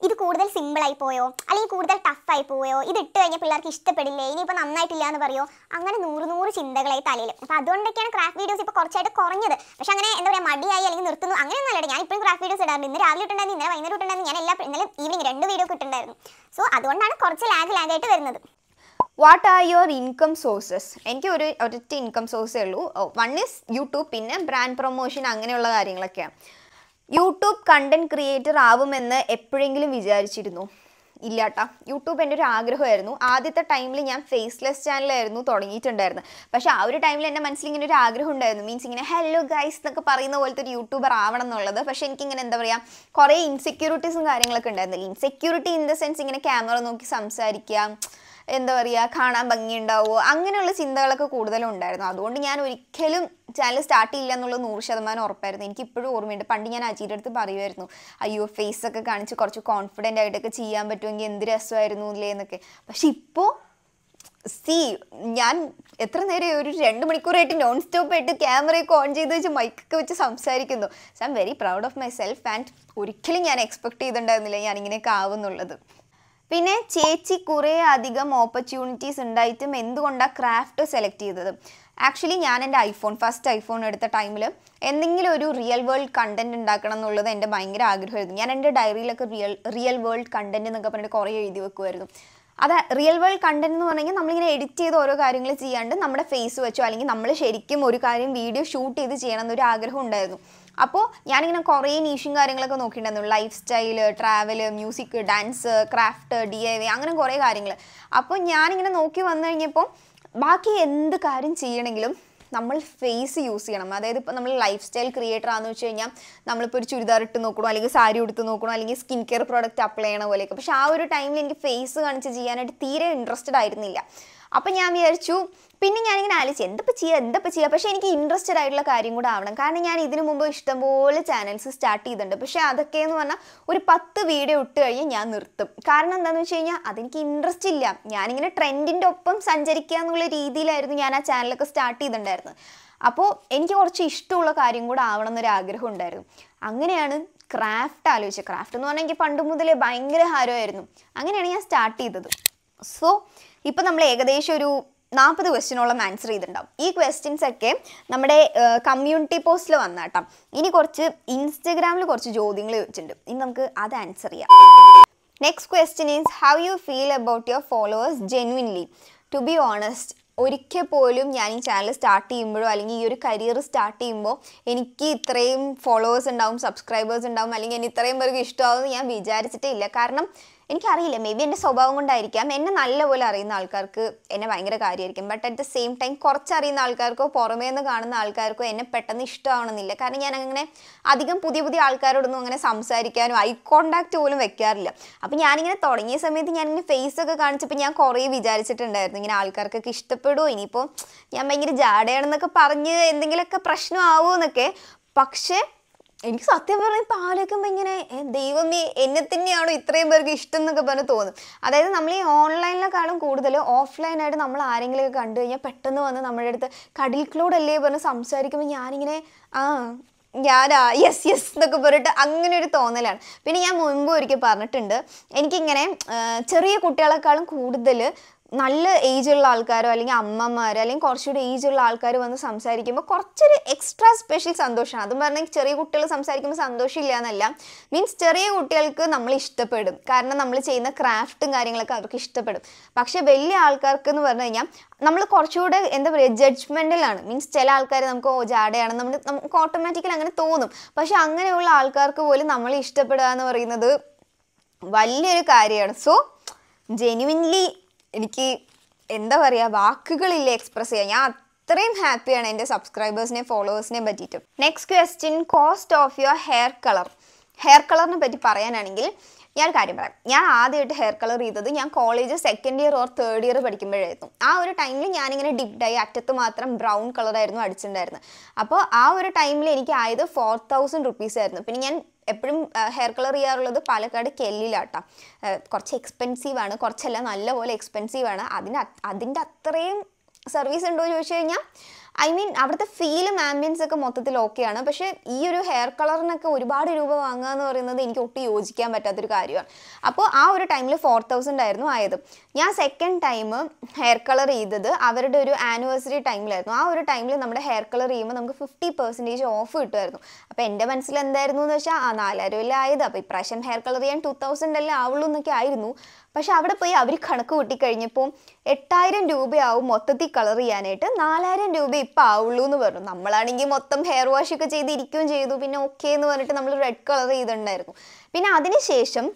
ഇത് കൂടുതൽ സിമ്പിളായി പോയോ അല്ലെങ്കിൽ കൂടുതൽ ടഫായി പോയോ, ഇത് ഇട്ട് കഴിഞ്ഞാൽ പിള്ളേർക്ക് ഇഷ്ടപ്പെടില്ലേ, ഇനിയിപ്പോൾ നന്നായിട്ടില്ല എന്ന് പറയുമോ, അങ്ങനെ 100 ചിന്തകളായി തലയിൽ. അപ്പോൾ അതുകൊണ്ടൊക്കെയാണ് ക്രാഫ്റ്റ് വീഡിയോസ് ഇപ്പോൾ കുറച്ചായിട്ട് കുറഞ്ഞത്. പക്ഷേ അങ്ങനെ എന്താ പറയുക മടിയായി അല്ലെങ്കിൽ നിർത്തുന്നു അങ്ങനെയൊന്നും അല്ല. ഞാൻ ഇപ്പോഴും ക്രാഫ്റ്റ് വീഡിയോസ് ഇടാറുണ്ട്. ഇന്ന് രാവിലെ ഇട്ടുണ്ടായിരുന്നു, ഇന്നലെ വൈകുന്നേരം ഇട്ടുണ്ടായിരുന്നു, ഞാൻ ഇന്നലെ ഈവനിങ് 2 വീഡിയോ ഇട്ടുണ്ടായിരുന്നു. സോ അതുകൊണ്ടാണ് കുറച്ച് ലാഗായിട്ട് വരുന്നത്. What are your income sources? എനിക്ക് ഒരൊറ്റ ഇൻകം സോഴ്സേ ഉള്ളൂ. വൺ ഈസ് യൂട്യൂബ്, പിന്നെ ബ്രാൻഡ് പ്രൊമോഷൻ, അങ്ങനെയുള്ള കാര്യങ്ങളൊക്കെയാണ്. യൂട്യൂബ് കണ്ടന്റ് ക്രിയേറ്റർ ആവുമെന്ന് എപ്പോഴെങ്കിലും വിചാരിച്ചിരുന്നു? ഇല്ലാട്ടാ. യൂട്യൂബ് എൻ്റെ ഒരു ആഗ്രഹമായിരുന്നു. ആദ്യത്തെ ടൈമിൽ ഞാൻ ഫേസ്ലെസ് ചാനലായിരുന്നു തുടങ്ങിയിട്ടുണ്ടായിരുന്നത്. പക്ഷേ ആ ഒരു ടൈമിൽ എൻ്റെ മനസ്സിൽ ഇങ്ങനെ ഒരു ആഗ്രഹം ഉണ്ടായിരുന്നു. മീൻസ് ഇങ്ങനെ ഹലോ ഗൈസ് എന്നൊക്കെ പറയുന്ന പോലത്തെ ഒരു യൂട്യൂബർ ആവണം എന്നുള്ളത്. പക്ഷേ എനിക്കിങ്ങനെ എന്താ പറയുക കുറേ ഇൻസെക്യൂരിറ്റീസും കാര്യങ്ങളൊക്കെ ഉണ്ടായിരുന്നില്ല. ഇൻസെക്യൂരിറ്റി ഇൻ ദ സെൻസ് ഇങ്ങനെ ക്യാമറ നോക്കി സംസാരിക്കുക, എന്താ പറയുക കാണാൻ ഭംഗിയുണ്ടാവുമോ, അങ്ങനെയുള്ള ചിന്തകളൊക്കെ കൂടുതലും ഉണ്ടായിരുന്നു. അതുകൊണ്ട് ഞാൻ ഒരിക്കലും ചാനൽ സ്റ്റാർട്ട് ചെയ്യില്ല എന്നുള്ളത് 100% ഉറപ്പായിരുന്നു. എനിക്കിപ്പോഴും ഓർമ്മയുണ്ട്. പണ്ട് ഞാൻ അജിയുടെ അടുത്ത് പറയുമായിരുന്നു, അയ്യോ ഫേസൊക്കെ കാണിച്ച് കുറച്ച് കോൺഫിഡൻ്റ് ആയിട്ടൊക്കെ ചെയ്യാൻ പറ്റുമെങ്കിൽ എന്ത് രസമായിരുന്നു ഇല്ലേ എന്നൊക്കെ. പക്ഷെ ഇപ്പോൾ ഞാൻ എത്ര നേരം ഒരു 2 മണിക്കൂറായിട്ട് നോൺ സ്റ്റോപ്പ് ആയിട്ട് ക്യാമറയൊക്കെ ഓൺ ചെയ്ത് വെച്ച് മൈക്കൊക്കെ വെച്ച് സംസാരിക്കുന്നു. So I am very proud of my self. And ഒരിക്കലും ഞാൻ എക്സ്പെക്ട് ചെയ്തിട്ടുണ്ടായിരുന്നില്ല ഞാനിങ്ങനെയൊക്കെ ആവുന്നുള്ളത്. പിന്നെ ചേച്ചി കുറേ അധികം ഓപ്പർച്യൂണിറ്റീസ് ഉണ്ടായിട്ടും എന്തുകൊണ്ടാണ് ക്രാഫ്റ്റ് സെലക്ട് ചെയ്തത്? ആക്ച്വലി ഞാൻ എൻ്റെ ഫസ്റ്റ് ഐഫോൺ എടുത്ത ടൈമിൽ എന്തെങ്കിലും ഒരു റിയൽ വേൾഡ് കണ്ടൻറ് ഉണ്ടാക്കണം എന്നുള്ളത് എൻ്റെ ഭയങ്കര ആഗ്രഹമായിരുന്നു. ഞാൻ എൻ്റെ ഡയറിയിലൊക്കെ റിയൽ വേൾഡ് കണ്ടൻറ് എന്നൊക്കെ പറഞ്ഞിട്ട് കുറേ എഴുതി വെക്കുമായിരുന്നു. അത് റിയൽ വേൾഡ് കണ്ടൻറ് എന്ന് പറഞ്ഞാൽ നമ്മളിങ്ങനെ എഡിറ്റ് ചെയ്ത് ഓരോ കാര്യങ്ങൾ ചെയ്യാണ്ട് നമ്മുടെ ഫേസ് വെച്ചോ അല്ലെങ്കിൽ നമ്മൾ ശരിക്കും ഒരു കാര്യം വീഡിയോ ഷൂട്ട് ചെയ്ത് ചെയ്യണം എന്നൊരു ആഗ്രഹം ഉണ്ടായിരുന്നു. അപ്പോൾ ഞാനിങ്ങനെ കുറേ നീഷും കാര്യങ്ങളൊക്കെ നോക്കിയിട്ടുണ്ടായിരുന്നു. Lifestyle, travel, music, dance, craft, DIY, അങ്ങനെ കുറേ കാര്യങ്ങൾ. അപ്പോൾ ഞാനിങ്ങനെ നോക്കി വന്നു കഴിഞ്ഞപ്പോൾ ബാക്കി എന്ത് കാര്യം ചെയ്യണമെങ്കിലും നമ്മൾ ഫേസ് യൂസ് ചെയ്യണം. അതായത് ഇപ്പോൾ നമ്മൾ ലൈഫ് സ്റ്റൈൽ ക്രിയേറ്റർ ആണെന്ന് വെച്ച് കഴിഞ്ഞാൽ നമ്മളിപ്പോൾ ഒരു ചുരിദാർ ഇട്ട് നോക്കണോ അല്ലെങ്കിൽ സാരി ഉടുത്ത് നോക്കണോ അല്ലെങ്കിൽ സ്കിൻ കെയർ പ്രോഡക്റ്റ് അപ്ലൈ ചെയ്യണ പോലെയൊക്കെ. പക്ഷേ ആ ഒരു ടൈമിൽ എനിക്ക് ഫേസ് കാണിച്ച് ചെയ്യാനായിട്ട് തീരെ ഇൻട്രസ്റ്റഡ് ആയിരുന്നില്ല. അപ്പം ഞാൻ വിചാരിച്ചു, പിന്നെ ഞാനിങ്ങനെ ആലോചിച്ചു എന്തപ്പോൾ ചെയ്യുക. പക്ഷേ എനിക്ക് ഇൻട്രസ്റ്റഡ് ആയിട്ടുള്ള കാര്യം കൂടെ ആവണം. കാരണം ഞാൻ ഇതിനു മുമ്പ് ഇഷ്ടംപോലെ ചാനൽസ് സ്റ്റാർട്ട് ചെയ്തിട്ടുണ്ട്. പക്ഷേ അതൊക്കെ എന്ന് പറഞ്ഞാൽ ഒരു 10 വീഡിയോ ഇട്ട് കഴിഞ്ഞാൽ ഞാൻ നിർത്തും. കാരണം എന്താണെന്ന് വെച്ച് കഴിഞ്ഞാൽ അതെനിക്ക് ഇൻട്രസ്റ്റ് ഇല്ല. ഞാനിങ്ങനെ ട്രെൻഡിൻ്റെ ഒപ്പം സഞ്ചരിക്കുക എന്നുള്ള രീതിയിലായിരുന്നു ഞാൻ ആ ചാനലൊക്കെ സ്റ്റാർട്ട് ചെയ്തിട്ടുണ്ടായിരുന്നത്. അപ്പോൾ എനിക്ക് കുറച്ച് ഇഷ്ടമുള്ള കാര്യം കൂടെ ആവണം എന്നൊരു ആഗ്രഹം ഉണ്ടായിരുന്നു. അങ്ങനെയാണ് ക്രാഫ്റ്റ് ആലോചിച്ചത്. ക്രാഫ്റ്റ് എന്ന് പറഞ്ഞാൽ എനിക്ക് പണ്ട് മുതലേ ഭയങ്കര ഹരമായിരുന്നു. അങ്ങനെയാണ് ഞാൻ സ്റ്റാർട്ട് ചെയ്തത്. സോ ഇപ്പോൾ നമ്മൾ ഏകദേശം ഒരു 40 ക്വസ്റ്റ്യനോളം ആൻസർ ചെയ്തിട്ടുണ്ടാവും. ഈ ക്വസ്റ്റ്യൻസ് ഒക്കെ നമ്മുടെ കമ്മ്യൂണിറ്റി പോസ്റ്റിൽ വന്നാട്ടോ. ഇനി കുറച്ച് ഇൻസ്റ്റഗ്രാമിൽ കുറച്ച് ചോദ്യങ്ങൾ വെച്ചിട്ടുണ്ട്. ഇനി നമുക്ക് അത് ആൻസർ ചെയ്യാം. Next question is how you feel about your followers genuinely? To be honest, ഒരിക്കൽ പോലും ഞാൻ ഈ ചാനൽ സ്റ്റാർട്ട് ചെയ്യുമ്പോഴോ അല്ലെങ്കിൽ ഈ ഒരു കരിയർ സ്റ്റാർട്ട് ചെയ്യുമ്പോൾ എനിക്ക് ഇത്രയും ഫോളോവേഴ്സ് ഉണ്ടാവും, സബ്സ്ക്രൈബേഴ്സ് ഉണ്ടാവും, അല്ലെങ്കിൽ എന്നെ ഇത്രയും പേർക്ക് ഇഷ്ടമാവുമെന്ന് ഞാൻ വിചാരിച്ചിട്ടേ ഇല്ല. കാരണം എനിക്കറിയില്ല, മേ ബി എൻ്റെ സ്വഭാവം കൊണ്ടായിരിക്കാം. എന്നെ നല്ലപോലെ അറിയുന്ന ആൾക്കാർക്ക് എന്നെ ഭയങ്കര കാര്യമായിരിക്കും. But at the same time കുറച്ചറിയുന്ന ആൾക്കാർക്കോ പുറമേ നിന്ന് കാണുന്ന ആൾക്കാർക്കോ എന്നെ പെട്ടെന്ന് ഇഷ്ടമാവണമെന്നില്ല. കാരണം ഞാൻ അങ്ങനെ അധികം പുതിയ ആൾക്കാരോടൊന്നും അങ്ങനെ സംസാരിക്കാനോ ഐ കോണ്ടാക്റ്റ് പോലും വെക്കാറില്ല. അപ്പോൾ ഞാനിങ്ങനെ തുടങ്ങിയ സമയത്ത് ഞാനിങ്ങനെ ഫേസൊക്കെ കാണിച്ചപ്പോൾ ഞാൻ കുറേ വിചാരിച്ചിട്ടുണ്ടായിരുന്നു ഇങ്ങനെ ആൾക്കാർക്കൊക്കെ ഇഷ്ടപ്പെടുമോ, ഇനിയിപ്പോൾ ഞാൻ ഭയങ്കര ജാടയാണെന്നൊക്കെ പറഞ്ഞ് എന്തെങ്കിലുമൊക്കെ പ്രശ്നമാവുമോ എന്നൊക്കെ. പക്ഷേ എനിക്ക് സത്യം പറഞ്ഞാൽ ഇപ്പോൾ ആലോചിക്കുമ്പോൾ ഇങ്ങനെ ദൈവമേ എന്നെ തന്നെയാണോ ഇത്രയും പേർക്ക് ഇഷ്ടം എന്നൊക്കെ പറഞ്ഞ് തോന്നും. അതായത് നമ്മൾ ഈ ഓൺലൈനിനെക്കാളും കൂടുതൽ ഓഫ്ലൈനായിട്ട് നമ്മൾ ആരെങ്കിലുമൊക്കെ കണ്ടു കഴിഞ്ഞാൽ പെട്ടെന്ന് വന്ന് നമ്മുടെ അടുത്ത് കടിൽ ക്ലോഡ് അല്ലേ പറഞ്ഞ് സംസാരിക്കുമ്പോൾ ഞാനിങ്ങനെ ഞാനാ യെസ് യെസ് എന്നൊക്കെ പറഞ്ഞിട്ട് അങ്ങനെ ഒരു തോന്നലാണ്. പിന്നെ ഞാൻ മുൻപ് ഒരിക്കൽ പറഞ്ഞിട്ടുണ്ട്, എനിക്കിങ്ങനെ ചെറിയ കുട്ടികളെക്കാളും കൂടുതൽ നല്ല ഏജുള്ള ആൾക്കാരോ അല്ലെങ്കിൽ അമ്മമാരോ അല്ലെങ്കിൽ കുറച്ചുകൂടി ഏജുള്ള ആൾക്കാർ വന്ന് സംസാരിക്കുമ്പോൾ കുറച്ചൊരു എക്സ്ട്രാ സ്പെഷ്യൽ സന്തോഷമാണ്. അതും പറഞ്ഞാൽ ചെറിയ കുട്ടികൾ സംസാരിക്കുമ്പോൾ സന്തോഷമില്ല എന്നല്ല, മീൻസ് ചെറിയ കുട്ടികൾക്ക് നമ്മൾ ഇഷ്ടപ്പെടും, കാരണം നമ്മൾ ചെയ്യുന്ന ക്രാഫ്റ്റും കാര്യങ്ങളൊക്കെ അവർക്ക് ഇഷ്ടപ്പെടും. പക്ഷേ വലിയ ആൾക്കാർക്ക് എന്ന് പറഞ്ഞു കഴിഞ്ഞാൽ നമ്മൾ കുറച്ചുകൂടെ എന്താ പറയുക ജഡ്ജ്മെൻ്റലാണ്. മീൻസ് ചില ആൾക്കാർ നമുക്ക് ജാടയാണ് നമുക്ക് ഓട്ടോമാറ്റിക്കലി അങ്ങനെ തോന്നും. പക്ഷെ അങ്ങനെയുള്ള ആൾക്കാർക്ക് പോലും നമ്മളെ ഇഷ്ടപ്പെടുക എന്ന് പറയുന്നത് വലിയൊരു കാര്യമാണ്. സോ ജെന്യുവിൻലി എനിക്ക് എന്താ പറയുക, വാക്കുകളില്ല എക്സ്പ്രസ് ചെയ്യാൻ. ഞാൻ അത്രയും ഹാപ്പിയാണ് എൻ്റെ സബ്സ്ക്രൈബേഴ്സിനെ ഫോളോവേഴ്സിനെ പറ്റിയിട്ട്. Next question, cost of your hair colour. Hair കളറിനെ പറ്റി പറയാനാണെങ്കിൽ ഞാൻ കാര്യം പറയാം. ഞാൻ ആദ്യമായിട്ട് ഹെയർ കളർ ചെയ്തത് ഞാൻ college 2nd year or 3rd year പഠിക്കുമ്പോഴായിരുന്നു. ആ ഒരു ടൈമിൽ ഞാനിങ്ങനെ ഡിപ്ഡായി അറ്റത്ത് മാത്രം ബ്രൗൺ കളറായിരുന്നു അടിച്ചിട്ടുണ്ടായിരുന്നത്. അപ്പോൾ ആ ഒരു ടൈമിൽ എനിക്ക് ആയത് 4000 rupees ആയിരുന്നു. പിന്നെ ഞാൻ എപ്പോഴും ഹെയർ കളർ ചെയ്യാറുള്ളത് പാലക്കാട് കെല്ലിലാട്ടോ. കുറച്ച് എക്സ്പെൻസീവാണ്, കുറച്ചല്ല നല്ലപോലെ എക്സ്പെൻസീവാണ്. അതിൻ്റെ അത്രയും സർവീസ് ഉണ്ടോ എന്ന് ചോദിച്ചു കഴിഞ്ഞാൽ ഐ മീൻ അവിടുത്തെ ഫീലും ആംബിയൻസ് ഒക്കെ മൊത്തത്തിൽ ഓക്കെയാണ്. പക്ഷേ ഈ ഒരു ഹെയർ കളറിനൊക്കെ ഒരുപാട് രൂപ വാങ്ങുക എന്ന് പറയുന്നത് എനിക്ക് ഒട്ടും യോജിക്കാൻ പറ്റാത്തൊരു കാര്യമാണ്. അപ്പോൾ ആ ഒരു ടൈമിൽ 4000 ആയിരുന്നു ആയത്. ഞാൻ സെക്കൻഡ് ടൈം ഹെയർ കളർ ചെയ്തത് അവരുടെ ഒരു ആനിവേഴ്സറി ടൈമിലായിരുന്നു. ആ ഒരു ടൈമിൽ നമ്മുടെ ഹെയർ കളർ ചെയ്യുമ്പോൾ നമുക്ക് 50% ഓഫ് കിട്ടുമായിരുന്നു. അപ്പോൾ എൻ്റെ മനസ്സിൽ എന്തായിരുന്നു എന്ന് വെച്ചാൽ 4000 ആയത്, അപ്പോൾ ഇപ്രാവശ്യം ഹെയർ കളർ ചെയ്യാൻ 2000 അല്ലേ ആവുള്ളൂ എന്നൊക്കെ ആയിരുന്നു. പക്ഷെ അവിടെ പോയി അവർ കണക്ക് കൂട്ടിക്കഴിഞ്ഞപ്പോൾ 8000 രൂപയാവും മൊത്തത്തിൽ കളർ ചെയ്യാനായിട്ട്, 4000 രൂപ ഇപ്പം ആവുള്ളൂ എന്ന് പറഞ്ഞു. നമ്മളാണെങ്കിൽ മൊത്തം ഹെയർ വാഷ് ഒക്കെ ചെയ്തിരിക്കുകയും ചെയ്തു. പിന്നെ ഓക്കെ എന്ന് പറഞ്ഞിട്ട് നമ്മൾ റെഡ് കളർ ചെയ്തിട്ടുണ്ടായിരുന്നു. പിന്നെ അതിനുശേഷം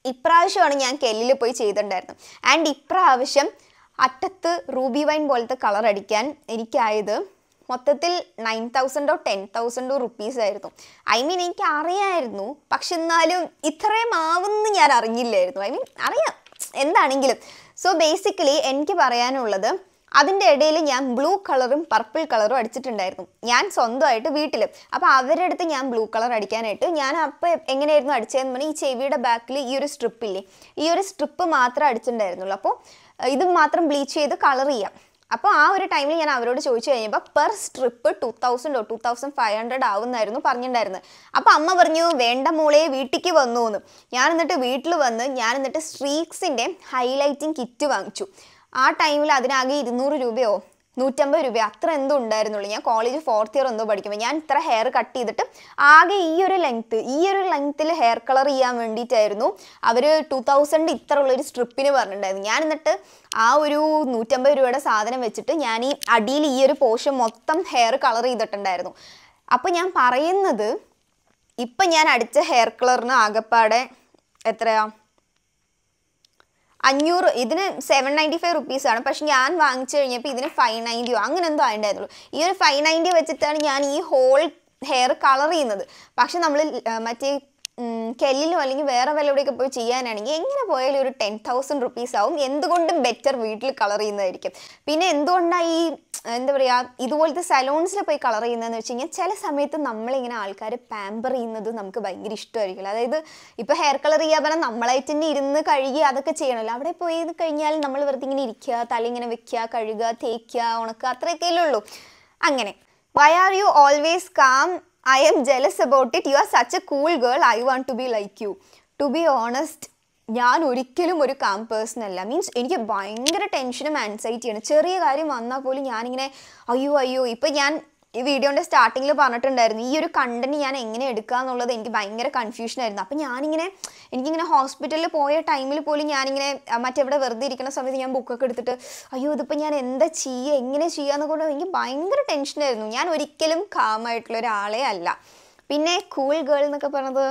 ഇപ്രാവശ്യമാണ് ഞാൻ കെല്ലിൽ പോയി ചെയ്തിട്ടുണ്ടായിരുന്നത്. ആൻഡ് ഇപ്രാവശ്യം അറ്റത്ത് റൂബി വൈൻ പോലത്തെ കളർ അടിക്കാൻ എനിക്കായത് മൊത്തത്തിൽ 9000 or 10,000 rupees ആയിരുന്നു. ഐ മീൻ എനിക്ക് അറിയാമായിരുന്നു, പക്ഷെ എന്നാലും ഇത്രയും ആവുമെന്ന് ഞാൻ അറിഞ്ഞില്ലായിരുന്നു. ഐ മീൻ അറിയാം എന്താണെങ്കിലും. സോ ബേസിക്കലി എനിക്ക് പറയാനുള്ളത്, അതിൻ്റെ ഇടയിൽ ഞാൻ ബ്ലൂ കളറും പർപ്പിൾ കളറും അടിച്ചിട്ടുണ്ടായിരുന്നു ഞാൻ സ്വന്തമായിട്ട് വീട്ടിൽ. അപ്പോൾ അവരുടെ അടുത്ത് ഞാൻ ബ്ലൂ കളർ അടിക്കാനായിട്ട് ഞാൻ അപ്പോൾ എങ്ങനെയായിരുന്നു അടിച്ചതെന്ന് പറഞ്ഞാൽ ഈ ചെവിയുടെ ബാക്കിൽ ഈ ഒരു സ്ട്രിപ്പില്ലേ, ഈ ഒരു സ്ട്രിപ്പ് മാത്രമേ അടിച്ചിട്ടുണ്ടായിരുന്നുള്ളൂ. അപ്പോൾ ഇത് മാത്രം ബ്ലീച്ച് ചെയ്ത് കളർ ചെയ്യാം. അപ്പോൾ ആ ഒരു ടൈമിൽ ഞാൻ അവരോട് ചോദിച്ചു കഴിഞ്ഞപ്പോൾ പെർ സ്ട്രിപ്പ് 2000 or 2500 ആവുമെന്നായിരുന്നു പറഞ്ഞിട്ടുണ്ടായിരുന്നത്. അപ്പോൾ അമ്മ പറഞ്ഞു വേണ്ട മോളെ വീട്ടിലേക്ക് വന്നു എന്ന്. ഞാൻ എന്നിട്ട് വീട്ടിൽ വന്ന് സ്ട്രീക്സിൻ്റെ ഹൈലൈറ്റിംഗ് കിറ്റ് വാങ്ങിച്ചു. ആ ടൈമിൽ അതിനാകെ 200 രൂപയോ 150 രൂപ അത്ര എന്തോ ഉണ്ടായിരുന്നുള്ളൂ. ഞാൻ കോളേജ് 4th ഇയർ എന്തോ പഠിക്കുമ്പോൾ ഞാൻ ഇത്ര ഹെയർ കട്ട് ചെയ്തിട്ട് ആകെ ഈ ഒരു ലെങ്ത്തിൽ ഹെയർ കളർ ചെയ്യാൻ വേണ്ടിയിട്ടായിരുന്നു അവർ 2000 ഇത്ര ഉള്ളൊരു സ്ട്രിപ്പിന് പറഞ്ഞിട്ടുണ്ടായിരുന്നു. ഞാൻ എന്നിട്ട് ആ ഒരു 150 രൂപയുടെ സാധനം വെച്ചിട്ട് ഞാൻ ഈ അടിയിൽ ഈ ഒരു പോർഷൻ മൊത്തം ഹെയർ കളർ ചെയ്തിട്ടുണ്ടായിരുന്നു. അപ്പോൾ ഞാൻ പറയുന്നത് ഇപ്പം ഞാൻ അടിച്ച ഹെയർ കളറിന് ആകെപ്പാടെ എത്രയാ 500, ഇതിന് 795 rupees ആണ്. പക്ഷെ ഞാൻ വാങ്ങിച്ചു കഴിഞ്ഞപ്പോൾ ഇതിന് 590 അങ്ങനെ എന്തോ ആയിട്ടുണ്ടായിരുന്നുള്ളൂ. ഈ ഒരു 590 വെച്ചിട്ടാണ് ഞാൻ ഈ ഹോൾ ഹെയർ കളർ ചെയ്യുന്നത്. പക്ഷെ നമ്മൾ മറ്റേ കെല്ലിലോ അല്ലെങ്കിൽ വേറെ വല്ലവിടെയൊക്കെ പോയി ചെയ്യാനാണെങ്കിൽ എങ്ങനെ പോയാലും ഒരു 10,000 rupees ആവും. എന്തുകൊണ്ടും ബെറ്റർ വീട്ടിൽ കളർ ചെയ്യുന്നതായിരിക്കും. പിന്നെ എന്തുകൊണ്ടാണ് ഈ എന്താ പറയുക ഇതുപോലത്തെ സലോൺസിൽ പോയി കളർ ചെയ്യുന്നതെന്ന് വെച്ച് കഴിഞ്ഞാൽ ചില സമയത്ത് നമ്മളിങ്ങനെ ആൾക്കാർ പാമ്പർ ചെയ്യുന്നത് നമുക്ക് ഭയങ്കര ഇഷ്ടമായിരിക്കില്ല. അതായത് ഇപ്പോൾ ഹെയർ കളർ ചെയ്യാൻ പറഞ്ഞാൽ നമ്മളായിട്ട് തന്നെ ഇരുന്ന് കഴുകി അതൊക്കെ ചെയ്യണമല്ലോ. അവിടെ പോയി കഴിഞ്ഞാൽ നമ്മൾ വെറുതെ ഇങ്ങനെ ഇരിക്കുക, തല ഇങ്ങനെ വെക്കുക, കഴുകുക, തേക്കുക, ഉണക്കുക, അത്രയൊക്കെയല്ലേ ഉള്ളൂ. അങ്ങനെ why are you always calm? I am jealous about it. You are such a cool girl. I want to be like you. To be honest, ഞാൻ ഒരിക്കലും ഒരു കാം പേഴ്സൺ അല്ല. മീൻസ് എനിക്ക് ഭയങ്കര ടെൻഷനും ആൻസൈറ്റിയാണ്. ചെറിയ കാര്യം വന്നാൽ പോലും ഞാനിങ്ങനെ അയ്യോ ഇപ്പം ഞാൻ ഈ വീഡിയോൻ്റെ സ്റ്റാർട്ടിങ്ങിൽ പറഞ്ഞിട്ടുണ്ടായിരുന്നു ഈ ഒരു കണ്ടന്റ് ഞാൻ എങ്ങനെ എടുക്കുക എന്നുള്ളത് എനിക്ക് ഭയങ്കര കൺഫ്യൂഷനായിരുന്നു. അപ്പം എനിക്കിങ്ങനെ ഹോസ്പിറ്റലിൽ പോയ ടൈമിൽ പോലും ഞാനിങ്ങനെ മറ്റെവിടെ വെറുതെ ഇരിക്കുന്ന സമയത്ത് ഞാൻ ബുക്കൊക്കെ എടുത്തിട്ട് അയ്യോ ഇതിപ്പോൾ ഞാൻ എന്താ ചെയ്യുക എങ്ങനെ ചെയ്യുക എന്നൊക്കെ എനിക്ക് ഭയങ്കര ടെൻഷനായിരുന്നു. ഞാൻ ഒരിക്കലും കാമായിട്ടുള്ള ഒരാളെ അല്ല. പിന്നെ കൂൾ ഗേൾ എന്നൊക്കെ പറഞ്ഞത്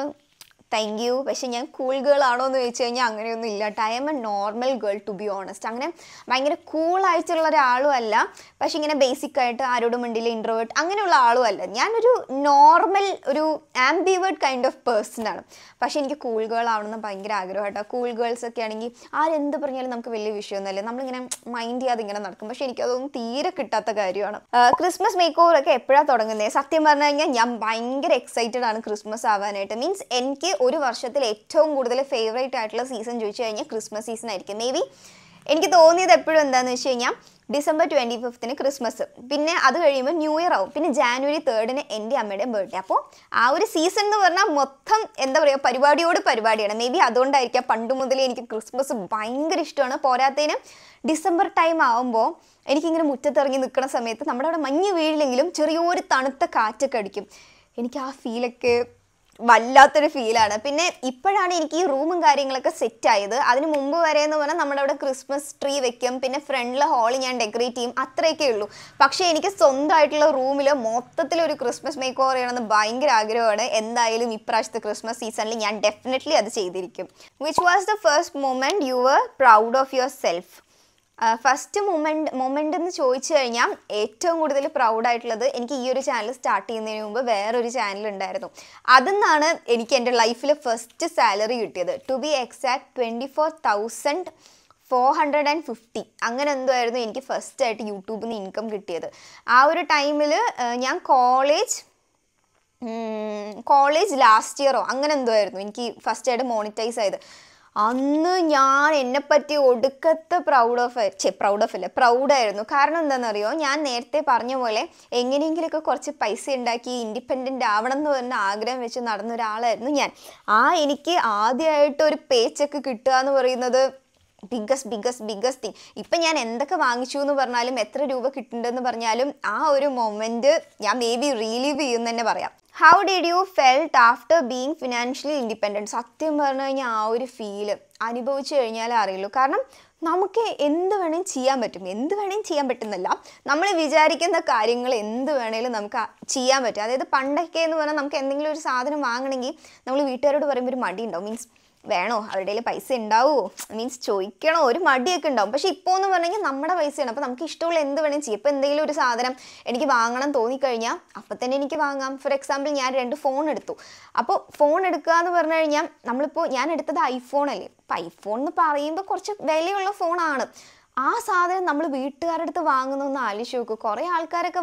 താങ്ക് യു. പക്ഷെ ഞാൻ കൂൾ ഗേൾ ആണോ എന്ന് ചോദിച്ചു കഴിഞ്ഞാൽ അങ്ങനെയൊന്നും ഇല്ല. I am a normal girl to be honest. അങ്ങനെ ഭയങ്കര കൂളായിട്ടുള്ള ഒരാളും അല്ല, പക്ഷെ ഇങ്ങനെ ബേസിക്കായിട്ട് ആരോടും മിണ്ടില്ല, ഇൻട്രോവേർട്ട് അങ്ങനെയുള്ള ആളും അല്ല. ഞാനൊരു നോർമൽ ഒരു ആംബിവേർട്ട് കൈൻഡ് ഓഫ് പേഴ്സണാണ്. പക്ഷെ എനിക്ക് കൂൾ ഗേൾ ആവണമെന്ന് ഭയങ്കര ആഗ്രഹമായിട്ടോ. കൂൾ ഗേൾസ് ഒക്കെ ആണെങ്കിൽ ആരെന്ത് പറഞ്ഞാലും നമുക്ക് വലിയ വിഷയമൊന്നുമല്ല, നമ്മളിങ്ങനെ മൈൻഡ് ചെയ്യാതെ ഇങ്ങനെ നടക്കും. പക്ഷെ എനിക്കതൊന്നും തീരെ കിട്ടാത്ത കാര്യമാണ്. ക്രിസ്മസ് മേക്ക് ഓവർ ഒക്കെ എപ്പോഴാണ് തുടങ്ങുന്നത്? സത്യം പറഞ്ഞു കഴിഞ്ഞാൽ ഞാൻ ഭയങ്കര എക്സൈറ്റഡ് ആണ് ക്രിസ്മസ് ആവാനായിട്ട്. മീൻസ് എനിക്ക് ഒരു വർഷത്തിൽ ഏറ്റവും കൂടുതൽ ഫേവറേറ്റ് ആയിട്ടുള്ള സീസൺ ചോദിച്ചു കഴിഞ്ഞാൽ ക്രിസ്മസ് സീസൺ ആയിരിക്കും. മേ ബി എനിക്ക് തോന്നിയത് എപ്പോഴും എന്താണെന്ന് വെച്ച് കഴിഞ്ഞാൽ ഡിസംബർ 25 ക്രിസ്മസ്, പിന്നെ അത് കഴിയുമ്പോൾ ന്യൂ ഇയർ ആവും, പിന്നെ ജാനുവരി 3 എൻ്റെ അമ്മയുടെ ബർത്ത്ഡേ. അപ്പോൾ ആ ഒരു സീസൺ എന്ന് പറഞ്ഞാൽ മൊത്തം എന്താ പറയുക, പരിപാടിയോട് പരിപാടിയാണ്. മേ ബി അതുകൊണ്ടായിരിക്കാം പണ്ട് മുതലേ എനിക്ക് ക്രിസ്മസ് ഭയങ്കര ഇഷ്ടമാണ്. പോരാത്തതിന് ഡിസംബർ ടൈം ആകുമ്പോൾ എനിക്കിങ്ങനെ മുറ്റത്തിറങ്ങി നിൽക്കുന്ന സമയത്ത് നമ്മുടെ അവിടെ മഞ്ഞ് വീഴില്ലെങ്കിലും ചെറിയൊരു തണുത്ത കാറ്റൊക്കെ അടിക്കും. എനിക്ക് ആ ഫീലൊക്കെ വല്ലാത്തൊരു ഫീലാണ്. പിന്നെ ഇപ്പോഴാണ് എനിക്ക് ഈ റൂമും കാര്യങ്ങളൊക്കെ സെറ്റായത്. അതിന് മുമ്പ് വരെ എന്ന് പറഞ്ഞാൽ നമ്മുടെ അവിടെ ക്രിസ്മസ് ട്രീ വെക്കും, പിന്നെ ഫ്രണ്ടിലെ ഹാള് ഞാൻ ഡെക്കറേറ്റ് ചെയ്യും, അത്രയൊക്കെ ഉള്ളൂ. പക്ഷേ എനിക്ക് സ്വന്തമായിട്ടുള്ള റൂമിൽ മൊത്തത്തിലൊരു ക്രിസ്മസ് മേക്ക് ഓവർ ചെയ്യണമെന്ന് ഭയങ്കര ആഗ്രഹമാണ്. എന്തായാലും ഇപ്രാവശ്യത്തെ ക്രിസ്മസ് സീസണിൽ ഞാൻ ഡെഫിനറ്റ്ലി അത് ചെയ്തിരിക്കും. Which was the first moment you were proud of yourself? First moment എന്ന് ചോദിച്ചു കഴിഞ്ഞാൽ ഏറ്റവും കൂടുതൽ പ്രൗഡായിട്ടുള്ളത് എനിക്ക് ഈ ഒരു ചാനൽ സ്റ്റാർട്ട് ചെയ്യുന്നതിന് മുമ്പ് വേറൊരു ചാനൽ ഉണ്ടായിരുന്നു. അതിന്നാണ് എനിക്ക് എൻ്റെ ലൈഫിൽ ഫസ്റ്റ് സാലറി കിട്ടിയത്. ടു ബി എക്സാക്ട് 24,450 അങ്ങനെ എന്തോ ആയിരുന്നു എനിക്ക് ഫസ്റ്റായിട്ട് യൂട്യൂബിൽ നിന്ന് ഇൻകം കിട്ടിയത്. ആ ഒരു ടൈമിൽ ഞാൻ കോളേജ് ലാസ്റ്റ് ഇയറോ അങ്ങനെ എന്തോ ആയിരുന്നു എനിക്ക് ഫസ്റ്റായിട്ട് മോണിറ്റൈസ് ആയത്. അന്ന് ഞാൻ എന്നെപ്പറ്റി ഒടുക്കത്തെ പ്രൗഡായിരുന്നു. കാരണം എന്താണെന്നറിയോ, ഞാൻ നേരത്തെ പറഞ്ഞ പോലെ എങ്ങനെയെങ്കിലുമൊക്കെ കുറച്ച് പൈസ ഉണ്ടാക്കി ഇൻഡിപെൻഡൻ്റ് ആവണം എന്ന് പറഞ്ഞ ആഗ്രഹം വെച്ച് നടന്ന ഒരാളായിരുന്നു ഞാൻ. എനിക്ക് ആദ്യമായിട്ട് ഒരു പേ ചെക്ക് കിട്ടുക എന്ന് പറയുന്നത് ബിഗ്ഗസ്റ്റ് തിങ്. ഇപ്പം ഞാൻ എന്തൊക്കെ വാങ്ങിച്ചു എന്ന് പറഞ്ഞാലും എത്ര രൂപ കിട്ടുന്നുണ്ടെന്ന് പറഞ്ഞാലും ആ ഒരു മൊമെൻറ്റ് ഞാൻ മേ ബി റീലീവ് ചെയ്യുമെന്ന് തന്നെ പറയാം. How did you felt after being financially independent? സത്യം പറഞ്ഞു കഴിഞ്ഞാൽ ആ ഒരു ഫീല് അനുഭവിച്ചു കഴിഞ്ഞാലേ അറിയുള്ളൂ. കാരണം നമുക്ക് എന്ത് വേണേലും ചെയ്യാൻ പറ്റുന്നല്ല, നമ്മൾ വിചാരിക്കുന്ന കാര്യങ്ങൾ എന്ത് വേണേലും നമുക്ക് ചെയ്യാൻ പറ്റും. അതായത് പണ്ടൊക്കെ എന്ന് പറഞ്ഞാൽ നമുക്ക് എന്തെങ്കിലും ഒരു സാധനം വാങ്ങണമെങ്കിൽ നമ്മൾ വീട്ടുകാരോട് പറയുമ്പോൾ ഒരു മടി ഉണ്ടാവും. മീൻസ് വേണോ, അവരുടെ കയ്യിൽ പൈസ ഉണ്ടാവുമോ, മീൻസ് ചോദിക്കണോ, ഒരു മടിയൊക്കെ ഉണ്ടാവും. പക്ഷേ ഇപ്പോൾ എന്ന് പറഞ്ഞെങ്കിൽ നമ്മുടെ പൈസയാണ്. അപ്പോൾ നമുക്ക് ഇഷ്ടമുള്ള എന്ത് വേണമെങ്കിലും ചെയ്യും. ഇപ്പോൾ എന്തെങ്കിലും ഒരു സാധനം എനിക്ക് വാങ്ങണം തോന്നിക്കഴിഞ്ഞാൽ അപ്പം തന്നെ എനിക്ക് വാങ്ങാം. ഫോർ എക്സാമ്പിൾ ഞാൻ 2 ഫോൺ എടുത്തു. അപ്പോൾ ഫോൺ എടുക്കുക എന്ന് പറഞ്ഞു കഴിഞ്ഞാൽ ഞാൻ എടുത്തത് ഐഫോൺ അല്ലേ. അപ്പോൾ ഐഫോൺ എന്ന് പറയുമ്പോൾ കുറച്ച് വിലയുള്ള ഫോണാണ്. ആ സാധനം നമ്മൾ വീട്ടുകാരുടെ അടുത്ത് വാങ്ങുന്നൊന്ന് ആലോചിച്ച് നോക്കും. കുറേ ആൾക്കാരൊക്കെ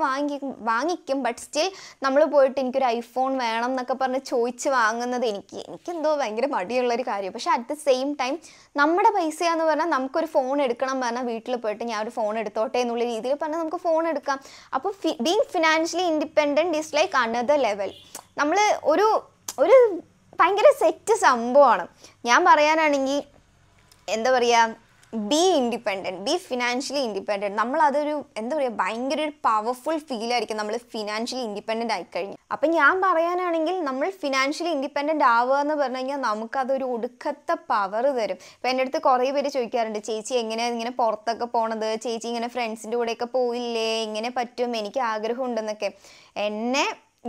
വാങ്ങിക്കും, ബട്ട് സ്റ്റിൽ നമ്മൾ പോയിട്ട് എനിക്കൊരു ഐഫോൺ വേണം എന്നൊക്കെ പറഞ്ഞ് ചോദിച്ച് വാങ്ങുന്നത് എനിക്കെന്തോ ഭയങ്കര മടിയുള്ളൊരു കാര്യം. പക്ഷേ അറ്റ് ദ സെയിം ടൈം നമ്മുടെ പൈസയാന്ന് പറഞ്ഞാൽ നമുക്കൊരു ഫോൺ എടുക്കണം പറഞ്ഞാൽ വീട്ടിൽ പോയിട്ട് ഞാൻ ഒരു ഫോൺ എടുത്തോട്ടെ എന്നുള്ള രീതിയിൽ പറഞ്ഞാൽ നമുക്ക് ഫോൺ എടുക്കാം. അപ്പോൾ being financially independent is like another level. നമ്മൾ ഒരു ഭയങ്കര സെറ്റ് സംഭവമാണ്. ഞാൻ പറയാനാണെങ്കിൽ എന്താ പറയുക, ബി ഫിനാൻഷ്യലി ഇൻഡിപെൻഡൻറ്റ്. നമ്മളതൊരു എന്താ പറയുക, ഭയങ്കര ഒരു പവർഫുൾ ഫീലായിരിക്കും നമ്മൾ ഫിനാൻഷ്യലി ഇൻഡിപെൻഡൻ്റ് ആയിക്കഴിഞ്ഞു. അപ്പം ഞാൻ പറയാനാണെങ്കിൽ നമ്മൾ ഫിനാൻഷ്യലി ഇൻഡിപെൻഡൻ്റ് ആവുക എന്ന് പറഞ്ഞു കഴിഞ്ഞാൽ നമുക്കതൊരു ഒടുക്കത്തെ പവർ തരും. ഇപ്പം എൻ്റെ അടുത്ത് കുറേ പേര് ചോദിക്കാറുണ്ട്, ചേച്ചി ഇങ്ങനെ പുറത്തൊക്കെ പോണത്, ചേച്ചി ഇങ്ങനെ ഫ്രണ്ട്സിൻ്റെ കൂടെയൊക്കെ പോയില്ലേ, എങ്ങനെ പറ്റും, എനിക്ക് ആഗ്രഹമുണ്ടെന്നൊക്കെ.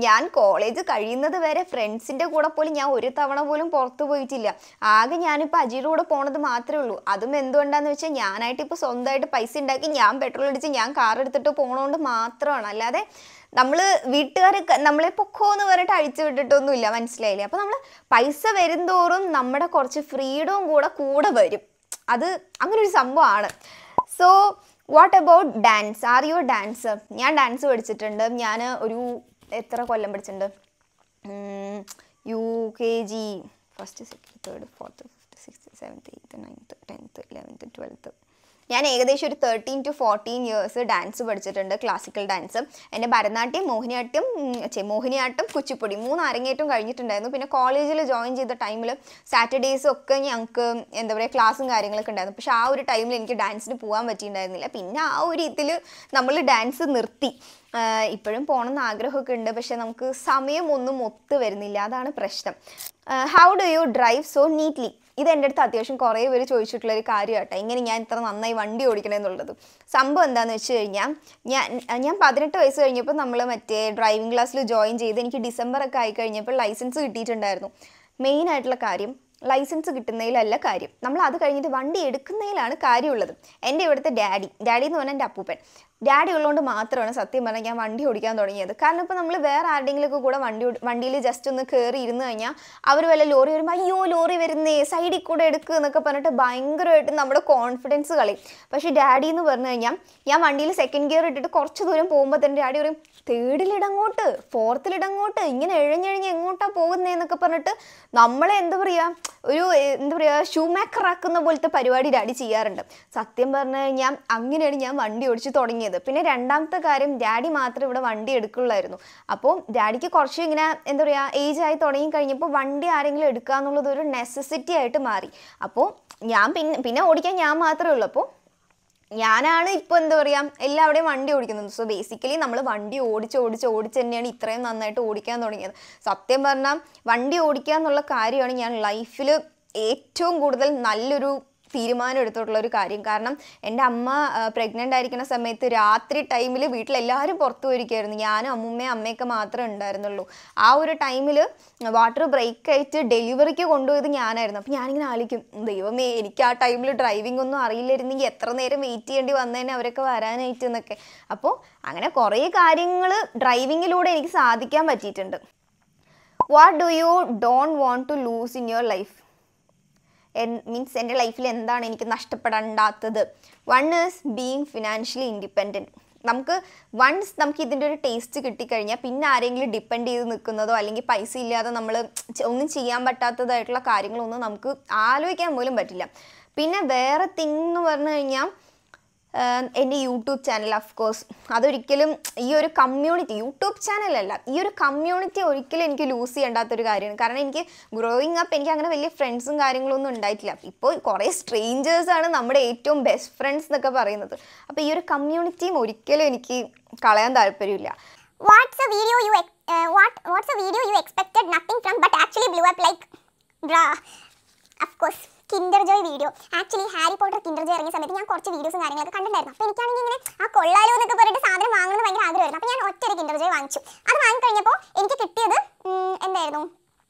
ഞാൻ കോളേജ് കഴിയുന്നത് വരെ ഫ്രണ്ട്സിൻ്റെ കൂടെ പോലും ഞാൻ ഒരു തവണ പോലും പുറത്ത് പോയിട്ടില്ല. ആകെ ഞാനിപ്പോൾ അജിയുടെ കൂടെ പോണത് മാത്രമേ ഉള്ളൂ. അതും എന്തുകൊണ്ടാന്ന് വെച്ചാൽ ഞാനായിട്ട് ഇപ്പോൾ സ്വന്തമായിട്ട് പൈസ ഉണ്ടാക്കി ഞാൻ പെട്രോൾ അടിച്ച് ഞാൻ കാർ എടുത്തിട്ട് പോകണോണ്ട് മാത്രമാണ്. അല്ലാതെ നമ്മൾ വീട്ടുകാർ നമ്മളെ പൊക്കോ എന്ന് പറഞ്ഞിട്ട് അഴിച്ചു വിട്ടിട്ടൊന്നുമില്ല, മനസ്സിലായില്ലേ? അപ്പോൾ നമ്മൾ പൈസ വരുംതോറും നമ്മുടെ കുറച്ച് ഫ്രീഡവും കൂടെ വരും. അത് അങ്ങനെ ഒരു സംഭവമാണ്. So what about dance? Are you A dancer? ഞാൻ ഡാൻസ് പഠിച്ചിട്ടുണ്ട്. ഞാൻ ഒരു എത്ര കൊല്ലം പഠിച്ചിട്ടുണ്ട്? UKG 1st 2nd 3rd 4th 5th 6th 7th 8th 9th 10th 11th 12th ഞാൻ ഏകദേശം ഒരു 13 to 14 years ഡാൻസ് പഠിച്ചിട്ടുണ്ട്, ക്ലാസിക്കൽ ഡാൻസ്. എൻ്റെ ഭരതനാട്യം, മോഹിനിയാട്ടം, കുച്ചിപ്പുടി 3 അരങ്ങേറ്റം കഴിഞ്ഞിട്ടുണ്ടായിരുന്നു. പിന്നെ കോളേജിൽ ജോയിൻ ചെയ്ത ടൈമിൽ സാറ്റർഡേയ്സും ഒക്കെ ഞങ്ങൾക്ക് എന്താ പറയുക ക്ലാസ്സും കാര്യങ്ങളൊക്കെ ഉണ്ടായിരുന്നു. പക്ഷേ ആ ഒരു ടൈമിൽ എനിക്ക് ഡാൻസിന് പോകാൻ പറ്റിയിട്ടുണ്ടായിരുന്നില്ല. പിന്നെ ആ ഒരു ഇതിൽ നമ്മൾ ഡാൻസ് നിർത്തി. ഇപ്പോഴും പോകണമെന്ന് ആഗ്രഹമൊക്കെ ഉണ്ട്, പക്ഷേ നമുക്ക് സമയമൊന്നും ഒത്തു വരുന്നില്ല, അതാണ് പ്രശ്നം. How do U drive so neatly? ഇത് എൻ്റെ അടുത്ത് അത്യാവശ്യം കുറേ പേര് ചോദിച്ചിട്ടുള്ളൊരു കാര്യമാട്ടോ, ഇങ്ങനെ ഞാൻ ഇത്ര നന്നായി വണ്ടി ഓടിക്കണമെന്നുള്ളത്. സംഭവം എന്താണെന്ന് വെച്ച് കഴിഞ്ഞാൽ ഞാൻ 18 വയസ്സ് കഴിഞ്ഞപ്പോൾ നമ്മൾ മറ്റേ ഡ്രൈവിംഗ് ക്ലാസ്സിൽ ജോയിൻ ചെയ്ത് എനിക്ക് ഡിസംബറൊക്കെ ആയി കഴിഞ്ഞപ്പോൾ ലൈസൻസ് കിട്ടിയിട്ടുണ്ടായിരുന്നു. മെയിനായിട്ടുള്ള കാര്യം ലൈസൻസ് കിട്ടുന്നതിലല്ല കാര്യം, നമ്മൾ അത് കഴിഞ്ഞിട്ട് വണ്ടി എടുക്കുന്നതിലാണ് കാര്യമുള്ളത്. എൻ്റെ ഇവിടുത്തെ ഡാഡി എന്ന് പറഞ്ഞാൽ എൻ്റെ അപ്പൂപ്പൻ, ഡാഡി ഉള്ളതുകൊണ്ട് മാത്രമാണ് സത്യം പറഞ്ഞാൽ ഞാൻ വണ്ടി ഓടിക്കാൻ തുടങ്ങിയത്. കാരണം ഇപ്പോൾ നമ്മൾ വേറെ ആരുടെയെങ്കിലുമൊക്കെ കൂടെ വണ്ടിയിൽ ജസ്റ്റ് ഒന്ന് കയറി ഇരുന്ന് കഴിഞ്ഞാൽ അവർ വല്ല ലോറി വരുമ്പോൾ അയ്യോ ലോറി വരുന്നേ സൈഡിൽ കൂടെ എടുക്കുക എന്നൊക്കെ പറഞ്ഞിട്ട് ഭയങ്കരമായിട്ട് നമ്മുടെ കോൺഫിഡൻസ് കളയും. പക്ഷേ ഡാഡി എന്ന് പറഞ്ഞു കഴിഞ്ഞാൽ ഞാൻ വണ്ടിയിൽ സെക്കൻഡ് ഗിയർ ഇട്ടിട്ട് കുറച്ച് ദൂരം പോകുമ്പോൾ തന്നെ ഡാഡി പറയും തേർഡിലിടങ്ങോട്ട് ഫോർത്തിലിടങ്ങോട്ട് ഇങ്ങനെ എഴഞ്ഞെഴഞ്ഞ് എങ്ങോട്ടാണ് പോകുന്നതെന്നൊക്കെ പറഞ്ഞിട്ട് നമ്മളെ എന്താ പറയുക ഷൂ മേക്കർ ആക്കുന്ന പോലത്തെ പരിപാടി ഡാഡി ചെയ്യാറുണ്ട്. സത്യം പറഞ്ഞു കഴിഞ്ഞാൽ അങ്ങനെയാണ് ഞാൻ വണ്ടി ഓടിച്ച് തുടങ്ങിയത്. പിന്നെ രണ്ടാമത്തെ കാര്യം ഡാഡി മാത്രമേ ഇവിടെ വണ്ടി എടുക്കുള്ളായിരുന്നു. അപ്പോൾ ഡാഡിക്ക് കുറച്ച് ഇങ്ങനെ എന്താ പറയുക ഏജ് ആയി തുടങ്ങി കഴിഞ്ഞപ്പോൾ വണ്ടി ആരെങ്കിലും എടുക്കുക എന്നുള്ളത് ഒരു നെസസിറ്റി ആയിട്ട് മാറി. അപ്പോൾ ഞാൻ പിന്നെ ഓടിക്കാൻ ഞാൻ മാത്രമേ ഉള്ളൂ. അപ്പോൾ ഞാനാണ് ഇപ്പോൾ എന്താ പറയുക എല്ലാവിടെയും വണ്ടി ഓടിക്കുന്നത്. സോ ബേസിക്കലി നമ്മൾ വണ്ടി ഓടിച്ച് തന്നെയാണ് ഇത്രയും നന്നായിട്ട് ഓടിക്കാൻ തുടങ്ങിയത്. സത്യം പറഞ്ഞാൽ വണ്ടി ഓടിക്കുക എന്നുള്ള കാര്യമാണ് ഞാൻ ലൈഫിൽ ഏറ്റവും കൂടുതൽ നല്ലൊരു തീരുമാനം എടുത്തിട്ടുള്ള ഒരു കാര്യം. കാരണം എൻ്റെ അമ്മ പ്രഗ്നൻ്റ് ആയിരിക്കുന്ന സമയത്ത് രാത്രി ടൈമിൽ വീട്ടിലെല്ലാവരും പുറത്തു പോയിരിക്കുമായിരുന്നു. ഞാനും അമ്മയൊക്കെ മാത്രമേ ഉണ്ടായിരുന്നുള്ളൂ. ആ ഒരു ടൈമിൽ വാട്ടർ ബ്രേക്ക് ആയിട്ട് ഡെലിവറിക്ക് കൊണ്ടുപോയത് ഞാനായിരുന്നു. അപ്പോൾ ഞാനിങ്ങനെ ആലോചിക്കും ദൈവമേ എനിക്ക് ആ ടൈമിൽ ഡ്രൈവിംഗ് ഒന്നും അറിയില്ലായിരുന്നെങ്കിൽ എത്ര നേരം വെയിറ്റ് ചെയ്യേണ്ടി വന്നതന്നെ അവരൊക്കെ വരാനായിട്ട് എന്നൊക്കെ. അപ്പോൾ അങ്ങനെ കുറേ കാര്യങ്ങൾ ഡ്രൈവിങ്ങിലൂടെ എനിക്ക് സാധിക്കാൻ പറ്റിയിട്ടുണ്ട്. What do you don't want to lose in your life? Means എൻ്റെ ലൈഫിൽ എന്താണ് എനിക്ക് നഷ്ടപ്പെടാണ്ടാത്തത്? One is being financially independent. നമുക്ക് ഇതിൻ്റെ ഒരു ടേസ്റ്റ് കിട്ടിക്കഴിഞ്ഞാൽ പിന്നെ ആരെങ്കിലും ഡിപ്പെൻഡ് ചെയ്ത് നിൽക്കുന്നതോ അല്ലെങ്കിൽ പൈസ ഇല്ലാതെ നമ്മൾ ഒന്നും ചെയ്യാൻ പറ്റാത്തതായിട്ടുള്ള കാര്യങ്ങളൊന്നും നമുക്ക് ആലോചിക്കാൻ പോലും പറ്റില്ല. പിന്നെ വേറെ തിങ് എന്ന് പറഞ്ഞു കഴിഞ്ഞാൽ എൻ്റെ യൂട്യൂബ് ചാനൽ ഓഫ്കോഴ്സ് അതൊരിക്കലും ഈ ഒരു കമ്മ്യൂണിറ്റി യൂട്യൂബ് ചാനലല്ല ഈ ഒരു കമ്മ്യൂണിറ്റി ഒരിക്കലും എനിക്ക് ലൂസ് ചെയ്യേണ്ടാത്തൊരു കാര്യമാണ്. കാരണം എനിക്ക് ഗ്രോയിങ് അപ്പ് എനിക്ക് അങ്ങനെ വലിയ ഫ്രണ്ട്സും കാര്യങ്ങളൊന്നും ഉണ്ടായിട്ടില്ല. ഇപ്പോൾ കുറേ സ്ട്രേഞ്ചേഴ്സാണ് നമ്മുടെ ഏറ്റവും ബെസ്റ്റ് ഫ്രണ്ട്സ് എന്നൊക്കെ പറയുന്നത്. അപ്പോൾ ഈ ഒരു കമ്മ്യൂണിറ്റിയും ഒരിക്കലും എനിക്ക് കളയാൻ താല്പര്യമില്ല. What's a video you expected nothing from but actually blew up like bruh? Of course, Kinder joy video. Actually Harry Potter Kinder Joy ഇറങ്ങിയ സമയത്ത് ഞാൻ കുറച്ച് വീഡിയോസും കാര്യങ്ങളൊക്കെ കണ്ടിട്ടുണ്ടായിരുന്നു. അപ്പോൾ എനിക്കാണെങ്കിൽ ഇങ്ങനെ ആ കൊള്ളാലോ എന്നൊക്കെ പറഞ്ഞിട്ട് സാധനം വാങ്ങുന്നത് ഭയങ്കര ആഗ്രഹമായിരുന്നു. അപ്പോൾ ഞാൻ ഒറ്റയൊരു കിൻഡർ ജോയ് വാങ്ങിച്ചു. അത് വാങ്ങിക്കഴിഞ്ഞപ്പോൾ എനിക്ക് കിട്ടിയത് എന്തായിരുന്നു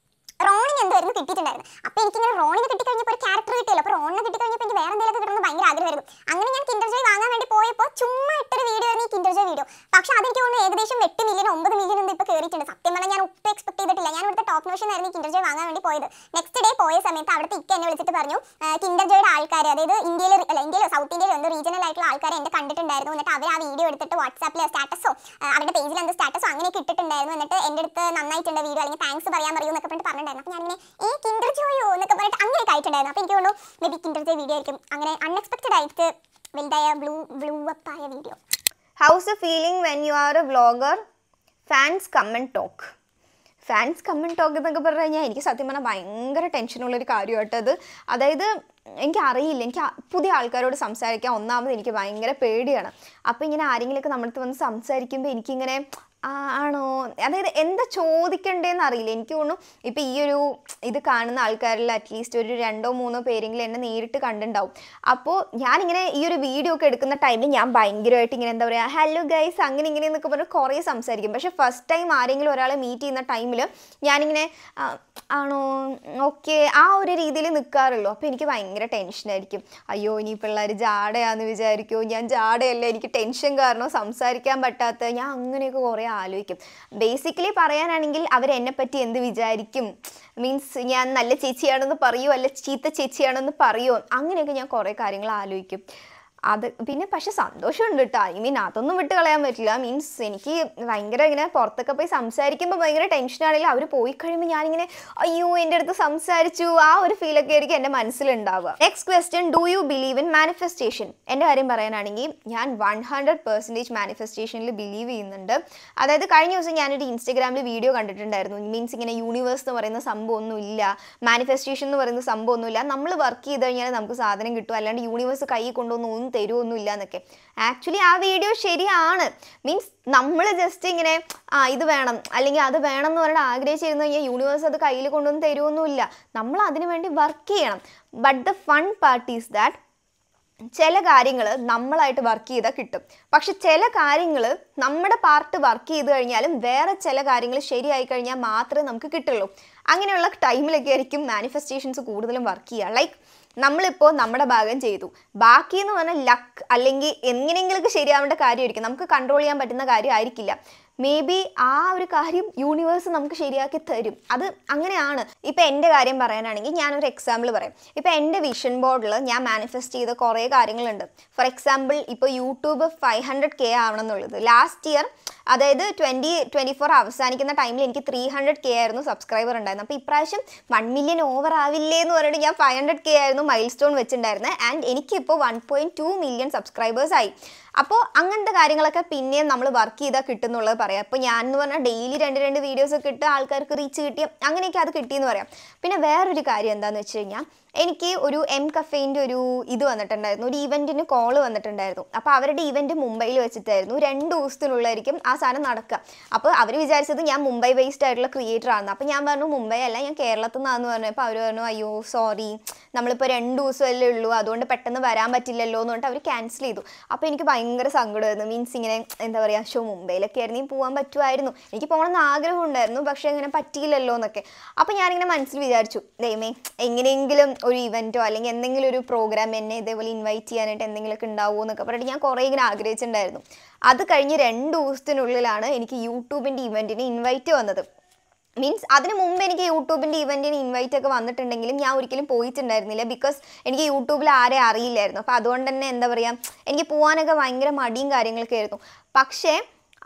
റോണിന് എന്തായിരുന്നു കിട്ടിയിട്ടുണ്ടായിരുന്നു. അപ്പോൾ എനിക്കിങ്ങനെ റോണിന് കിട്ടിക്കഴിഞ്ഞപ്പോൾ ഒരു ക്യാരക്ടർ കിട്ടിയല്ലോ. അപ്പോൾ റോണിനെ കിട്ടിക്കഴിഞ്ഞപ്പോൾ എനിക്ക് വേറെ എന്തെങ്കിലുമൊക്കെ കിട്ടണമെന്ന് ഭയങ്കര ആഗ്രഹമായിരുന്നു. അങ്ങനെ ഞാൻ കിൻഡർ ജോയ് വാങ്ങാൻ വേണ്ടി പോയപ്പോൾ ചുമ്മാ ഇട്ടൊരു വീഡിയോ ആയിരുന്നു ഈ കിൻഡർ ജോയ് വീഡിയോ. പക്ഷേ അതെനിക്ക് തോന്നുന്നു ഏകദേശം 8 മില്യൺ 9 മില്യൺ ഒന്നും ഇപ്പോൾ കയറിയിട്ടുണ്ട്. സത്യം പറഞ്ഞാൽ ഞാൻ ഒട്ടും എക്സ്പെക്ട് ചെയ്തിട്ടില്ല. ഞാൻ ഇവിടുത്തെ ടോപ്പ് നോഷൻ ആയിരുന്നു കിൻഡർ ജോയ് വാങ്ങാൻ വേണ്ടി പോയത്. നെക്സ്റ്റ് ഡേ പോയ സമയത്ത് അവിടുത്തെ ഇക്ക എന്നെ വിളിച്ചിട്ട് പറഞ്ഞു കിൻഡർ ജോയുടെ ആൾക്കാർ അതായത് ഇന്ത്യയിലോ സൗത്ത് ഇന്ത്യയിലോ എന്തോ റീജിയണൽ ആയിട്ടുള്ള ആൾക്കാർ എന്നെ കണ്ടിട്ടുണ്ടായിരുന്നു. എന്നിട്ട് അവർ ആ വീഡിയോ എടുത്തിട്ട് വാട്സാപ്പിൽ സ്റ്റാറ്റസോ അവരുടെ പേജിൽ എന്ത് സ്റ്റാറ്റസോ അങ്ങനെയൊക്കെ ഇട്ടിട്ടുണ്ടായിരുന്നു. എന്നിട്ട് എൻ്റെ അടുത്ത് നന്നായിട്ടുണ്ട് വീഡിയോ അല്ലെങ്കിൽ താങ്ക്സ് പറയാൻ പറയൂ എന്നൊക്കെ പറഞ്ഞിട്ടുണ്ടായിരുന്നു. അപ്പോൾ ഞാനിങ്ങനെ കിൻഡർ ജോയോ എന്നൊക്കെ പറഞ്ഞിട്ട് അങ്ങനെയൊക്കെ ആയിട്ടുണ്ടായിരുന്നു. അപ്പോൾ എനിക്ക് തോന്നുന്നു maybe kinder joy video ആയിരിക്കും അങ്ങനെ അൺഎക്സ്പെക്റ്റഡ് ആയിട്ട് വലുതായ ബ്ലൂ അപ്പ് ആയ വീഡിയോ. How's a feeling when you are a vlogger? Fans come and talk എന്നൊക്കെ പറഞ്ഞു കഴിഞ്ഞാൽ എനിക്ക് സത്യം പറഞ്ഞാൽ ഭയങ്കര ടെൻഷനുള്ളൊരു കാര്യമായിട്ടത്. അതായത് എനിക്കറിയില്ല, എനിക്ക് പുതിയ ആൾക്കാരോട് സംസാരിക്കാൻ ഒന്നാമത് എനിക്ക് ഭയങ്കര പേടിയാണ്. അപ്പോൾ ഇങ്ങനെ ആരെങ്കിലുമൊക്കെ നമ്മളടുത്ത് വന്ന് സംസാരിക്കുമ്പോൾ എനിക്കിങ്ങനെ ആണോ അതായത് എന്താ ചോദിക്കണ്ടേന്ന് അറിയില്ല. എനിക്ക് തോന്നുന്നു ഇപ്പോൾ ഈ ഒരു ഇത് കാണുന്ന ആൾക്കാരിൽ അറ്റ്ലീസ്റ്റ് ഒരു 2-3 പേരെങ്കിലും എന്നെ നേരിട്ട് കണ്ടിട്ടുണ്ടാവും. അപ്പോൾ ഞാനിങ്ങനെ ഈ ഒരു വീഡിയോ ഒക്കെ എടുക്കുന്ന ടൈമിൽ ഞാൻ ഭയങ്കരമായിട്ട് ഇങ്ങനെ എന്താ പറയുക ഹലോ ഗൈസ് അങ്ങനെ ഇങ്ങനെയെന്നൊക്കെ പറഞ്ഞ് കുറേ സംസാരിക്കും. പക്ഷേ ഫസ്റ്റ് ടൈം ആരെങ്കിലും ഒരാളെ മീറ്റ് ചെയ്യുന്ന ടൈമിൽ ഞാനിങ്ങനെ ആണോ ഓക്കെ ആ ഒരു രീതിയിൽ നിൽക്കാറുള്ളൂ. അപ്പോൾ എനിക്ക് ഭയങ്കര ടെൻഷനായിരിക്കും. അയ്യോ ഇനി പിള്ളേർ ജാടയാന്ന് വിചാരിക്കുമോ, ഞാൻ ജാടയല്ല എനിക്ക് ടെൻഷൻ കാരണം സംസാരിക്കാൻ പറ്റാത്ത ഞാൻ അങ്ങനെയൊക്കെ കുറേ ആലോചിക്കും. ബേസിക്കലി പറയാനാണെങ്കിൽ അവരെന്നെ പറ്റി എന്ത് വിചാരിക്കും, മീൻസ് ഞാൻ നല്ല ചേച്ചിയാണെന്ന് പറയുമോ അല്ല ചീത്ത ചേച്ചിയാണെന്ന് പറയുമോ, അങ്ങനെയൊക്കെ ഞാൻ കുറേ കാര്യങ്ങൾ ആലോചിക്കും. അത് പിന്നെ പക്ഷെ സന്തോഷമുണ്ട് കേട്ടോ. ഐ മീൻ അതൊന്നും വിട്ട് കളയാൻ പറ്റില്ല. മീൻസ് എനിക്ക് ഭയങ്കര ഇങ്ങനെ പുറത്തൊക്കെ പോയി സംസാരിക്കുമ്പോൾ ഭയങ്കര ടെൻഷനാണെങ്കിലും അവർ പോയി കഴിയുമ്പോൾ ഞാനിങ്ങനെ അയ്യോ എൻ്റെ അടുത്ത് സംസാരിച്ചു ആ ഒരു ഫീലൊക്കെ ആയിരിക്കും എൻ്റെ മനസ്സിലുണ്ടാവുക. Next question, do you believe in manifestation? എൻ്റെ കാര്യം പറയാനാണെങ്കിൽ ഞാൻ 100% മാനിഫെസ്റ്റേഷനിൽ ബിലീവ് ചെയ്യുന്നുണ്ട്. അതായത് കഴിഞ്ഞ ദിവസം ഞാനൊരു ഇൻസ്റ്റഗ്രാമിൽ വീഡിയോ കണ്ടിട്ടുണ്ടായിരുന്നു. മീൻസ് ഇങ്ങനെ യൂണിവേഴ്സ് എന്ന് പറയുന്ന സംഭവമൊന്നുമില്ല, മാനിഫെസ്റ്റേഷൻ എന്ന് പറയുന്ന സംഭവമൊന്നുമില്ല, നമ്മൾ വർക്ക് ചെയ്ത് കഴിഞ്ഞാൽ നമുക്ക് സാധനം കിട്ടും, അല്ലാണ്ട് യൂണിവേഴ്സ് കൈ കൊണ്ടുവന്ന് തരുമൊന്നുമില്ല എന്നൊക്കെ. ആക്ച്വലി ആ വീഡിയോ ശരിയാണ്. മീൻസ് നമ്മൾ ജസ്റ്റ് ഇങ്ങനെ ഇത് വേണം അല്ലെങ്കിൽ അത് വേണം എന്ന് പറഞ്ഞിട്ട് ആഗ്രഹിച്ചിരുന്നു കഴിഞ്ഞാൽ യൂണിവേഴ്സ് അത് കയ്യിൽ കൊണ്ടുവന്ന് തരുമൊന്നുമില്ല. നമ്മൾ അതിനു വേണ്ടി വർക്ക് ചെയ്യണം. But the fun part is that ചില കാര്യങ്ങൾ നമ്മളായിട്ട് വർക്ക് ചെയ്താൽ കിട്ടും. പക്ഷെ ചില കാര്യങ്ങൾ നമ്മുടെ പാർട്ട് വർക്ക് ചെയ്ത് കഴിഞ്ഞാലും വേറെ ചില കാര്യങ്ങൾ ശരിയായി കഴിഞ്ഞാൽ മാത്രമേ നമുക്ക് കിട്ടുള്ളൂ. അങ്ങനെയുള്ള ടൈമിലൊക്കെ ആയിരിക്കും മാനിഫെസ്റ്റേഷൻസ് കൂടുതലും വർക്ക് ചെയ്യുക. ലൈക്ക് നമ്മളിപ്പോൾ നമ്മുടെ ഭാഗം ചെയ്തു. ബാക്കി എന്ന് പറഞ്ഞാൽ ലക്ക് അല്ലെങ്കിൽ എങ്ങനെയെങ്കിലൊക്കെ ശരിയാവേണ്ട കാര്യമായിരിക്കും, നമുക്ക് കൺട്രോൾ ചെയ്യാൻ പറ്റുന്ന കാര്യമായിരിക്കില്ല. മേ ബി ആ ഒരു കാര്യം യൂണിവേഴ്സ് നമുക്ക് ശരിയാക്കി തരും. അത് അങ്ങനെയാണ്. ഇപ്പം എൻ്റെ കാര്യം പറയാനാണെങ്കിൽ ഞാനൊരു എക്സാമ്പിൾ പറയാം. ഇപ്പം എൻ്റെ വിഷൻ ബോർഡിൽ ഞാൻ മാനിഫെസ്റ്റ് ചെയ്ത കുറേ കാര്യങ്ങളുണ്ട്. ഫോർ എക്സാമ്പിൾ ഇപ്പോൾ യൂട്യൂബ് 500K ആവണം എന്നുള്ളത്. ലാസ്റ്റ് ഇയർ, അതായത് 2024 അവസാനിക്കുന്ന ടൈമിൽ എനിക്ക് 300K ആയിരുന്നു സബ്സ്ക്രൈബർ ഉണ്ടായിരുന്നത്. അപ്പോൾ ഇപ്രാവശ്യം 1 മില്യൺ ഓവർ ആവില്ലേ എന്ന് പറഞ്ഞിട്ട് ഞാൻ 500K ആയിരുന്നു മൈൽ സ്റ്റോൺ വെച്ചിട്ടുണ്ടായിരുന്നത്. ആൻഡ് എനിക്കിപ്പോൾ 1.2 മില്യൺ സബ്സ്ക്രൈബേഴ്സ് ആയി. അപ്പോൾ അങ്ങനത്തെ കാര്യങ്ങളൊക്കെ പിന്നെയും നമ്മൾ വർക്ക് ചെയ്താൽ കിട്ടുന്നുള്ളത് പറയാം. അപ്പോൾ ഞാൻ എന്ന് പറഞ്ഞാൽ ഡെയിലി 2 വീഡിയോസ് കിട്ടുക, ആൾക്കാർക്ക് റീച്ച് കിട്ടിയ അങ്ങനെയൊക്കെ അത് കിട്ടിയെന്ന് പറയാം. പിന്നെ വേറൊരു കാര്യം എന്താണെന്ന് വെച്ച് കഴിഞ്ഞാൽ എനിക്ക് ഒരു കഫേൻ്റെ ഒരു ഇത് വന്നിട്ടുണ്ടായിരുന്നു, ഒരു ഇവൻറ്റിന് കോൾ വന്നിട്ടുണ്ടായിരുന്നു. അപ്പോൾ അവരുടെ ഇവൻറ്റ് മുംബൈയിൽ വെച്ചിട്ടായിരുന്നു. 2 ദിവസത്തിനുള്ളായിരിക്കും ആ സാധനം നടക്കുക. അപ്പോൾ അവർ വിചാരിച്ചത് ഞാൻ മുംബൈ ബേസ്ഡ് ആയിട്ടുള്ള ക്രിയേറ്റർ ആണ്. അപ്പോൾ ഞാൻ പറഞ്ഞു മുംബൈ അല്ല, ഞാൻ കേരളത്തിൽ നിന്നാന്ന് പറഞ്ഞപ്പോൾ അവർ പറഞ്ഞു അയ്യോ സോറി, നമ്മളിപ്പോൾ 2 ദിവസമല്ലേ ഉള്ളൂ, അതുകൊണ്ട് പെട്ടെന്ന് വരാൻ പറ്റില്ലല്ലോ എന്ന് പറഞ്ഞിട്ട് അവർ ക്യാൻസൽ ചെയ്തു. അപ്പോൾ എനിക്ക് ഭയങ്കര സങ്കടമായിരുന്നു. മീൻസ് ഇങ്ങനെ എന്താ പറയുക, മുംബൈയിലൊക്കെ ആയിരുന്നു പോകാൻ പറ്റുമായിരുന്നു, എനിക്ക് പോകണമെന്ന് ആഗ്രഹം ഉണ്ടായിരുന്നു, പക്ഷേ അങ്ങനെ പറ്റിയില്ലല്ലോ എന്നൊക്കെ. അപ്പോൾ ഞാനിങ്ങനെ മനസ്സിൽ വിചാരിച്ചു, ദൈവമേ എങ്ങനെയെങ്കിലും ഒരു ഇവൻറ്റോ അല്ലെങ്കിൽ എന്തെങ്കിലും ഒരു പ്രോഗ്രാം എന്നെ ഇതേപോലെ ഇൻവൈറ്റ് ചെയ്യാനായിട്ട് എന്തെങ്കിലുമൊക്കെ ഉണ്ടാവുമോ എന്നൊക്കെ പറഞ്ഞിട്ട് ഞാൻ കുറേ ഇങ്ങനെ ആഗ്രഹിച്ചിട്ടുണ്ടായിരുന്നു. അത് കഴിഞ്ഞ് 2 ദിവസത്തിനുള്ളിലാണ് എനിക്ക് യൂട്യൂബിൻ്റെ ഇവൻറ്റിന് ഇൻവൈറ്റ് വന്നത്. മീൻസ് അതിന് മുമ്പ് എനിക്ക് യൂട്യൂബിൻ്റെ ഇവൻറ്റിന് ഇൻവൈറ്റ് ഒക്കെ വന്നിട്ടുണ്ടെങ്കിലും ഞാൻ ഒരിക്കലും പോയിട്ടുണ്ടായിരുന്നില്ല. ബിക്കോസ് എനിക്ക് യൂട്യൂബിൽ ആരെ അറിയില്ലായിരുന്നു. അപ്പോൾ അതുകൊണ്ട് തന്നെ എന്താ പറയുക, എനിക്ക് പോകാനൊക്കെ ഭയങ്കര മടിയും കാര്യങ്ങളൊക്കെ ആയിരുന്നു. പക്ഷേ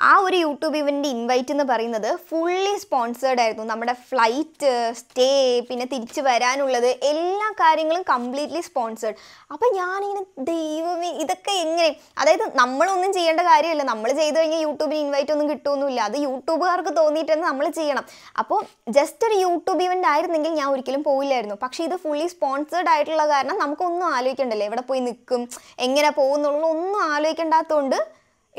ആ ഒരു യൂട്യൂബ് ഇവൻ്റ് ഇൻവൈറ്റ് എന്ന് പറയുന്നത് ഫുള്ളി സ്പോൺസേർഡ് ആയിരുന്നു. നമ്മുടെ ഫ്ലൈറ്റ്, സ്റ്റേ, പിന്നെ തിരിച്ച് വരാനുള്ളത് എല്ലാ കാര്യങ്ങളും കംപ്ലീറ്റ്ലി സ്പോൺസേർഡ്. അപ്പോൾ ഞാനിങ്ങനെ ദൈവമേ ഇതൊക്കെ എങ്ങനെ, അതായത് നമ്മളൊന്നും ചെയ്യേണ്ട കാര്യമില്ല, നമ്മൾ ചെയ്ത് കഴിഞ്ഞാൽ യൂട്യൂബിന് ഇൻവൈറ്റ് ഒന്നും കിട്ടുമൊന്നുമില്ല, അത് യൂട്യൂബുകാർക്ക് തോന്നിയിട്ടെന്ന് നമ്മൾ ചെയ്യണം. അപ്പോൾ ജസ്റ്റ് ഒരു യൂട്യൂബ് ഇവൻ്റ് ആയിരുന്നെങ്കിൽ ഞാൻ ഒരിക്കലും പോയില്ലായിരുന്നു. പക്ഷേ ഇത് ഫുള്ളി സ്പോൺസേർഡ് ആയിട്ടുള്ള കാരണം നമുക്കൊന്നും ആലോചിക്കണ്ടല്ലോ, എവിടെ പോയി നിൽക്കും, എങ്ങനെ പോകുന്നുള്ള ഒന്നും ആലോചിക്കേണ്ടാത്തതുകൊണ്ട്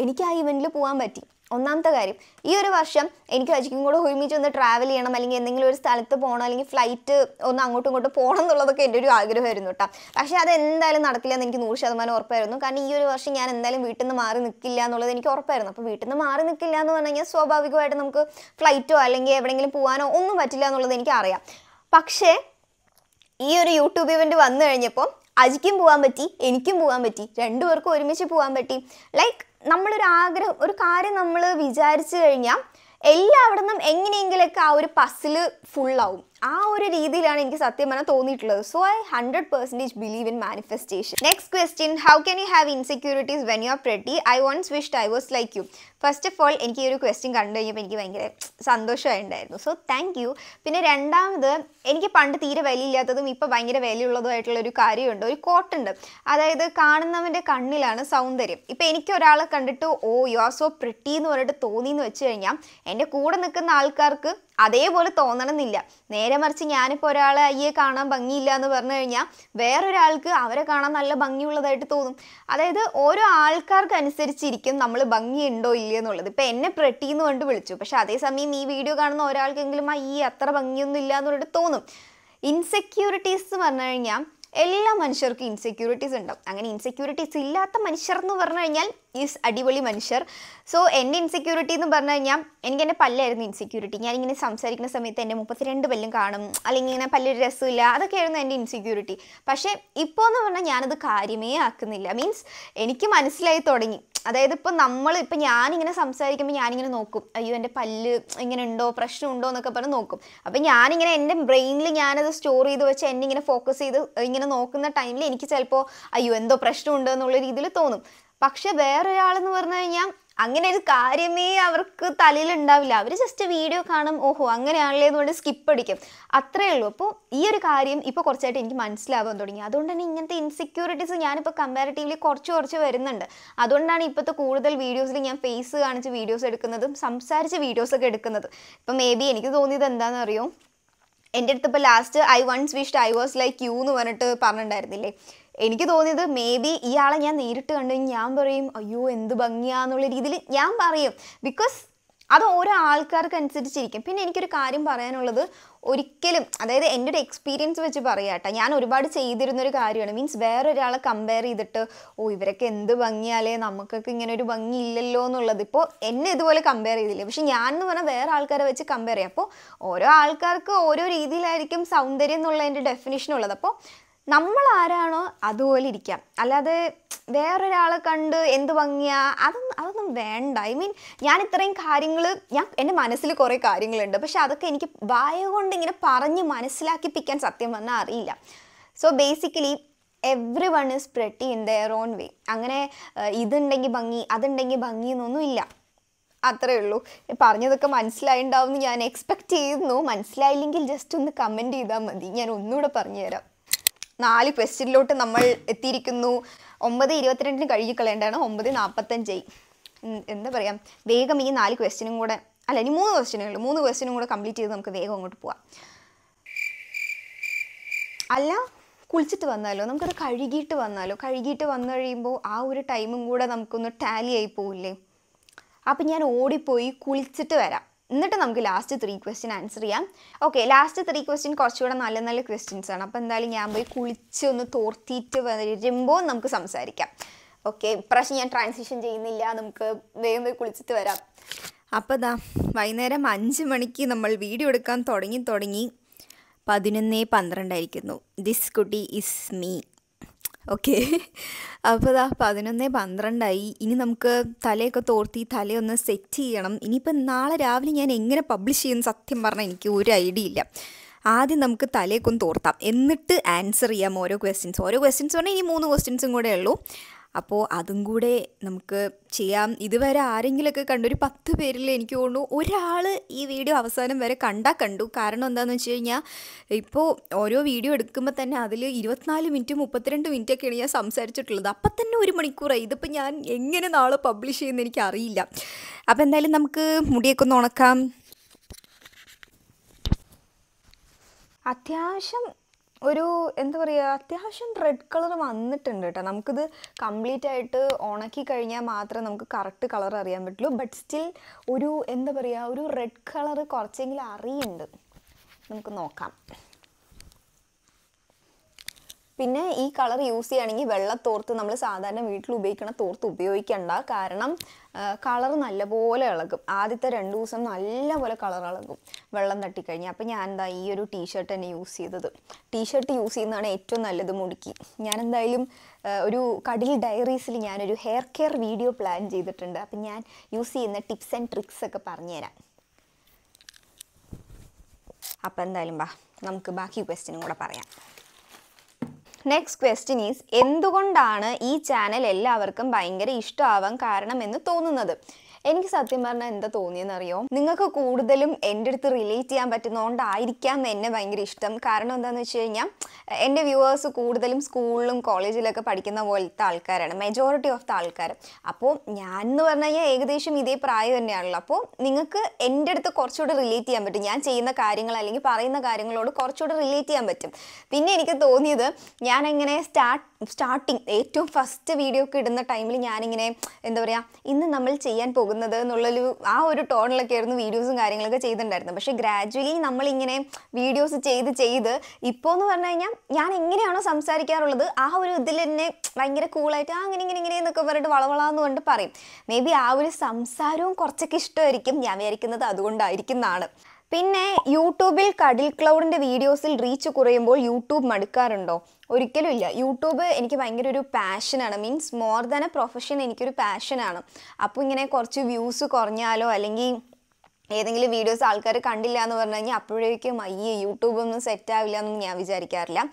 എനിക്ക് ആ ഇവൻറ്റിൽ പോകാൻ പറ്റി. ഒന്നാമത്തെ കാര്യം, ഈ ഒരു വർഷം എനിക്ക് അജിക്കും കൂടെ ഒരുമിച്ച് ഒന്ന് ട്രാവൽ ചെയ്യണം, അല്ലെങ്കിൽ എന്തെങ്കിലും ഒരു സ്ഥലത്ത് പോകണം, അല്ലെങ്കിൽ ഫ്ലൈറ്റ് ഒന്ന് അങ്ങോട്ടും ഇങ്ങോട്ടും പോകണം എന്നുള്ളതൊക്കെ എൻ്റെ ഒരു ആഗ്രഹമായിരുന്നു കേട്ടോ. പക്ഷേ അത് എന്തായാലും നടക്കില്ല എന്ന് എനിക്ക് 100% ഉറപ്പായിരുന്നു. കാരണം ഈ ഒരു വർഷം ഞാൻ എന്തായാലും വീട്ടിൽ നിന്ന് മാറി നിൽക്കില്ല എന്നുള്ളത് എനിക്ക് ഉറപ്പായിരുന്നു. അപ്പോൾ വീട്ടിൽ നിന്ന് മാറി നിൽക്കില്ല എന്ന് പറഞ്ഞു കഴിഞ്ഞാൽ സ്വാഭാവികമായിട്ട് നമുക്ക് ഫ്ലൈറ്റോ അല്ലെങ്കിൽ എവിടെയെങ്കിലും പോകാനോ ഒന്നും പറ്റില്ല എന്നുള്ളത് എനിക്കറിയാം. പക്ഷേ ഈ ഒരു യൂട്യൂബ് ഇവൻറ്റ് വന്നു കഴിഞ്ഞപ്പോൾ അജിക്കും പോകാൻ പറ്റി, എനിക്കും പോകാൻ പറ്റി, 2 പേർക്കും ഒരുമിച്ച് പോകാൻ പറ്റി. ലൈക്ക് നമ്മളൊരു ആഗ്രഹം, ഒരു കാര്യം നമ്മൾ വിചാരിച്ചു കഴിഞ്ഞാൽ എല്ലാവിടെ നിന്നും എങ്ങനെയെങ്കിലൊക്കെ ആ ഒരു പസില് ഫുള്ളാവും. ആ ഒരു രീതിയിലാണ് എനിക്ക് സത്യം പറഞ്ഞാൽ തോന്നിയിട്ടുള്ളത്. So I 100% believe in manifestation. Next question, how can you have insecurities when you are pretty? I once wished I was like you. First of all എനിക്ക് ഈ ഒരു ക്വസ്റ്റ്യൻ കണ്ടു കഴിഞ്ഞപ്പോൾ എനിക്ക് ഭയങ്കര സന്തോഷമായിട്ടുണ്ടായിരുന്നു. So thank you. പിന്നെ രണ്ടാമത്, എനിക്ക് പണ്ട് തീരെ വിലയില്ലാത്തതും ഇപ്പോൾ ഭയങ്കര വിലയുള്ളതുമായിട്ടുള്ളൊരു കാര്യമുണ്ട്, ഒരു കോട്ടുണ്ട്. അതായത് കാണുന്നവൻ്റെ കണ്ണിലാണ് സൗന്ദര്യം. ഇപ്പോൾ എനിക്ക് ഒരാളെ കണ്ടിട്ട് ഓ യു ആർ സോ പ്രിട്ടി എന്ന് പറഞ്ഞിട്ട് തോന്നിയെന്ന് വെച്ച് കഴിഞ്ഞാൽ എൻ്റെ കൂടെ നിൽക്കുന്ന ആൾക്കാർക്ക് അതേപോലെ തോന്നണമെന്നില്ല. നേരെ മറിച്ച് ഞാനിപ്പോൾ ഒരാളെ അയ്യെ കാണാൻ ഭംഗിയില്ല എന്ന് പറഞ്ഞു കഴിഞ്ഞാൽ വേറൊരാൾക്ക് അവരെ കാണാൻ നല്ല ഭംഗിയുള്ളതായിട്ട് തോന്നും. അതായത് ഓരോ ആൾക്കാർക്ക് അനുസരിച്ചിരിക്കും നമ്മൾ ഭംഗിയുണ്ടോ ഇല്ലയോ എന്നുള്ളത്. ഇപ്പം എന്നെ പ്രെട്ടി എന്ന് കൊണ്ട് വിളിച്ചു, പക്ഷെ അതേസമയം ഈ വീഡിയോ കാണുന്ന ഒരാൾക്കെങ്കിലും ഈ അത്ര ഭംഗിയൊന്നും ഇല്ല എന്ന് പറഞ്ഞിട്ട് തോന്നും. ഇൻസെക്യൂരിറ്റീസ് എന്ന് പറഞ്ഞു കഴിഞ്ഞാൽ എല്ലാ മനുഷ്യർക്കും ഇൻസെക്യൂരിറ്റീസ് ഉണ്ടാവും. അങ്ങനെ ഇൻസെക്യൂരിറ്റീസ് ഇല്ലാത്ത മനുഷ്യർ എന്ന് പറഞ്ഞു കഴിഞ്ഞാൽ ഈസ് അടിപൊളി മനുഷ്യർ. സോ എൻ്റെ ഇൻസെക്യൂരിറ്റി എന്ന് പറഞ്ഞു കഴിഞ്ഞാൽ എനിക്ക് എൻ്റെ പല്ലായിരുന്നു ഇൻസെക്യൂരിറ്റി. ഞാനിങ്ങനെ സംസാരിക്കുന്ന സമയത്ത് എൻ്റെ 32 പല്ലും കാണും, അല്ലെങ്കിൽ ഇങ്ങനെ പല്ലൊരു രസമില്ല, അതൊക്കെയായിരുന്നു എൻ്റെ ഇൻസെക്യൂരിറ്റി. പക്ഷേ ഇപ്പോൾ എന്ന് പറഞ്ഞാൽ ഞാനത് കാര്യമേ ആക്കുന്നില്ല. മീൻസ് എനിക്ക് മനസ്സിലായി തുടങ്ങി. അതായത് ഇപ്പം ഞാനിങ്ങനെ സംസാരിക്കുമ്പോൾ ഞാനിങ്ങനെ നോക്കും, അയ്യോ എൻ്റെ പല്ല് ഇങ്ങനെ ഉണ്ടോ, പ്രശ്നമുണ്ടോ എന്നൊക്കെ പറഞ്ഞ് നോക്കും. അപ്പം ഞാനിങ്ങനെ എൻ്റെ ബ്രെയിനിൽ ഞാനത് സ്റ്റോർ ചെയ്ത് വെച്ച് എന്നെ ഇങ്ങനെ ഫോക്കസ് ചെയ്ത് ഇങ്ങനെ നോക്കുന്ന ടൈമിൽ എനിക്ക് ചിലപ്പോൾ അയ്യോ എന്തോ പ്രശ്നമുണ്ടോ എന്നുള്ള രീതിയിൽ തോന്നും. പക്ഷെ വേറൊരാളെന്ന് പറഞ്ഞു കഴിഞ്ഞാൽ അങ്ങനെ ഒരു കാര്യമേ അവർക്ക് തലയിലുണ്ടാവില്ല. അവർ ജസ്റ്റ് വീഡിയോ കാണും, ഓഹോ അങ്ങനെയാണല്ലേ എന്നുകൊണ്ട് സ്കിപ്പ് അടിക്കും, അത്രേ ഉള്ളൂ. അപ്പോൾ ഈ ഒരു കാര്യം ഇപ്പോൾ കുറച്ചായിട്ട് എനിക്ക് മനസ്സിലാവാൻ തുടങ്ങി. അതുകൊണ്ട് തന്നെ ഇങ്ങനത്തെ ഇൻസെക്യൂരിറ്റീസ് ഞാനിപ്പോൾ കമ്പാരിറ്റീവ്ലി കുറച്ച് വരുന്നുണ്ട്. അതുകൊണ്ടാണ് ഇപ്പോഴത്തെ കൂടുതൽ വീഡിയോസിൽ ഞാൻ ഫേസ് കാണിച്ച് വീഡിയോസ് എടുക്കുന്നതും സംസാരിച്ച് വീഡിയോസൊക്കെ എടുക്കുന്നത്. ഇപ്പം മേ ബി എനിക്ക് തോന്നിയത് എന്താണെന്ന് അറിയോ, എൻ്റെ അടുത്ത് ഇപ്പോൾ last I once wished I was like you എന്ന് പറഞ്ഞിട്ട് പറഞ്ഞിട്ടുണ്ടായിരുന്നില്ലേ, എനിക്ക് തോന്നിയത് മേ ബി ഇയാളെ ഞാൻ നേരിട്ട് കണ്ടു ഞാൻ പറയും അയ്യോ എന്ത് ഭംഗിയാന്നുള്ള രീതിയിൽ ഞാൻ പറയും. ബിക്കോസ് അത് ഓരോ ആൾക്കാർക്ക് അനുസരിച്ചിരിക്കും. പിന്നെ എനിക്കൊരു കാര്യം പറയാനുള്ളത്, ഒരിക്കലും അതായത് എൻ്റെ ഒരു എക്സ്പീരിയൻസ് വെച്ച് പറയാം കേട്ടോ, ഞാൻ ഒരുപാട് ചെയ്തിരുന്നൊരു കാര്യമാണ്. മീൻസ് വേറൊരാളെ കമ്പയർ ചെയ്തിട്ട് ഓ ഇവരൊക്കെ എന്ത് ഭംഗിയാലേ നമുക്കൊക്കെ ഇങ്ങനെ ഒരു ഭംഗി ഇല്ലല്ലോ എന്നുള്ളത്. ഇപ്പോൾ എന്നെ ഇതുപോലെ കമ്പയർ ചെയ്തില്ലേ, പക്ഷെ ഞാൻ എന്ന് പറഞ്ഞാൽ വേറെ ആൾക്കാരെ വെച്ച് കമ്പയർ ചെയ്യാം. അപ്പോൾ ഓരോ ആൾക്കാർക്ക് ഓരോ രീതിയിലായിരിക്കും സൗന്ദര്യം എന്നുള്ളതിൻ്റെ ഡെഫിനിഷൻ ഉള്ളത്. അപ്പോൾ നമ്മൾ ആരാണോ അതുപോലെ ഇരിക്കാം, അല്ലാതെ വേറൊരാളെ കണ്ട് എന്ത് ഭംഗിയാ അതൊന്നും വേണ്ട. ഐ മീൻ ഞാൻ ഇത്രയും കാര്യങ്ങൾ എൻ്റെ മനസ്സിൽ കുറേ കാര്യങ്ങളുണ്ട്, പക്ഷെ അതൊക്കെ എനിക്ക് വായ കൊണ്ട് ഇങ്ങനെ പറഞ്ഞ് മനസ്സിലാക്കിപ്പിക്കാൻ സത്യം പറഞ്ഞാൽ അറിയില്ല. So basically every one is pretty in their own വേ. അങ്ങനെ ഇതുണ്ടെങ്കിൽ ഭംഗി അതുണ്ടെങ്കിൽ ഭംഗി എന്നൊന്നും ഇല്ല, അത്രേ ഉള്ളൂ. പറഞ്ഞതൊക്കെ മനസ്സിലായിണ്ടാവും ഞാൻ എക്സ്പെക്റ്റ് ചെയ്യുന്നു. മനസ്സിലായില്ലെങ്കിൽ ജസ്റ്റ് ഒന്ന് കമൻറ്റ് ചെയ്താൽ മതി, ഞാൻ ഒന്നുകൂടെ പറഞ്ഞുതരാം. 4 ക്വസ്റ്റ്യനിലോട്ട് നമ്മൾ എത്തിയിരിക്കുന്നു. 9:22 കഴുകി കളയേണ്ടതാണ്, 9:45. എന്താ പറയുക, വേഗം ഈ 4 ക്വസ്റ്റ്യനും കൂടെ, അല്ല ഇനി 3 ക്വസ്റ്റ്യനുകൾ, 3 ക്വസ്റ്റ്യനും കൂടെ കംപ്ലീറ്റ് ചെയ്ത് നമുക്ക് വേഗം അങ്ങോട്ട് പോവാം. അല്ല കുളിച്ചിട്ട് വന്നാലോ, നമുക്കത് കഴുകിയിട്ട് വന്നാലോ? കഴുകിയിട്ട് വന്നു കഴിയുമ്പോൾ ആ ഒരു ടൈമും കൂടെ നമുക്കൊന്ന് ടാലി ആയി പോവില്ലേ? അപ്പം ഞാൻ ഓടിപ്പോയി കുളിച്ചിട്ട് വരാം, എന്നിട്ട് നമുക്ക് ലാസ്റ്റ് 3 ക്വസ്റ്റ്യൻ ആൻസർ ചെയ്യാം. ഓക്കെ, ലാസ്റ്റ് 3 ക്വസ്റ്റ്യൻ കുറച്ചുകൂടെ നല്ല നല്ല ക്വസ്റ്റ്യൻസ് ആണ്. അപ്പോൾ എന്തായാലും ഞാൻ പോയി കുളിച്ച് ഒന്ന് തോർത്തിയിട്ട് വരുമ്പോൾ നമുക്ക് സംസാരിക്കാം. ഓക്കെ, ഇപ്രാവശ്യം ഞാൻ ട്രാൻസിഷൻ ചെയ്യുന്നില്ല, നമുക്ക് വേഗം പോയി കുളിച്ചിട്ട് വരാം. അപ്പോൾ ദാ വൈകുന്നേരം 5 മണിക്ക് നമ്മൾ വീഡിയോ എടുക്കാൻ തുടങ്ങി 11:12 ആയിരിക്കുന്നു. ദിസ് കുട്ടി ഇസ് മീ. ഓക്കെ, അപ്പോൾ ദാ 11:12 ഇനി നമുക്ക് തലയൊക്കെ തോർത്തി തലയൊന്ന് സെറ്റ് ചെയ്യണം. ഇനിയിപ്പം നാളെ രാവിലെ ഞാൻ എങ്ങനെ പബ്ലിഷ് ചെയ്യുന്ന സത്യം പറഞ്ഞാൽ എനിക്ക് ഒരു ഐഡിയ ഇല്ല. ആദ്യം നമുക്ക് തലയൊക്കെ ഒന്ന് തോർത്താം, എന്നിട്ട് ആൻസർ ചെയ്യാം ഓരോ ക്വസ്റ്റ്യൻസ് പറഞ്ഞാൽ ഇനി 3 ക്വസ്റ്റ്യൻസും കൂടെ ഉള്ളൂ. അപ്പോൾ അതും കൂടെ നമുക്ക് ചെയ്യാം. ഇതുവരെ ആരെങ്കിലുമൊക്കെ കണ്ടു, ഒരു 10 പേരിൽ എനിക്ക് തോന്നുന്നു ഒരാൾ ഈ വീഡിയോ അവസാനം വരെ കണ്ടു. കാരണം എന്താണെന്ന് വെച്ച് കഴിഞ്ഞാൽ ഇപ്പോൾ ഓരോ വീഡിയോ എടുക്കുമ്പോൾ തന്നെ അതിൽ 24 മിനിറ്റ് 32 മിനിറ്റൊക്കെയാണ് ഞാൻ സംസാരിച്ചിട്ടുള്ളത്. അപ്പം തന്നെ 1 മണിക്കൂറായി. ഇതിപ്പോൾ ഞാൻ എങ്ങനെ നാളെ പബ്ലിഷ് ചെയ്യുമെന്ന് എനിക്കറിയില്ല. അപ്പോൾ എന്തായാലും നമുക്ക് മുടിയൊക്കെ ഒന്ന് ഉണക്കാം. അത്യാവശ്യം ഒരു എന്താ പറയുക, അത്യാവശ്യം റെഡ് കളർ വന്നിട്ടുണ്ട് കേട്ടോ. നമുക്കിത് കംപ്ലീറ്റ് ആയിട്ട് ഉണക്കി കഴിഞ്ഞാൽ മാത്രമേ നമുക്ക് കറക്റ്റ് കളർ അറിയാൻ പറ്റുള്ളൂ. ബട്ട് സ്റ്റിൽ ഒരു എന്താ പറയുക, ഒരു റെഡ് കളർ കുറച്ചെങ്കിലും അറിയുന്നുണ്ട്. നമുക്ക് നോക്കാം. പിന്നെ ഈ കളർ യൂസ് ചെയ്യുകയാണെങ്കിൽ വെള്ളത്തോർത്ത് നമ്മൾ സാധാരണ വീട്ടിൽ ഉപയോഗിക്കുന്ന തോർത്ത് ഉപയോഗിക്കണ്ട. കാരണം കളർ നല്ലപോലെ ഇളകും. ആദ്യത്തെ 2 ദിവസം നല്ലപോലെ കളർ ഇളകും വെള്ളം തട്ടിക്കഴിഞ്ഞാൽ. അപ്പോൾ ഞാൻ എന്താ ഈ ഒരു ടീഷർട്ട് തന്നെ യൂസ് ചെയ്തത്. ടീഷർട്ട് യൂസ് ചെയ്യുന്നതാണ് ഏറ്റവും നല്ലത് മുടിക്ക്. ഞാൻ എന്തായാലും ഒരു കടിൽ ഡയറീസിൽ ഞാനൊരു ഹെയർ കെയർ വീഡിയോ പ്ലാൻ ചെയ്തിട്ടുണ്ട്. അപ്പം ഞാൻ യൂസ് ചെയ്യുന്ന ടിപ്സ് ആൻഡ് ട്രിക്സ് ഒക്കെ പറഞ്ഞുതരാം. അപ്പം എന്തായാലും നമുക്ക് ബാക്കി ക്വസ്റ്റ്യനും കൂടെ പറയാം. നെക്സ്റ്റ് ക്വസ്റ്റ്യൻ ഈസ്, എന്തുകൊണ്ടാണ് ഈ ചാനൽ എല്ലാവർക്കും ഭയങ്കര ഇഷ്ടമാവാൻ കാരണമെന്ന് തോന്നുന്നത്? എനിക്ക് സത്യം പറഞ്ഞാൽ എന്താ തോന്നിയെന്നറിയോ, നിങ്ങൾക്ക് കൂടുതലും എൻ്റെ അടുത്ത് റിലേറ്റ് ചെയ്യാൻ പറ്റുന്നതുകൊണ്ടായിരിക്കാം എന്നെ ഭയങ്കര ഇഷ്ടം. കാരണം എന്താണെന്ന് വെച്ച് കഴിഞ്ഞാൽ എൻ്റെ വ്യൂവേഴ്സ് കൂടുതലും സ്കൂളിലും കോളേജിലൊക്കെ പഠിക്കുന്ന പോലത്തെ ആൾക്കാരാണ്, മെജോറിറ്റി ഓഫ് ദ ആൾക്കാർ. അപ്പോൾ ഞാൻ എന്ന് പറഞ്ഞു കഴിഞ്ഞാൽ ഏകദേശം ഇതേ പ്രായം തന്നെയാണല്ലോ. അപ്പോൾ നിങ്ങൾക്ക് എൻ്റെ അടുത്ത് കുറച്ചുകൂടെ റിലേറ്റ് ചെയ്യാൻ പറ്റും. ഞാൻ ചെയ്യുന്ന കാര്യങ്ങൾ അല്ലെങ്കിൽ പറയുന്ന കാര്യങ്ങളോട് കുറച്ചുകൂടെ റിലേറ്റ് ചെയ്യാൻ പറ്റും. പിന്നെ എനിക്ക് തോന്നിയത്, ഞാനെങ്ങനെ സ്റ്റാർട്ടിങ് ഏറ്റവും ഫസ്റ്റ് വീഡിയോ ഒക്കെ ഇടുന്ന ടൈമിൽ ഞാനിങ്ങനെ എന്താ പറയുക, ഇന്ന് നമ്മൾ ചെയ്യാൻ പോകുന്നത് എന്നുള്ളൊരു ആ ഒരു ടോണിലൊക്കെ ആയിരുന്നു വീഡിയോസും കാര്യങ്ങളൊക്കെ ചെയ്തിട്ടുണ്ടായിരുന്നു. പക്ഷേ ഗ്രാജുവലി നമ്മളിങ്ങനെ വീഡിയോസ് ചെയ്ത് ഇപ്പോൾ എന്ന് പറഞ്ഞു കഴിഞ്ഞാൽ ഞാൻ എങ്ങനെയാണോ സംസാരിക്കാറുള്ളത് ആ ഒരു ഇതിൽ തന്നെ ഭയങ്കര കൂളായിട്ട് ഇങ്ങനെ എന്നൊക്കെ പറഞ്ഞിട്ട് വളവളാന്ന് കൊണ്ട് പറയും. മേ ബി ആ ഒരു സംസാരവും കുറച്ചൊക്കെ ഇഷ്ടമായിരിക്കും. ഞാൻ വിചാരിക്കുന്നത് അതുകൊണ്ടായിരിക്കും എന്നാണ്. പിന്നെ യൂട്യൂബിൽ കടിൽ ക്ലൗഡിൻ്റെ വീഡിയോസിൽ റീച്ച് കുറയുമ്പോൾ യൂട്യൂബ് മടുക്കാറുണ്ടോ? ഒരിക്കലും ഇല്ല. യൂട്യൂബ് എനിക്ക് ഭയങ്കര ഒരു പാഷനാണ്. Means more than a profession, എനിക്കൊരു പാഷനാണ്. അപ്പോൾ ഇങ്ങനെ കുറച്ച് വ്യൂസ് കുറഞ്ഞാലോ അല്ലെങ്കിൽ ഏതെങ്കിലും വീഡിയോസ് ആൾക്കാർ കണ്ടില്ല എന്ന് പറഞ്ഞു കഴിഞ്ഞാൽ അപ്പോഴേക്കും യൂട്യൂബ് ഒന്നും സെറ്റ് ആവില്ല എന്നൊന്നും ഞാൻ വിചാരിക്കാറില്ല.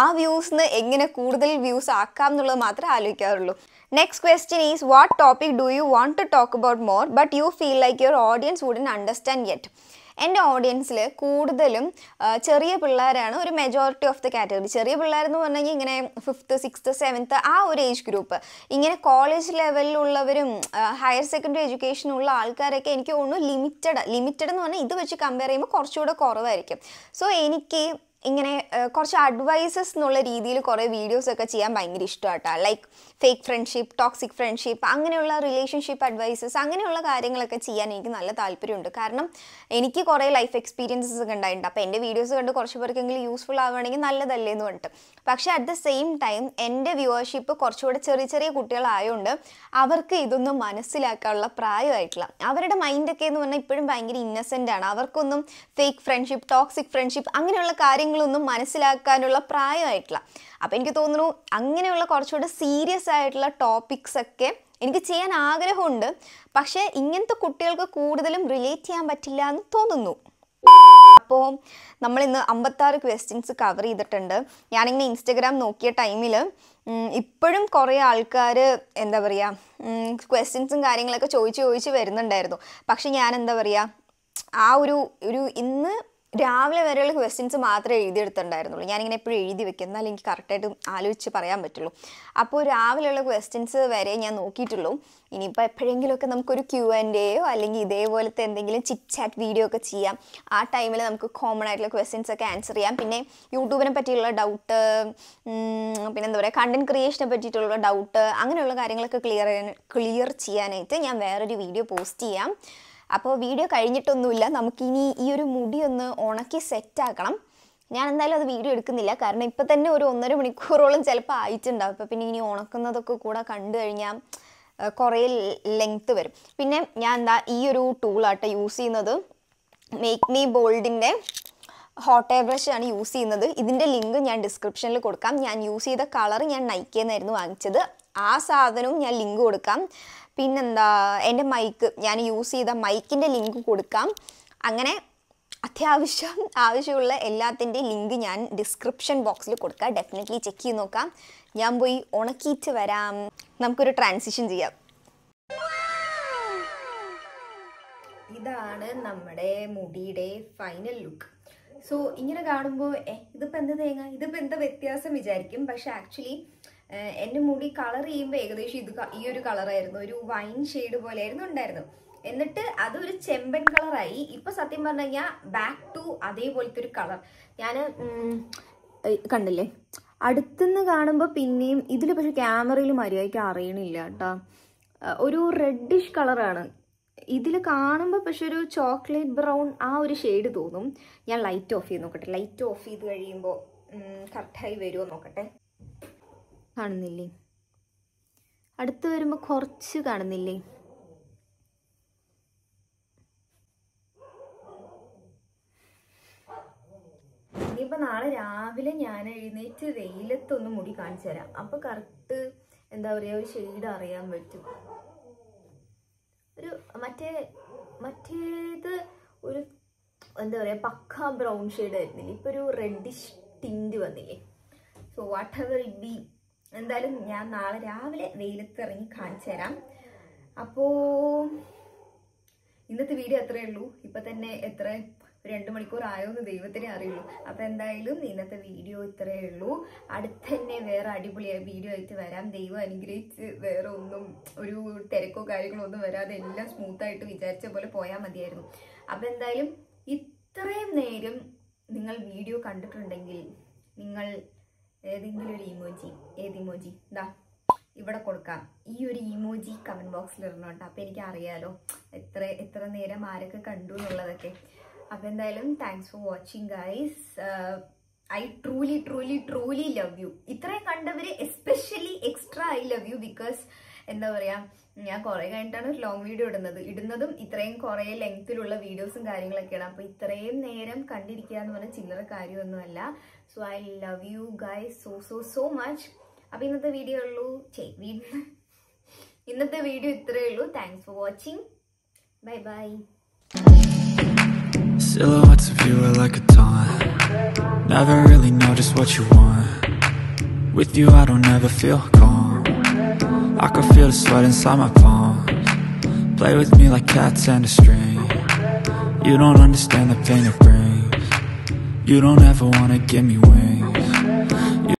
ആ വ്യൂസിന് എങ്ങനെ കൂടുതൽ വ്യൂസ് ആക്കാം എന്നുള്ളത് മാത്രമേ ആലോചിക്കാറുള്ളൂ. Next question is, what topic do you want to talk about more but you feel like your audience wouldn't understand yet? എൻ്റെ ഓഡിയൻസിൽ കൂടുതലും ചെറിയ പിള്ളേരാണ്, ഒരു മെജോറിറ്റി ഓഫ് ദ കാറ്റഗറി. ചെറിയ പിള്ളേരെന്ന് പറഞ്ഞു കഴിഞ്ഞാൽ ഇങ്ങനെ 5th 6th 7th ആ ഒരു ഏജ് ഗ്രൂപ്പ്. ഇങ്ങനെ കോളേജ് ലെവലിലുള്ളവരും ഹയർ സെക്കൻഡറി എഡ്യൂക്കേഷനുള്ള ആൾക്കാരൊക്കെ എനിക്ക് തോന്നുന്നു ലിമിറ്റഡ് എന്ന് പറഞ്ഞാൽ ഇത് വെച്ച് കമ്പയർ ചെയ്യുമ്പോൾ കുറച്ചുകൂടെ കുറവായിരിക്കും. സോ എനിക്ക് ഇങ്ങനെ കുറച്ച് അഡ്വൈസസ് എന്നുള്ള രീതിയിൽ കുറേ വീഡിയോസൊക്കെ ചെയ്യാൻ ഭയങ്കര ഇഷ്ടമാട്ടോ. Like fake friendship, toxic friendship, അങ്ങനെയുള്ള റിലേഷൻഷിപ്പ് അഡ്വൈസസ്, അങ്ങനെയുള്ള കാര്യങ്ങളൊക്കെ ചെയ്യാൻ എനിക്ക് നല്ല താല്പര്യമുണ്ട്. കാരണം എനിക്ക് കുറേ ലൈഫ് എക്സ്പീരിയൻസസ് ഒക്കെ ഉണ്ടായിട്ടുണ്ട്. അപ്പോൾ എൻ്റെ വീഡിയോസ് കണ്ട് കുറച്ച് പേർക്കെങ്കിലും യൂസ്ഫുൾ ആവുകയാണെങ്കിൽ നല്ലതല്ലേ എന്ന് പറഞ്ഞിട്ട്. പക്ഷേ അറ്റ് ദ സെയിം ടൈം എൻ്റെ വ്യൂവർഷിപ്പ് കുറച്ചുകൂടെ ചെറിയ കുട്ടികളായതുകൊണ്ട് അവർക്ക് ഇതൊന്നും മനസ്സിലാക്കാനുള്ള പ്രായമായിട്ടില്ല. അവരുടെ മൈൻഡൊക്കെ എന്ന് പറഞ്ഞാൽ ഇപ്പോഴും ഭയങ്കര ഇന്നസെൻ്റ് ആണ്. അവർക്കൊന്നും ഫേക്ക് ഫ്രണ്ട്ഷിപ്പ്, ടോക്സിക് ഫ്രണ്ട്ഷിപ്പ് അങ്ങനെയുള്ള കാര്യങ്ങൾ കാര്യങ്ങളൊന്നും മനസ്സിലാക്കാനുള്ള പ്രായമായിട്ടില്ല. അപ്പോൾ എനിക്ക് തോന്നുന്നു അങ്ങനെയുള്ള കുറച്ചുകൂടെ സീരിയസ് ആയിട്ടുള്ള ടോപ്പിക്സൊക്കെ എനിക്ക് ചെയ്യാൻ ആഗ്രഹമുണ്ട്. പക്ഷേ ഇങ്ങനത്തെ കുട്ടികൾക്ക് കൂടുതലും റിലേറ്റ് ചെയ്യാൻ പറ്റില്ല എന്ന് തോന്നുന്നു. അപ്പോൾ നമ്മളിന്ന് 56 ക്വസ്റ്റ്യൻസ് കവർ ചെയ്തിട്ടുണ്ട്. ഞാനിങ്ങനെ ഇൻസ്റ്റഗ്രാം നോക്കിയ ടൈമിൽ ഇപ്പോഴും കുറേ ആൾക്കാർ എന്താ പറയുക ക്വസ്റ്റ്യൻസും കാര്യങ്ങളൊക്കെ ചോദിച്ച് വരുന്നുണ്ടായിരുന്നു. പക്ഷെ ഞാൻ എന്താ പറയുക ആ ഒരു ഇന്ന് രാവിലെ വരെയുള്ള ക്വസ്റ്റ്യൻസ് മാത്രമേ എഴുതിയെടുത്തിട്ടുണ്ടായിരുന്നുള്ളൂ. ഞാനിങ്ങനെ എപ്പോഴും എഴുതി വെക്കും, എന്നാലും എനിക്ക് കറക്റ്റായിട്ട് ആലോചിച്ച് പറയാൻ പറ്റുള്ളൂ. അപ്പോൾ രാവിലെയുള്ള ക്വസ്റ്റ്യൻസ് വരെ ഞാൻ നോക്കിയിട്ടുള്ളൂ. ഇനിയിപ്പോൾ എപ്പോഴെങ്കിലുമൊക്കെ നമുക്കൊരു Q&Aയോ അല്ലെങ്കിൽ ഇതേപോലത്തെ എന്തെങ്കിലും ചിറ്റ് ചാറ്റ് വീഡിയോ ഒക്കെ ചെയ്യാം. ആ ടൈമിൽ നമുക്ക് കോമൺ ആയിട്ടുള്ള ക്വസ്റ്റ്യൻസ് ഒക്കെ ആൻസർ ചെയ്യാം. പിന്നെ യൂട്യൂബിനെ പറ്റിയുള്ള ഡൗട്ട്, പിന്നെ എന്താ പറയുക കണ്ടൻറ് ക്രിയേഷനെ പറ്റിയിട്ടുള്ള ഡൗട്ട്, അങ്ങനെയുള്ള കാര്യങ്ങളൊക്കെ ക്ലിയർ ചെയ്യാനായിട്ട് ഞാൻ വേറൊരു വീഡിയോ പോസ്റ്റ് ചെയ്യാം. അപ്പോൾ വീഡിയോ കഴിഞ്ഞിട്ടൊന്നുമില്ല, നമുക്കിനി ഈ ഒരു മുടി ഒന്ന് ഉണക്കി സെറ്റാക്കണം. ഞാൻ എന്തായാലും അത് വീഡിയോ എടുക്കുന്നില്ല, കാരണം ഇപ്പം തന്നെ ഒരു 1.5 മണിക്കൂറോളം ചിലപ്പോൾ ആയിട്ടുണ്ടാവും. അപ്പോൾ പിന്നെ ഇനി ഉണക്കുന്നതൊക്കെ കൂടെ കണ്ടു കഴിഞ്ഞാൽ കുറേ ലെങ്ത്ത് വരും. പിന്നെ ഞാൻ ഈ ഒരു ടൂളാട്ടോ യൂസ് ചെയ്യുന്നത്, മേക്ക് മീ ബോൾഡിൻ്റെ ഹോട്ട് എയർ ബ്രഷ് ആണ് യൂസ് ചെയ്യുന്നത്. ഇതിൻ്റെ ലിങ്ക് ഞാൻ ഡിസ്ക്രിപ്ഷനിൽ കൊടുക്കാം. ഞാൻ യൂസ് ചെയ്ത കളർ ഞാൻ നൈക്കിയിൽ നിന്നായിരുന്നു വാങ്ങിച്ചത്. ആ സാധനവും ഞാൻ ലിങ്ക് കൊടുക്കാം. പിന്നെന്താ എൻ്റെ മൈക്ക്, ഞാൻ യൂസ് ചെയ്ത മൈക്കിൻ്റെ ലിങ്ക് കൊടുക്കാം. അങ്ങനെ ആവശ്യമുള്ള എല്ലാത്തിൻ്റെയും ലിങ്ക് ഞാൻ ഡിസ്ക്രിപ്ഷൻ ബോക്സിൽ കൊടുക്കാം. ഡെഫിനറ്റ്ലി ചെക്ക് ചെയ്ത് നോക്കാം. ഞാൻ പോയി ഉണക്കിയിട്ട് വരാം. നമുക്കൊരു ട്രാൻസിഷൻ ചെയ്യാം. ഇതാണ് നമ്മുടെ മുടിയുടെ ഫൈനൽ ലുക്ക്. സോ ഇങ്ങനെ കാണുമ്പോൾ ഇതിപ്പോൾ എന്താ തേങ്ങ, ഇതിപ്പോൾ എന്താ വ്യത്യാസം വിചാരിക്കും. പക്ഷെ ആക്ച്വലി എൻ്റെ മുടി കളർ ചെയ്യുമ്പോൾ ഏകദേശം ഈ ഒരു കളറായിരുന്നു, ഒരു വൈൻ ഷെയ്ഡ് പോലെയായിരുന്നു ഉണ്ടായിരുന്നു. എന്നിട്ട് അതൊരു ചെമ്പൻ കളറായി. ഇപ്പം സത്യം പറഞ്ഞു കഴിഞ്ഞാൽ ബാക്ക് ടു അതേപോലത്തെ ഒരു കളർ. ഞാൻ കണ്ടില്ലേ, അടുത്തുനിന്ന് കാണുമ്പോൾ പിന്നെയും ഇതിൽ പക്ഷെ ക്യാമറയിൽ മര്യാദയ്ക്ക് അറിയണില്ല കേട്ടോ, ഒരു റെഡിഷ് കളറാണ്. ഇതിൽ കാണുമ്പോൾ പക്ഷെ ഒരു ചോക്ലേറ്റ് ബ്രൗൺ ആ ഒരു ഷെയ്ഡ് തോന്നും. ഞാൻ ലൈറ്റ് ഓഫ് ചെയ്ത് നോക്കട്ടെ. ലൈറ്റ് ഓഫ് ചെയ്ത് കഴിയുമ്പോൾ കറക്റ്റായി വരുമോ നോക്കട്ടെ. കാണുന്നില്ലേ, അടുത്ത് വരുമ്പോൾ കുറച്ച് കാണുന്നില്ലേ. ഇനിയിപ്പോൾ നാളെ രാവിലെ ഞാൻ എഴുന്നേറ്റ് വെയിലത്തൊന്ന് മുടി കാണിച്ചു തരാം. അപ്പോൾ കറക്റ്റ് എന്താ പറയുക ഒരു ഷെയ്ഡ് അറിയാൻ പറ്റും. ഒരു മറ്റേത് ഒരു എന്താ പറയുക പക്ക ബ്രൗൺ ഷെയ്ഡ് ആയിരുന്നില്ലേ, ഇപ്പോൾ ഒരു റെഡിഷ് ടിൻറ്റ് വന്നില്ലേ. So what ever it be, എന്തായാലും ഞാൻ നാളെ രാവിലെ വെയിലത്ത് ഇറങ്ങി കാണിച്ചു തരാം. അപ്പോൾ ഇന്നത്തെ വീഡിയോ അത്രയേ ഉള്ളൂ. ഇപ്പം തന്നെ എത്ര 2 മണിക്കൂർ ആയോ എന്ന് ദൈവത്തിനെ അറിയുള്ളൂ. അപ്പോൾ എന്തായാലും ഇന്നത്തെ വീഡിയോ ഇത്രയേ ഉള്ളൂ. അടുത്ത് തന്നെ വേറെ അടിപൊളിയായ വീഡിയോ ആയിട്ട് വരാം. ദൈവം അനുഗ്രഹിച്ച് വേറെ ഒന്നും ഒരു തിരക്കോ കാര്യങ്ങളോ ഒന്നും വരാതെ എല്ലാം സ്മൂത്തായിട്ട് വിചാരിച്ച പോലെ പോയാൽ മതിയായിരുന്നു. അപ്പോൾ എന്തായാലും ഇത്രയും നേരം നിങ്ങൾ വീഡിയോ കണ്ടിട്ടുണ്ടെങ്കിൽ നിങ്ങൾ ഏതെങ്കിലും ഒരു ഏത് ഇമോജി ഇവിടെ കൊടുക്കാം. ഈ ഒരു ഇമോജി കമൻറ്റ് ബോക്സിൽ ഇടണം കേട്ടോ. അപ്പോൾ എനിക്ക് അറിയാലോ എത്ര നേരം ആരൊക്കെ കണ്ടു എന്നുള്ളതൊക്കെ. അപ്പോൾ എന്തായാലും thanks for watching guys. I truly love you. ഇത്രയും കണ്ടവര് especially extra I love you. Because എന്താ പറയുക, ഞാൻ കുറേ കഴിഞ്ഞിട്ടാണ് ഒരു ലോങ് വീഡിയോ ഇടുന്നതും ഇത്രയും കുറേ ലെങ്ത്തിലുള്ള വീഡിയോസും കാര്യങ്ങളൊക്കെയാണ്. അപ്പോൾ ഇത്രയും നേരം കണ്ടിരിക്കുക എന്ന് പറഞ്ഞാൽ ചില്ലറ കാര്യമൊന്നുമല്ല. So I love you guys so much. അപ്പോൾ ഇന്നത്തെ വീഡിയോ ഇത്രയേ ഉള്ളൂ. Thanks for watching. Bye. Silhouettes of you are like a taunt. Never really know just what you want. With you I don't ever feel calm. I can feel the sweat inside my palms. Play with me like cats and a string. You don't understand the pain it brings. You don't ever wanna give me wings.